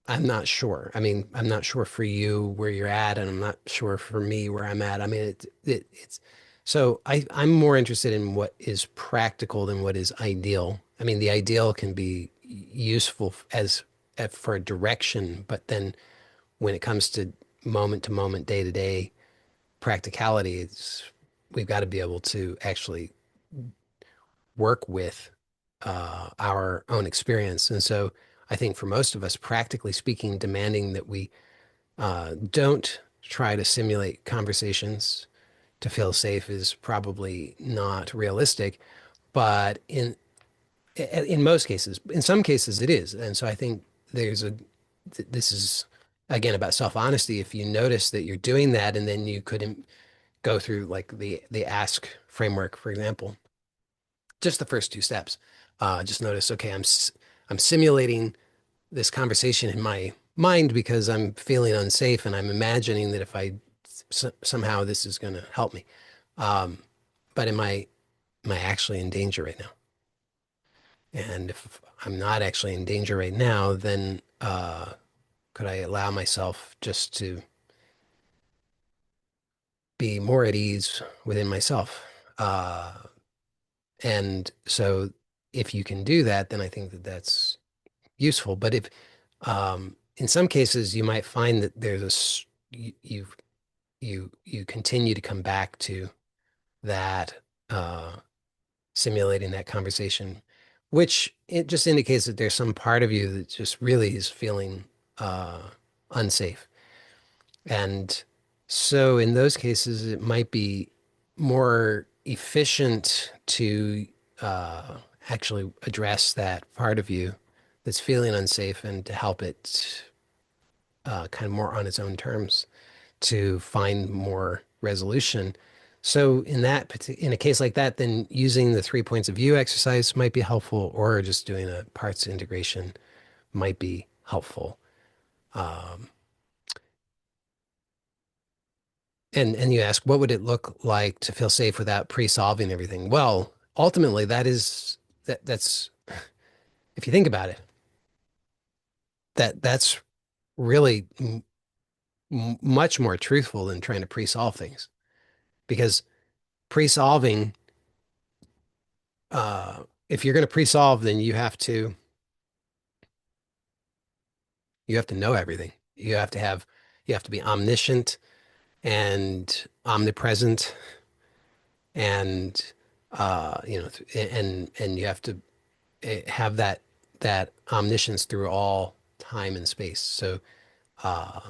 A: I'm not sure. I mean, I'm not sure for you where you're at, and I'm not sure for me where I'm at. I mean, it's so I'm more interested in what is practical than what is ideal. I mean, the ideal can be useful as for direction, but then when it comes to moment, day to day practicality, we've got to be able to actually work with our own experience. And so I think for most of us, practically speaking, demanding that we don't try to simulate conversations to feel safe is probably not realistic. But in most cases, in some cases, it is. And so I think there's a this is again about self-honesty. If you notice that you're doing that, and then you couldn't go through like the ask framework, for example, just the first two steps. Just notice, okay, I'm simulating this conversation in my mind because I'm feeling unsafe and I'm imagining that if I somehow this is going to help me. Um, but am I actually in danger right now? And if I'm not actually in danger right now, then could I allow myself just to be more at ease within myself? And so if you can do that, then I think that that's useful. But if in some cases you might find that you continue to come back to that simulating that conversation, which it just indicates that there's some part of you that just really is feeling uh, unsafe. And so in those cases, it might be more efficient to actually address that part of you that's feeling unsafe and to help it. kind of more on its own terms to find more resolution. So in a case like that, then using the 3 points of view exercise might be helpful, or just doing a parts integration might be helpful. Um, and you ask, what would it look like to feel safe without pre-solving everything? Well, ultimately, that's if you think about it, that's really much more truthful than trying to pre-solve things, because pre-solving, if you're going to pre-solve, then you have to know everything. You have to be omniscient and omnipresent, and and you have to have that omniscience through all time and space. So, I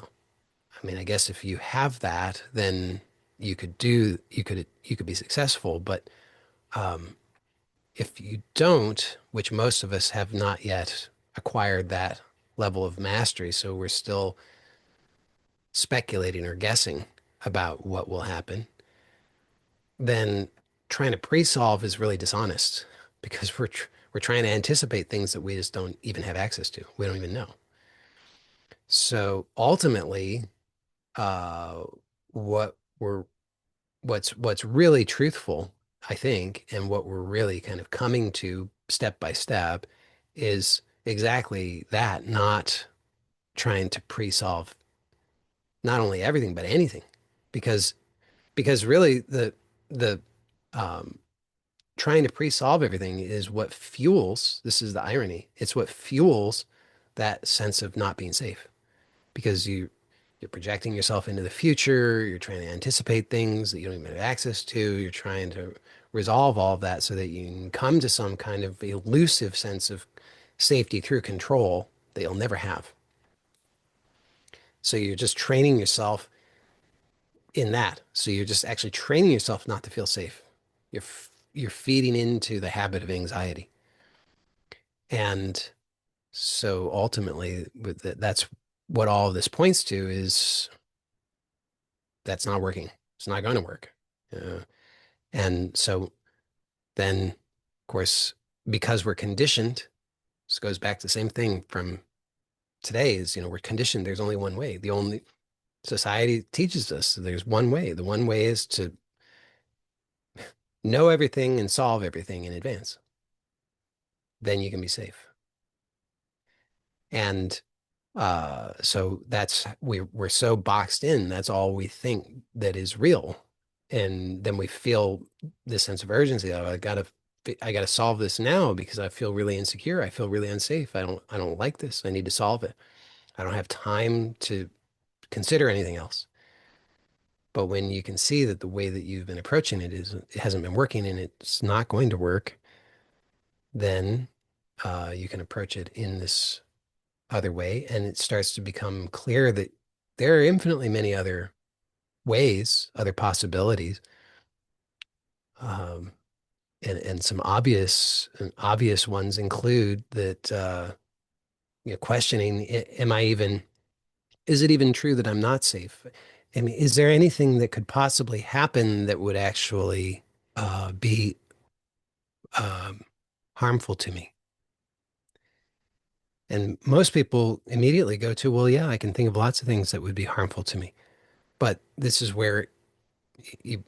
A: mean, I guess if you have that, then you could be successful. But if you don't, which most of us have not yet acquired that level of mastery, so we're still speculating or guessing about what will happen, then trying to pre-solve is really dishonest, because we're trying to anticipate things that we just don't even have access to. We don't even know. So ultimately, uh, what we're what's really truthful, I think, and what we're really kind of coming to step by step is exactly that, not trying to pre-solve not only everything but anything, because really the um, trying to pre-solve everything is what fuels, this is the irony, it's what fuels that sense of not being safe, because you're projecting yourself into the future, you're trying to anticipate things that you don't even have access to, you're trying to resolve all of that so that you can come to some kind of elusive sense of safety through control that you'll never have. So you're just training yourself in that. So you're just actually training yourself not to feel safe. You're feeding into the habit of anxiety. And so ultimately, that's what all of this points to, is that's not working. It's not going to work. And so then, of course, because we're conditioned, this goes back to the same thing from today, is, we're conditioned. There's only one way. The only society teaches us there's one way. The one way is to know everything and solve everything in advance. Then you can be safe. And so we're so boxed in. That's all we think that is real. And then we feel this sense of urgency. Oh, I gotta solve this now because I feel really insecure. I feel really unsafe. I don't like this. I need to solve it. I don't have time to consider anything else. But when you can see that the way that you've been approaching it hasn't been working, and it's not going to work, then you can approach it in this other way, and it starts to become clear that there are infinitely many other ways, other possibilities, um, and some obvious ones include that, questioning, am I even, is it even true that I'm not safe? I mean, is there anything that could possibly happen that would actually be um, harmful to me? And most people immediately go to, well, yeah, I can think of lots of things that would be harmful to me. But this is where you,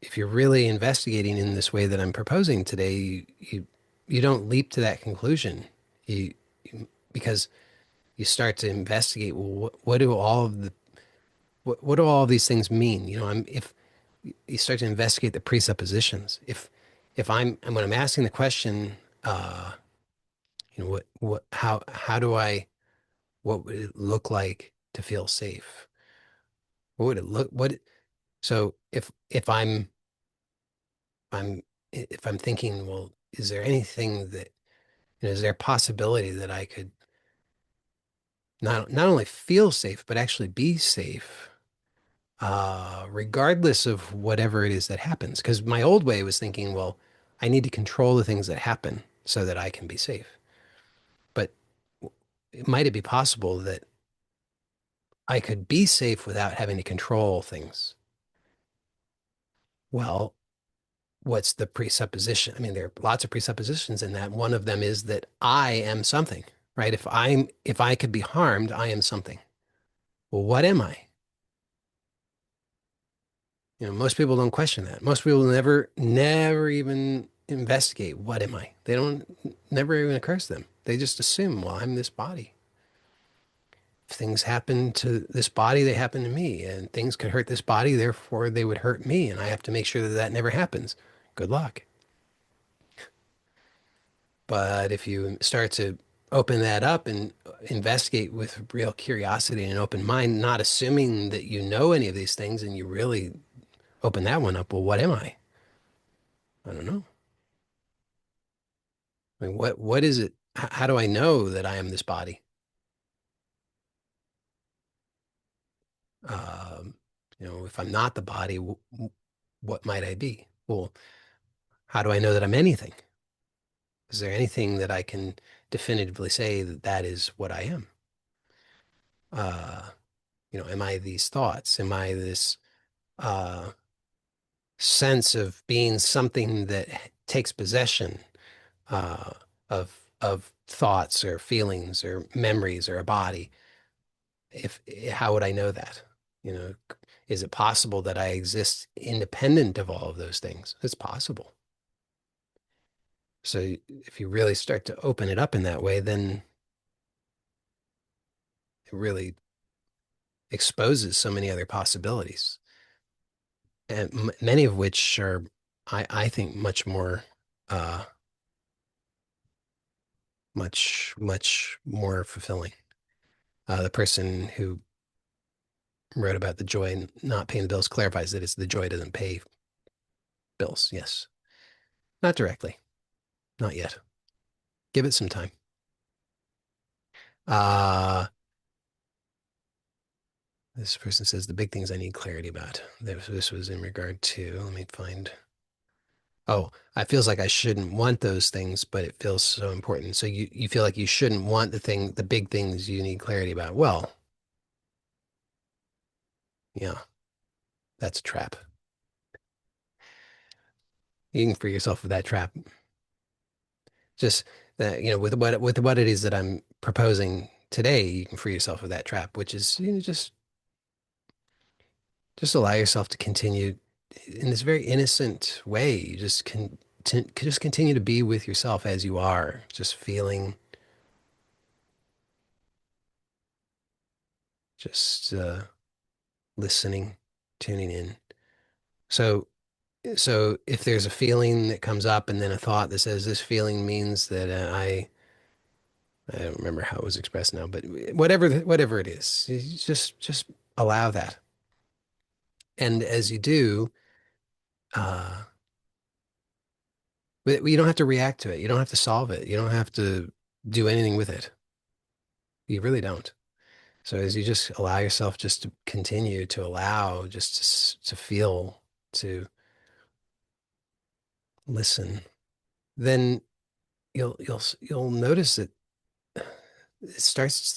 A: if you're really investigating in this way that I'm proposing today, you don't leap to that conclusion. You, because you start to investigate, well, what do all of the what do all of these things mean? If you start to investigate the presuppositions, if I'm and when I'm asking the question, how do I, what would it look like to feel safe? What would it look what so if I'm thinking, well, is there anything that, is there a possibility that I could not only feel safe, but actually be safe, regardless of whatever it is that happens? Because my old way was thinking, well, I need to control the things that happen so that I can be safe. But might it be possible that I could be safe without having to control things. Well, what's the presupposition? I mean, there are lots of presuppositions in that. One of them is that I am something, right? If I could be harmed, I am something. Well, what am I? Most people don't question that. Most people never even investigate what am I? They don't never even occurs to them. They just assume, well, I'm this body. If things happen to this body, they happen to me, and things could hurt this body, therefore they would hurt me, and I have to make sure that that never happens. Good luck. But if you start to open that up and investigate with real curiosity and an open mind, not assuming that you know any of these things, and you really open that one up, well, what am I? I don't know. I mean, what is it? How do I know that I am this body? Um, if I'm not the body, what might I be? Well, how do I know that I'm anything? Is there anything that I can definitively say that that is what I am? Uh, am I these thoughts? Am I this uh, sense of being something that takes possession uh, of thoughts or feelings or memories or a body? If How would I know that? You know, is it possible that I exist independent of all of those things? It's possible. So if you really start to open it up in that way, then it really exposes so many other possibilities, and many of which are, I think, much more, uh, much more fulfilling. The person who wrote about the joy in not paying the bills clarifies that it's the joy doesn't pay bills. Yes, not directly, not yet. Give it some time. Uh, this person says the big things I need clarity about. This was in regard to, let me find. Oh, it feels like I shouldn't want those things, but it feels so important. So you feel like you shouldn't want the big things you need clarity about. Well, yeah, that's a trap. You can free yourself of that trap. Just that, with what it is that I'm proposing today, you can free yourself of that trap, which is, just allow yourself to continue in this very innocent way. You just continue to be with yourself as you are, just feeling, just listening, tuning in. So, so if there's a feeling that comes up and then a thought that says this feeling means that I don't remember how it was expressed now, but whatever it is, you just allow that. And as you do, uh, you don't have to react to it. You don't have to solve it. You don't have to do anything with it. You really don't. So as you just allow yourself just to continue to allow, just to feel, to listen, then you'll notice that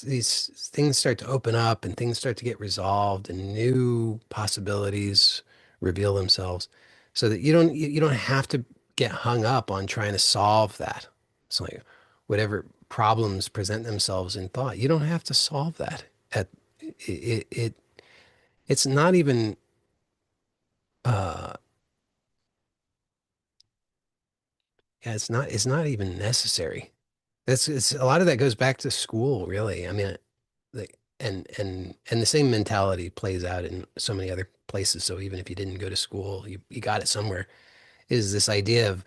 A: these things start to open up and things start to get resolved and new possibilities reveal themselves, so that you don't have to get hung up on trying to solve that. It's like whatever problems present themselves in thought, you don't have to solve that. At it it's not even uh yeah, it's not even necessary. It's a lot of that goes back to school, really. I mean, and the same mentality plays out in so many other places. So even if you didn't go to school, you got it somewhere. Is this idea of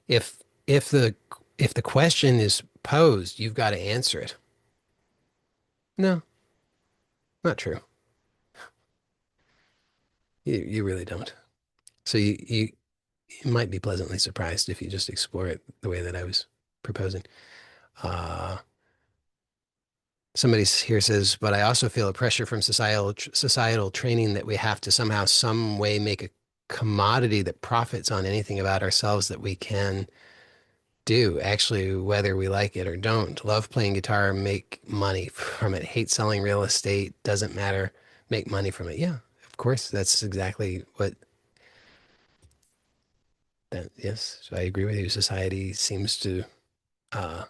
A: if if the if the question is posed, you've got to answer it. No, not true. You really don't. So you might be pleasantly surprised if you just explore it the way that I was proposing. Uh, Somebody here says, but I also feel a pressure from societal training that we have to somehow, some way make a commodity that profits on anything about ourselves that we can. do actually, whether we like it or don't. Love playing guitar, make money from it. Hate selling real estate, doesn't matter, make money from it. Yeah, of course, that's exactly what that, yes, so I agree with you. Society seems to uh,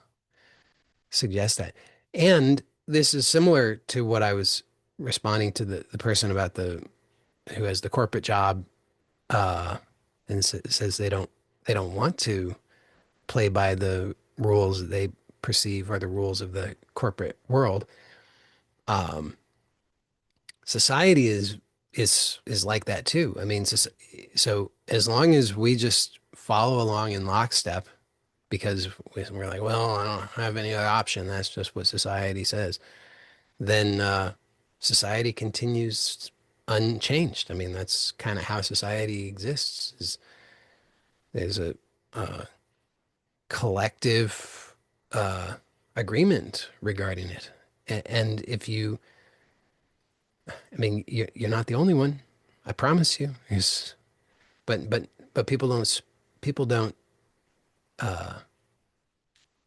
A: suggest that. And this is similar to what I was responding to the person about the who has the corporate job uh, and says they don't want to play by the rules that they perceive are the rules of the corporate world. Um, Society is like that too. I mean, so as long as we just follow along in lockstep, because we're like, well, I don't have any other option. That's just what society says. Then society continues unchanged. I mean, that's kind of how society exists. There's a collective uh, agreement regarding it. And if you, I mean, you're not the only one. I promise you. But people don't uh,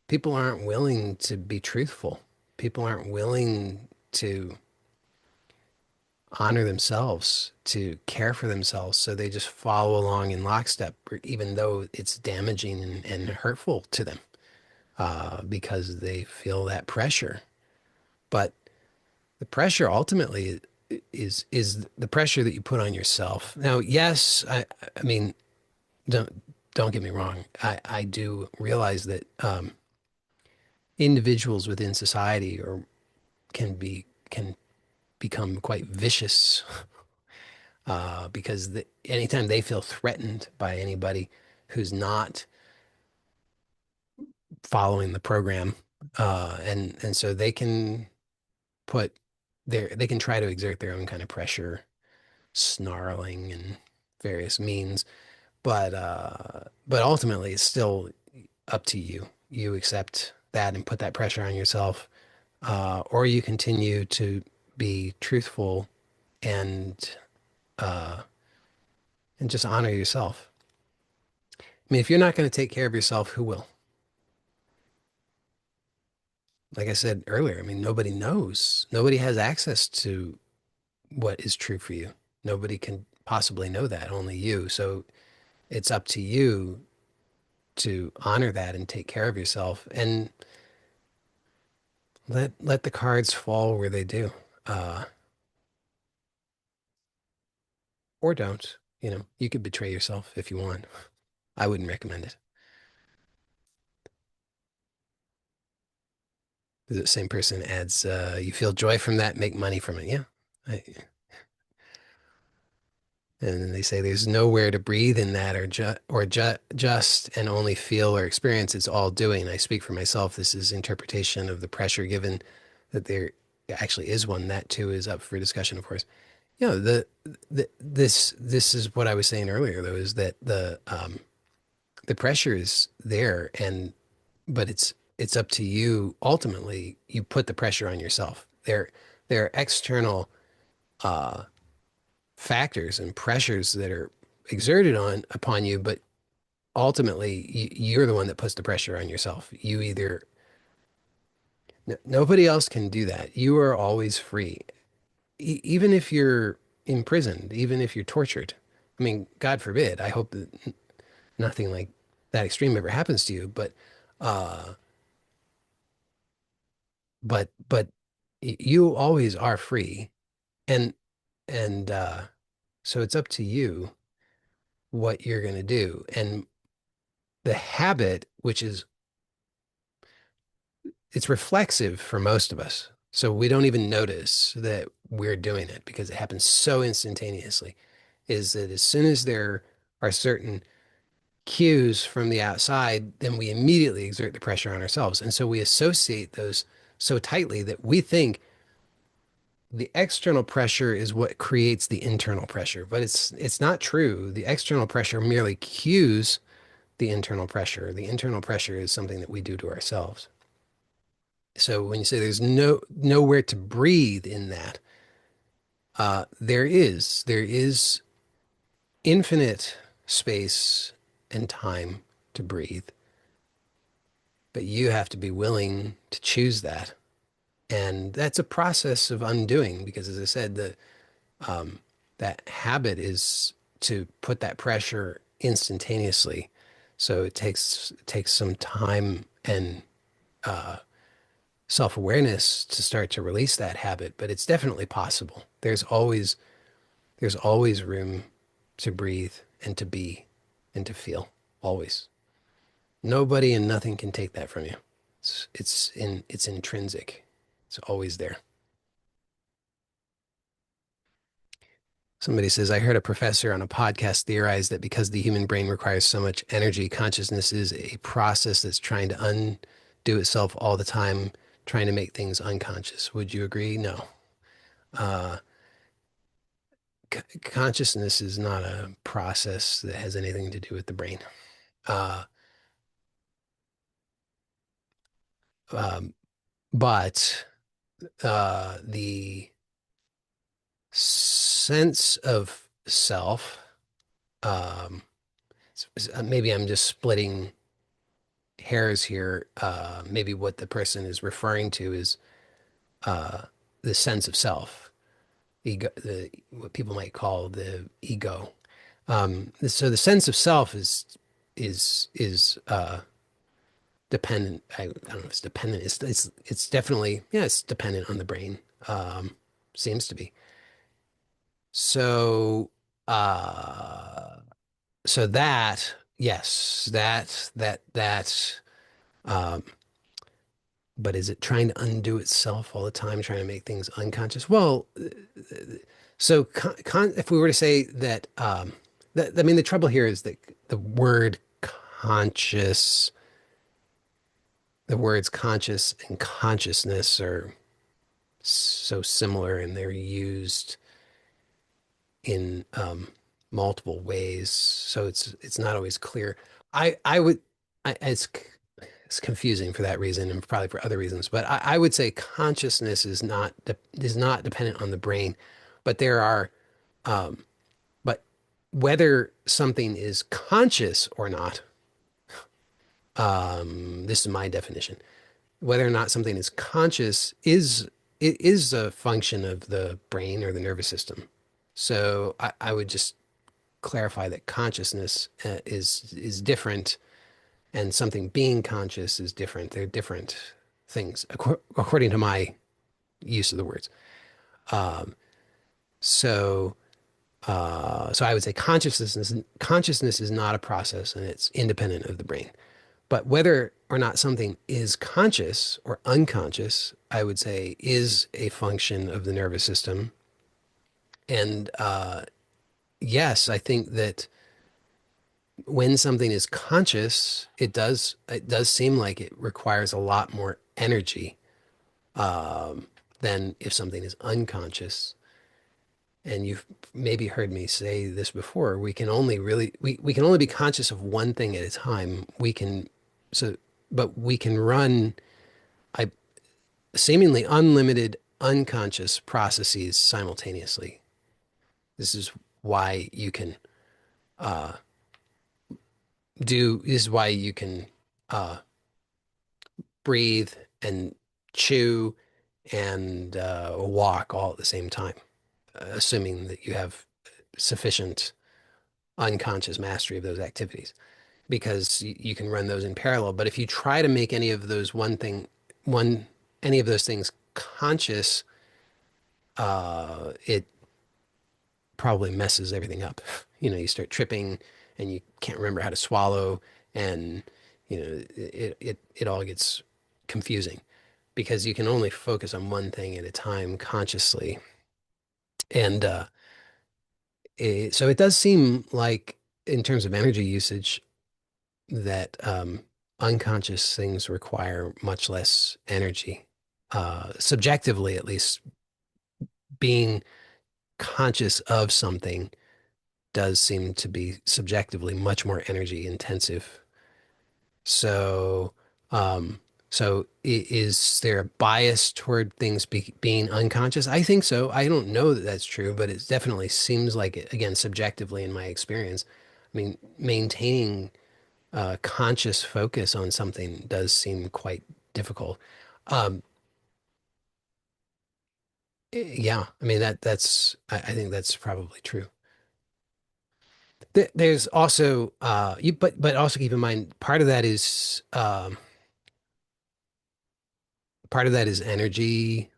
A: people aren't willing to be truthful. People aren't willing to honor themselves, to care for themselves. So they just follow along in lockstep, even though it's damaging and hurtful to them, because they feel that pressure. But the pressure ultimately is the pressure that you put on yourself. Now, yes, I mean, don't don't get me wrong. I do realize that individuals within society or can become quite vicious because anytime they feel threatened by anybody who's not following the program, and so they can put they can try to exert their own kind of pressure, snarling and various means, but ultimately it's still up to you. You accept that and put that pressure on yourself, or you continue to be truthful and uh, and just honor yourself. I mean, if you're not going to take care of yourself, who will? Like I said earlier, I mean, nobody knows. Nobody has access to what is true for you. Nobody can possibly know that, only you. So it's up to you to honor that and take care of yourself and let the cards fall where they do. Uh, or don't. You know, you could betray yourself if you want. I wouldn't recommend it. The same person adds, you feel joy from that, make money from it. Yeah. I, and then they say there's nowhere to breathe in that or just and only feel or experience. It's all doing. I speak for myself. This is interpretation of the pressure given that there actually is one. That too is up for discussion, of course. You know, this is what I was saying earlier, though, is that the pressure is there, and but it's up to you. Ultimately, you put the pressure on yourself. There are external uh, factors and pressures that are exerted on upon you, but ultimately you're the one that puts the pressure on yourself. You either nobody else can do that. You are always free, even if you're imprisoned, even if you're tortured. I mean, God forbid. I hope that nothing like that extreme ever happens to you, uh, but you always are free, and and so it's up to you what you're going to do. And the habit, which is it's reflexive for most of us. So we don't even notice that we're doing it because it happens so instantaneously. Is that as soon as there are certain cues from the outside, then we immediately exert the pressure on ourselves. And so we associate those so tightly that we think the external pressure is what creates the internal pressure. But it's not true. The external pressure merely cues the internal pressure. The internal pressure is something that we do to ourselves. So when you say there's nowhere to breathe in that, there is infinite space and time to breathe. but you have to be willing to choose that. And that's a process of undoing because, as I said, um, that habit is to put that pressure instantaneously. So it takes some time and self-awareness to start to release that habit, but it's definitely possible. There's always room to breathe and to be and to feel. Always. Nobody and nothing can take that from you. It's intrinsic. It's always there. Somebody says, I heard a professor on a podcast theorize that because the human brain requires so much energy, consciousness is a process that's trying to undo itself all the time, trying to make things unconscious. Would you agree? No. Uh, Consciousness is not a process that has anything to do with the brain. Uh, um, but the sense of self, um, maybe I'm just splitting hairs here. Maybe what the person is referring to is uh, the sense of self, ego, what people might call the ego. So the sense of self is dependent. I don't know if it's dependent. It's definitely, yeah, it's dependent on the brain. Seems to be. So uh, so that yes, that um, but is it trying to undo itself all the time, trying to make things unconscious? Well, so if we were to say that, I mean, the trouble here is that the word conscious, the words conscious and consciousness are so similar and they're used in multiple ways. So it's not always clear. I would, it's confusing for that reason and probably for other reasons. But I would say consciousness is not dependent on the brain, but there are but whether something is conscious or not, this is my definition. Whether or not something is conscious is a function of the brain or the nervous system. So I would just clarify that consciousness is different and something being conscious is different. They're different things, according to my use of the words. Um, so, so I would say consciousness is not a process, and it's independent of the brain. But whether or not something is conscious or unconscious, I would say is a function of the nervous system. And yes, I think that when something is conscious, it does seem like it requires a lot more energy than if something is unconscious. And you've maybe heard me say this before. We can only be conscious of one thing at a time. So but we can run I seemingly unlimited unconscious processes simultaneously. This is why you can uh this is why you can uh breathe and chew and walk all at the same time, assuming that you have sufficient unconscious mastery of those activities, because you can run those in parallel. But if you try to make one, any of those things conscious, it probably messes everything up. You start tripping and you can't remember how to swallow, and it all gets confusing because you can only focus on one thing at a time consciously. And so it does seem like, in terms of energy usage, that unconscious things require much less energy. Subjectively, at least, being conscious of something does seem to be subjectively much more energy intensive. So, um, is there a bias toward things being unconscious? I think so. I don't know that that's true, but it definitely seems like it, again, subjectively in my experience. I mean, maintaining conscious focus on something does seem quite difficult. Um, yeah, I mean I think that's probably true. There's also but also keep in mind part of that is energy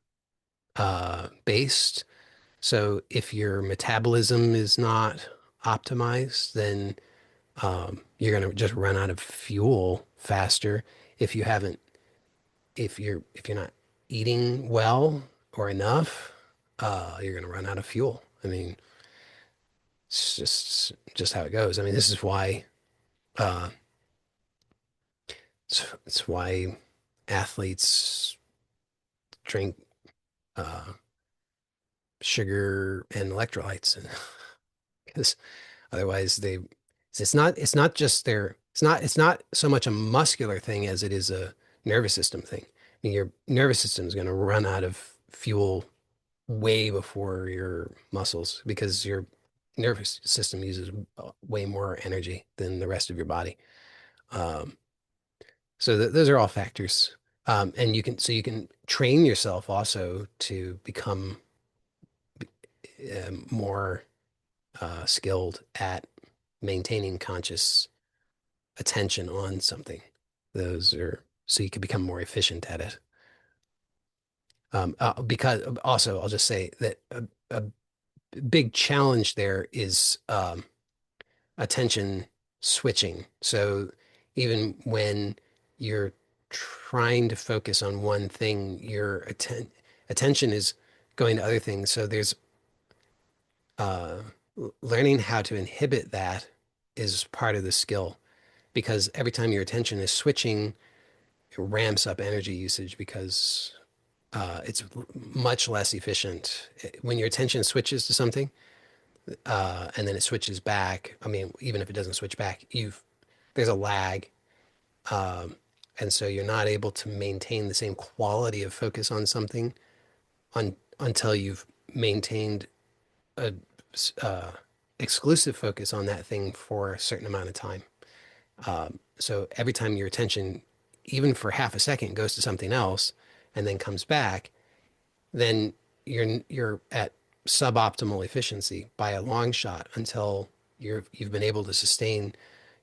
A: based. So if your metabolism is not optimized, then you're going to just run out of fuel faster. If you haven't, if you're not eating well or enough, you're going to run out of fuel. I mean, it's just how it goes. I mean, this is why uh, it's why athletes drink uh, sugar and electrolytes, because otherwise it's not just it's not so much a muscular thing as it is a nervous system thing. I mean, your nervous system is going to run out of fuel way before your muscles because your nervous system uses way more energy than the rest of your body. Um, so those are all factors. And you can train yourself also to become more skilled at maintaining conscious attention on something. Those are so you can become more efficient at it. Because also, I'll just say that a big challenge there is attention switching. So even when you're trying to focus on one thing, your attention is going to other things. So there's uh, learning how to inhibit that is part of the skill because every time your attention is switching, it ramps up energy usage because it's much less efficient. When your attention switches to something and then it switches back, I mean, even if it doesn't switch back, there's a lag. Um, and so you're not able to maintain the same quality of focus on something until you've maintained a uh, exclusive focus on that thing for a certain amount of time. So every time your attention, even for half a second, goes to something else and then comes back, then you're at suboptimal efficiency by a long shot until you've been able to sustain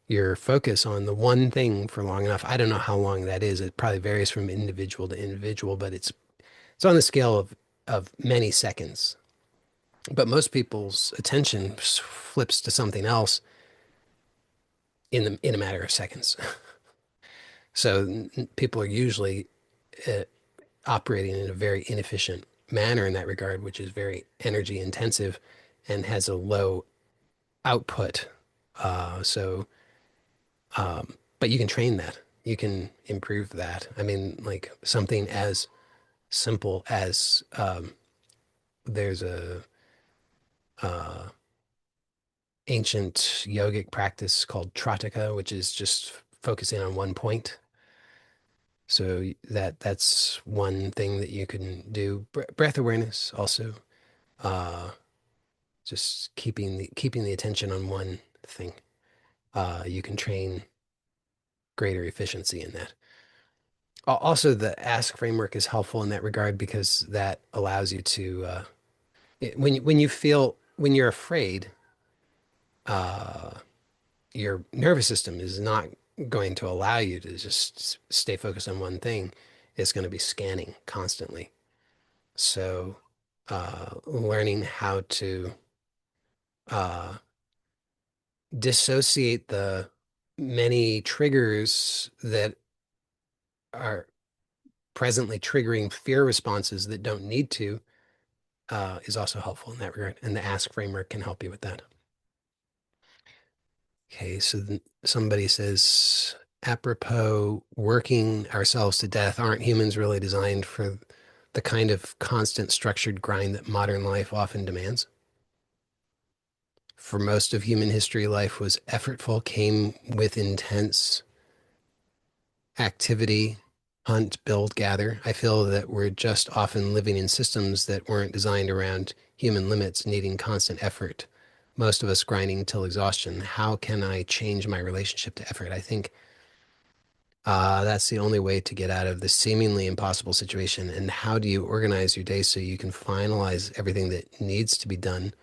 A: your focus on the one thing for long enough. I don't know how long that is. It probably varies from individual to individual, but it's on the scale of many seconds. But most people's attention flips to something else in a matter of seconds. So people are usually uh, operating in a very inefficient manner in that regard, which is very energy intensive and has a low output. So, but you can train that. You can improve that. I mean, like something as simple as there's a uh, ancient yogic practice called Tratika, which is just focusing on one point. So that's one thing that you can do. Breath awareness also, uh, just keeping the attention on one thing. You can train greater efficiency in that. Also, the ask framework is helpful in that regard because that allows you to when you feel when you're afraid, uh, your nervous system is not going to allow you to just stay focused on one thing. It's going to be scanning constantly. So, learning how to uh, dissociate the many triggers that are presently triggering fear responses that don't need to is also helpful in that regard. And the ask framework can help you with that. Okay, so somebody says, apropos working ourselves to death, aren't humans really designed for the kind of constant structured grind that modern life often demands? For most of human history, life was effortful, came with intense activity, hunt, build, gather. I feel that we're just often living in systems that weren't designed around human limits needing constant effort. most of us grinding till exhaustion. How can I change my relationship to effort? I think that's the only way to get out of this seemingly impossible situation. And how do you organize your day so you can finalize everything that needs to be done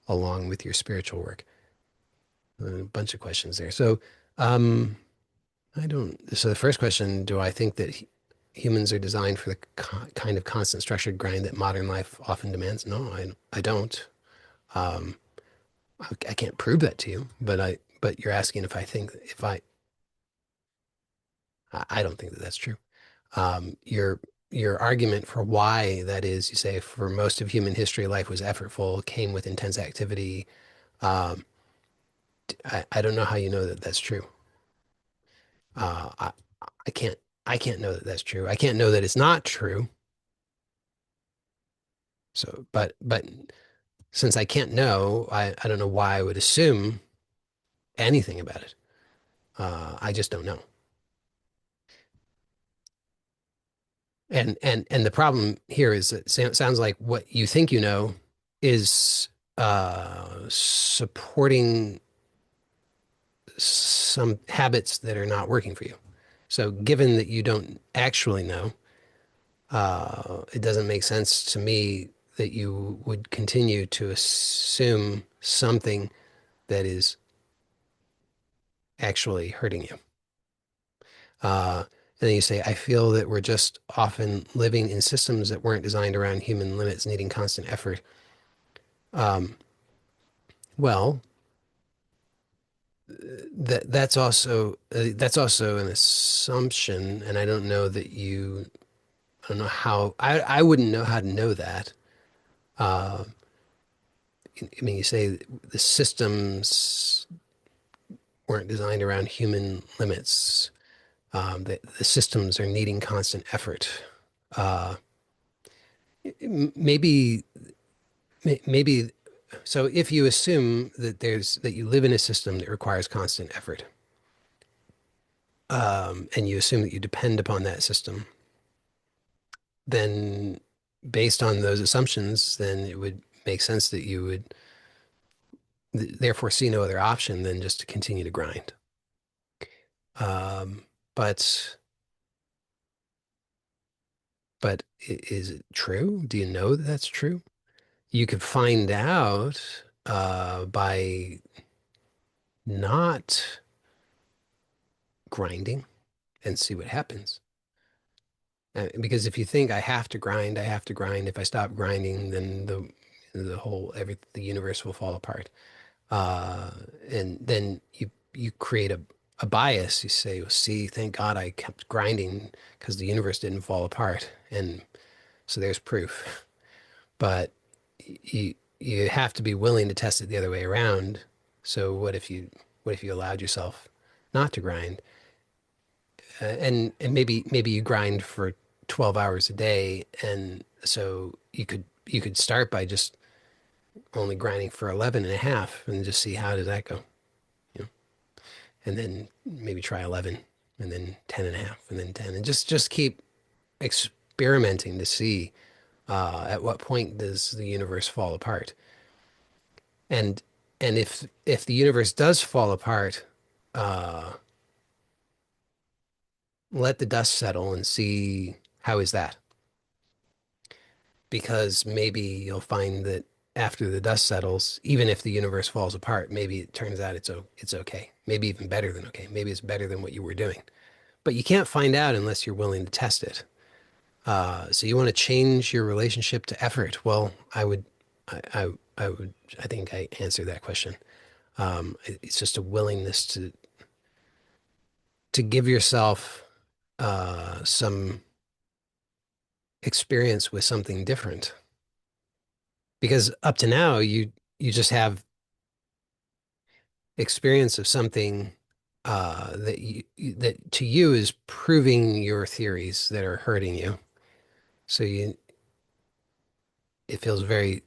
A: along with your spiritual work? A bunch of questions there. Um, I don't. So the first question, do I think that humans are designed for the kind of constant structured grind that modern life often demands? No, I don't. Um, I can't prove that to you, but you're asking if I think if I don't think that that's true. Your argument for why that is, you say for most of human history, life was effortful, came with intense activity. Um, I don't know how you know that that's true. Uh, I, I can't, I can't know that that's true. I can't know that it's not true. So, but since I can't know, I don't know why I would assume anything about it. I just don't know. And the problem here is that it sounds like what you think you know is supporting some habits that are not working for you. So, given that you don't actually know, it doesn't make sense to me that you would continue to assume something that is actually hurting you. And then you say, I feel that we're just often living in systems that weren't designed around human limits needing constant effort. Um, well, that's also an assumption, and I don't know that you. I don't know how. I wouldn't know how to know that. Uh, I mean, you say the systems weren't designed around human limits. The systems are needing constant effort. Uh, maybe maybe so if you assume that there's that you live in a system that requires constant effort, and you assume that you depend upon that system, then based on those assumptions, then it would make sense that you would therefore see no other option than just to continue to grind. Um, but is it true? Do you know that that's true? You could find out by not grinding and see what happens. Because if you think I have to grind, I have to grind. If I stop grinding, then the universe will fall apart. Uh, and then you create a bias. You say, well, see, thank God I kept grinding because the universe didn't fall apart. And so there's proof. But you have to be willing to test it the other way around. So what if you allowed yourself not to grind? And maybe you grind for 12 hours a day, and so you could start by just only grinding for 11 and a half and just see how does that go, you know? And then maybe try 11 and then 10 and a half and then 10 and just keep experimenting to see at what point does the universe fall apart. And if the universe does fall apart, uh, let the dust settle and see how is that. Because maybe you'll find that after the dust settles, even if the universe falls apart, maybe it turns out it's okay. Maybe even better than okay. Maybe it's better than what you were doing. But you can't find out unless you're willing to test it. So you want to change your relationship to effort. Well, I would, I think I answered that question. It's just a willingness to give yourself some experience with something different. Because up to now, you just have experience of something that to you is proving your theories that are hurting you. So it feels very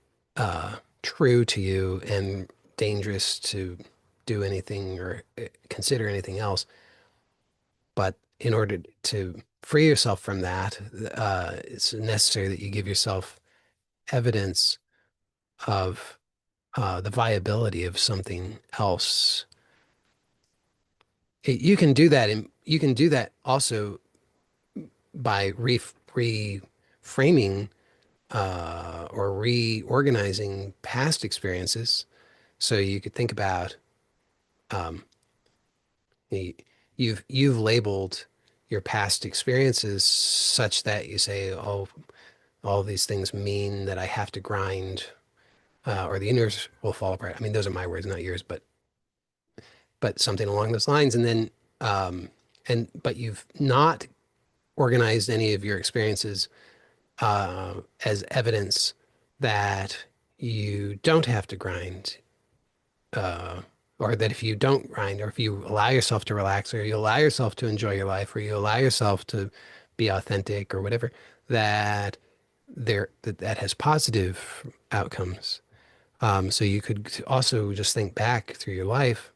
A: true to you and dangerous to do anything or consider anything else. But in order to free yourself from that, it's necessary that you give yourself evidence of the viability of something else. You can do that, and you can do that also by reframing or reorganizing past experiences. So you could think about um, y- you've labeled your past experiences such that you say, "Oh, all these things mean that I have to grind, or the universe will fall apart." I mean, those are my words, not yours, but something along those lines. And then, um, but you've not organized any of your experiences as evidence that you don't have to grind, uh, or that if you don't grind, or if you allow yourself to relax, or you allow yourself to enjoy your life, or you allow yourself to be authentic, or whatever, that that has positive outcomes. So you could also just think back through your life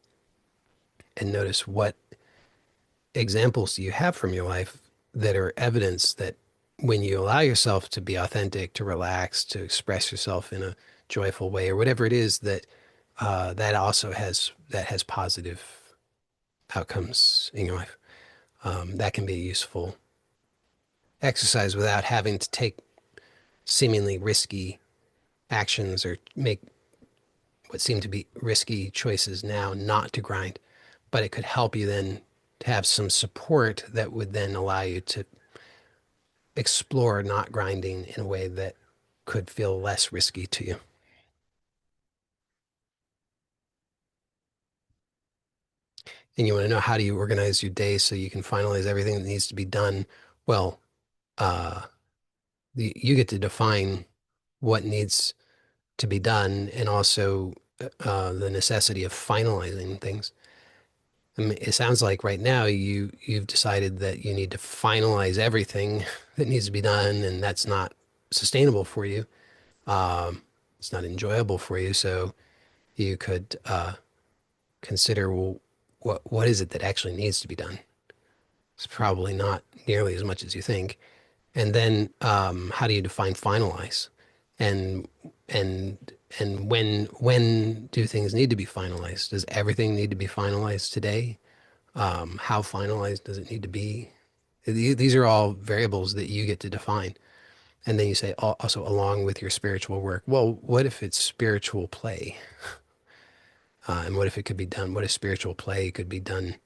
A: and notice what examples do you have from your life that are evidence that when you allow yourself to be authentic, to relax, to express yourself in a joyful way, or whatever it is, that that has positive outcomes in your life. That can be a useful exercise without having to take seemingly risky actions or make what seem to be risky choices now not to grind. But it could help you then to have some support that would then allow you to explore not grinding in a way that could feel less risky to you. And you want to know, how do you organize your day so you can finalize everything that needs to be done? Well, uh, you get to define what needs to be done, and also the necessity of finalizing things. I mean, it sounds like right now you've decided that you need to finalize everything that needs to be done, and that's not sustainable for you. Um, it's not enjoyable for you. So you could consider, well, what is it that actually needs to be done? It's probably not nearly as much as you think. And then how do you define finalize? And and when do things need to be finalized? Does everything need to be finalized today? How finalized does it need to be? These are all variables that you get to define. And then you say also along with your spiritual work. Well, what if it's spiritual play? And what if it could be done? What if spiritual play could be done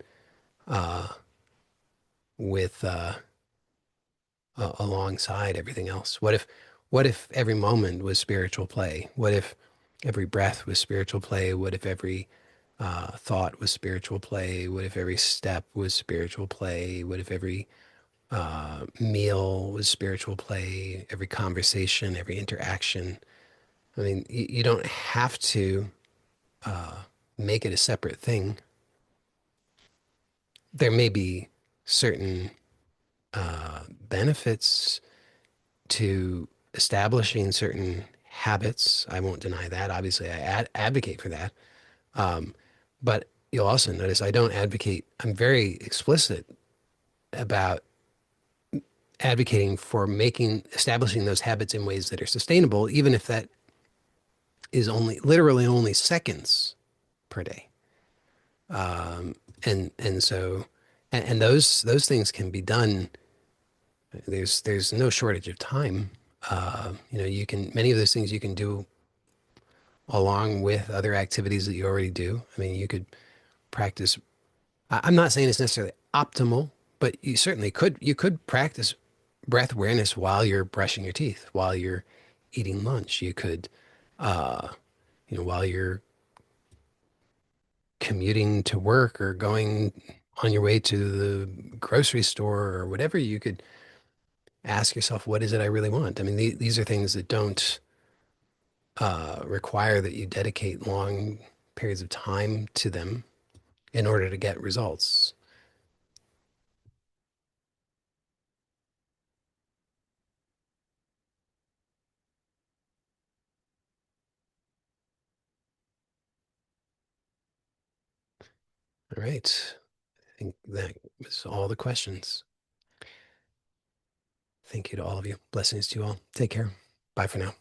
A: uh, with alongside everything else? What if every moment was spiritual play? What if every breath was spiritual play? What if every thought was spiritual play? What if every step was spiritual play? What if every meal was spiritual play? Every conversation, every interaction. I mean, you don't have to uh, make it a separate thing. There may be certain benefits to establishing certain habits. I won't deny that. Obviously, I advocate for that. Um, but you'll also notice I don't advocate, I'm very explicit about advocating for establishing those habits in ways that are sustainable, even if that is only literally only seconds per day. And so, and those things can be done. There's no shortage of time. You can, many of those things you can do along with other activities that you already do. I mean, you could practice. I'm not saying it's necessarily optimal, but you could practice breath awareness while you're brushing your teeth, while you're eating lunch. You could, uh, while you're commuting to work or going on your way to the grocery store or whatever, you could ask yourself, what is it I really want? I mean, these are things that don't require that you dedicate long periods of time to them in order to get results. All right. I think that was all the questions. Thank you to all of you. Blessings to you all. Take care. Bye for now.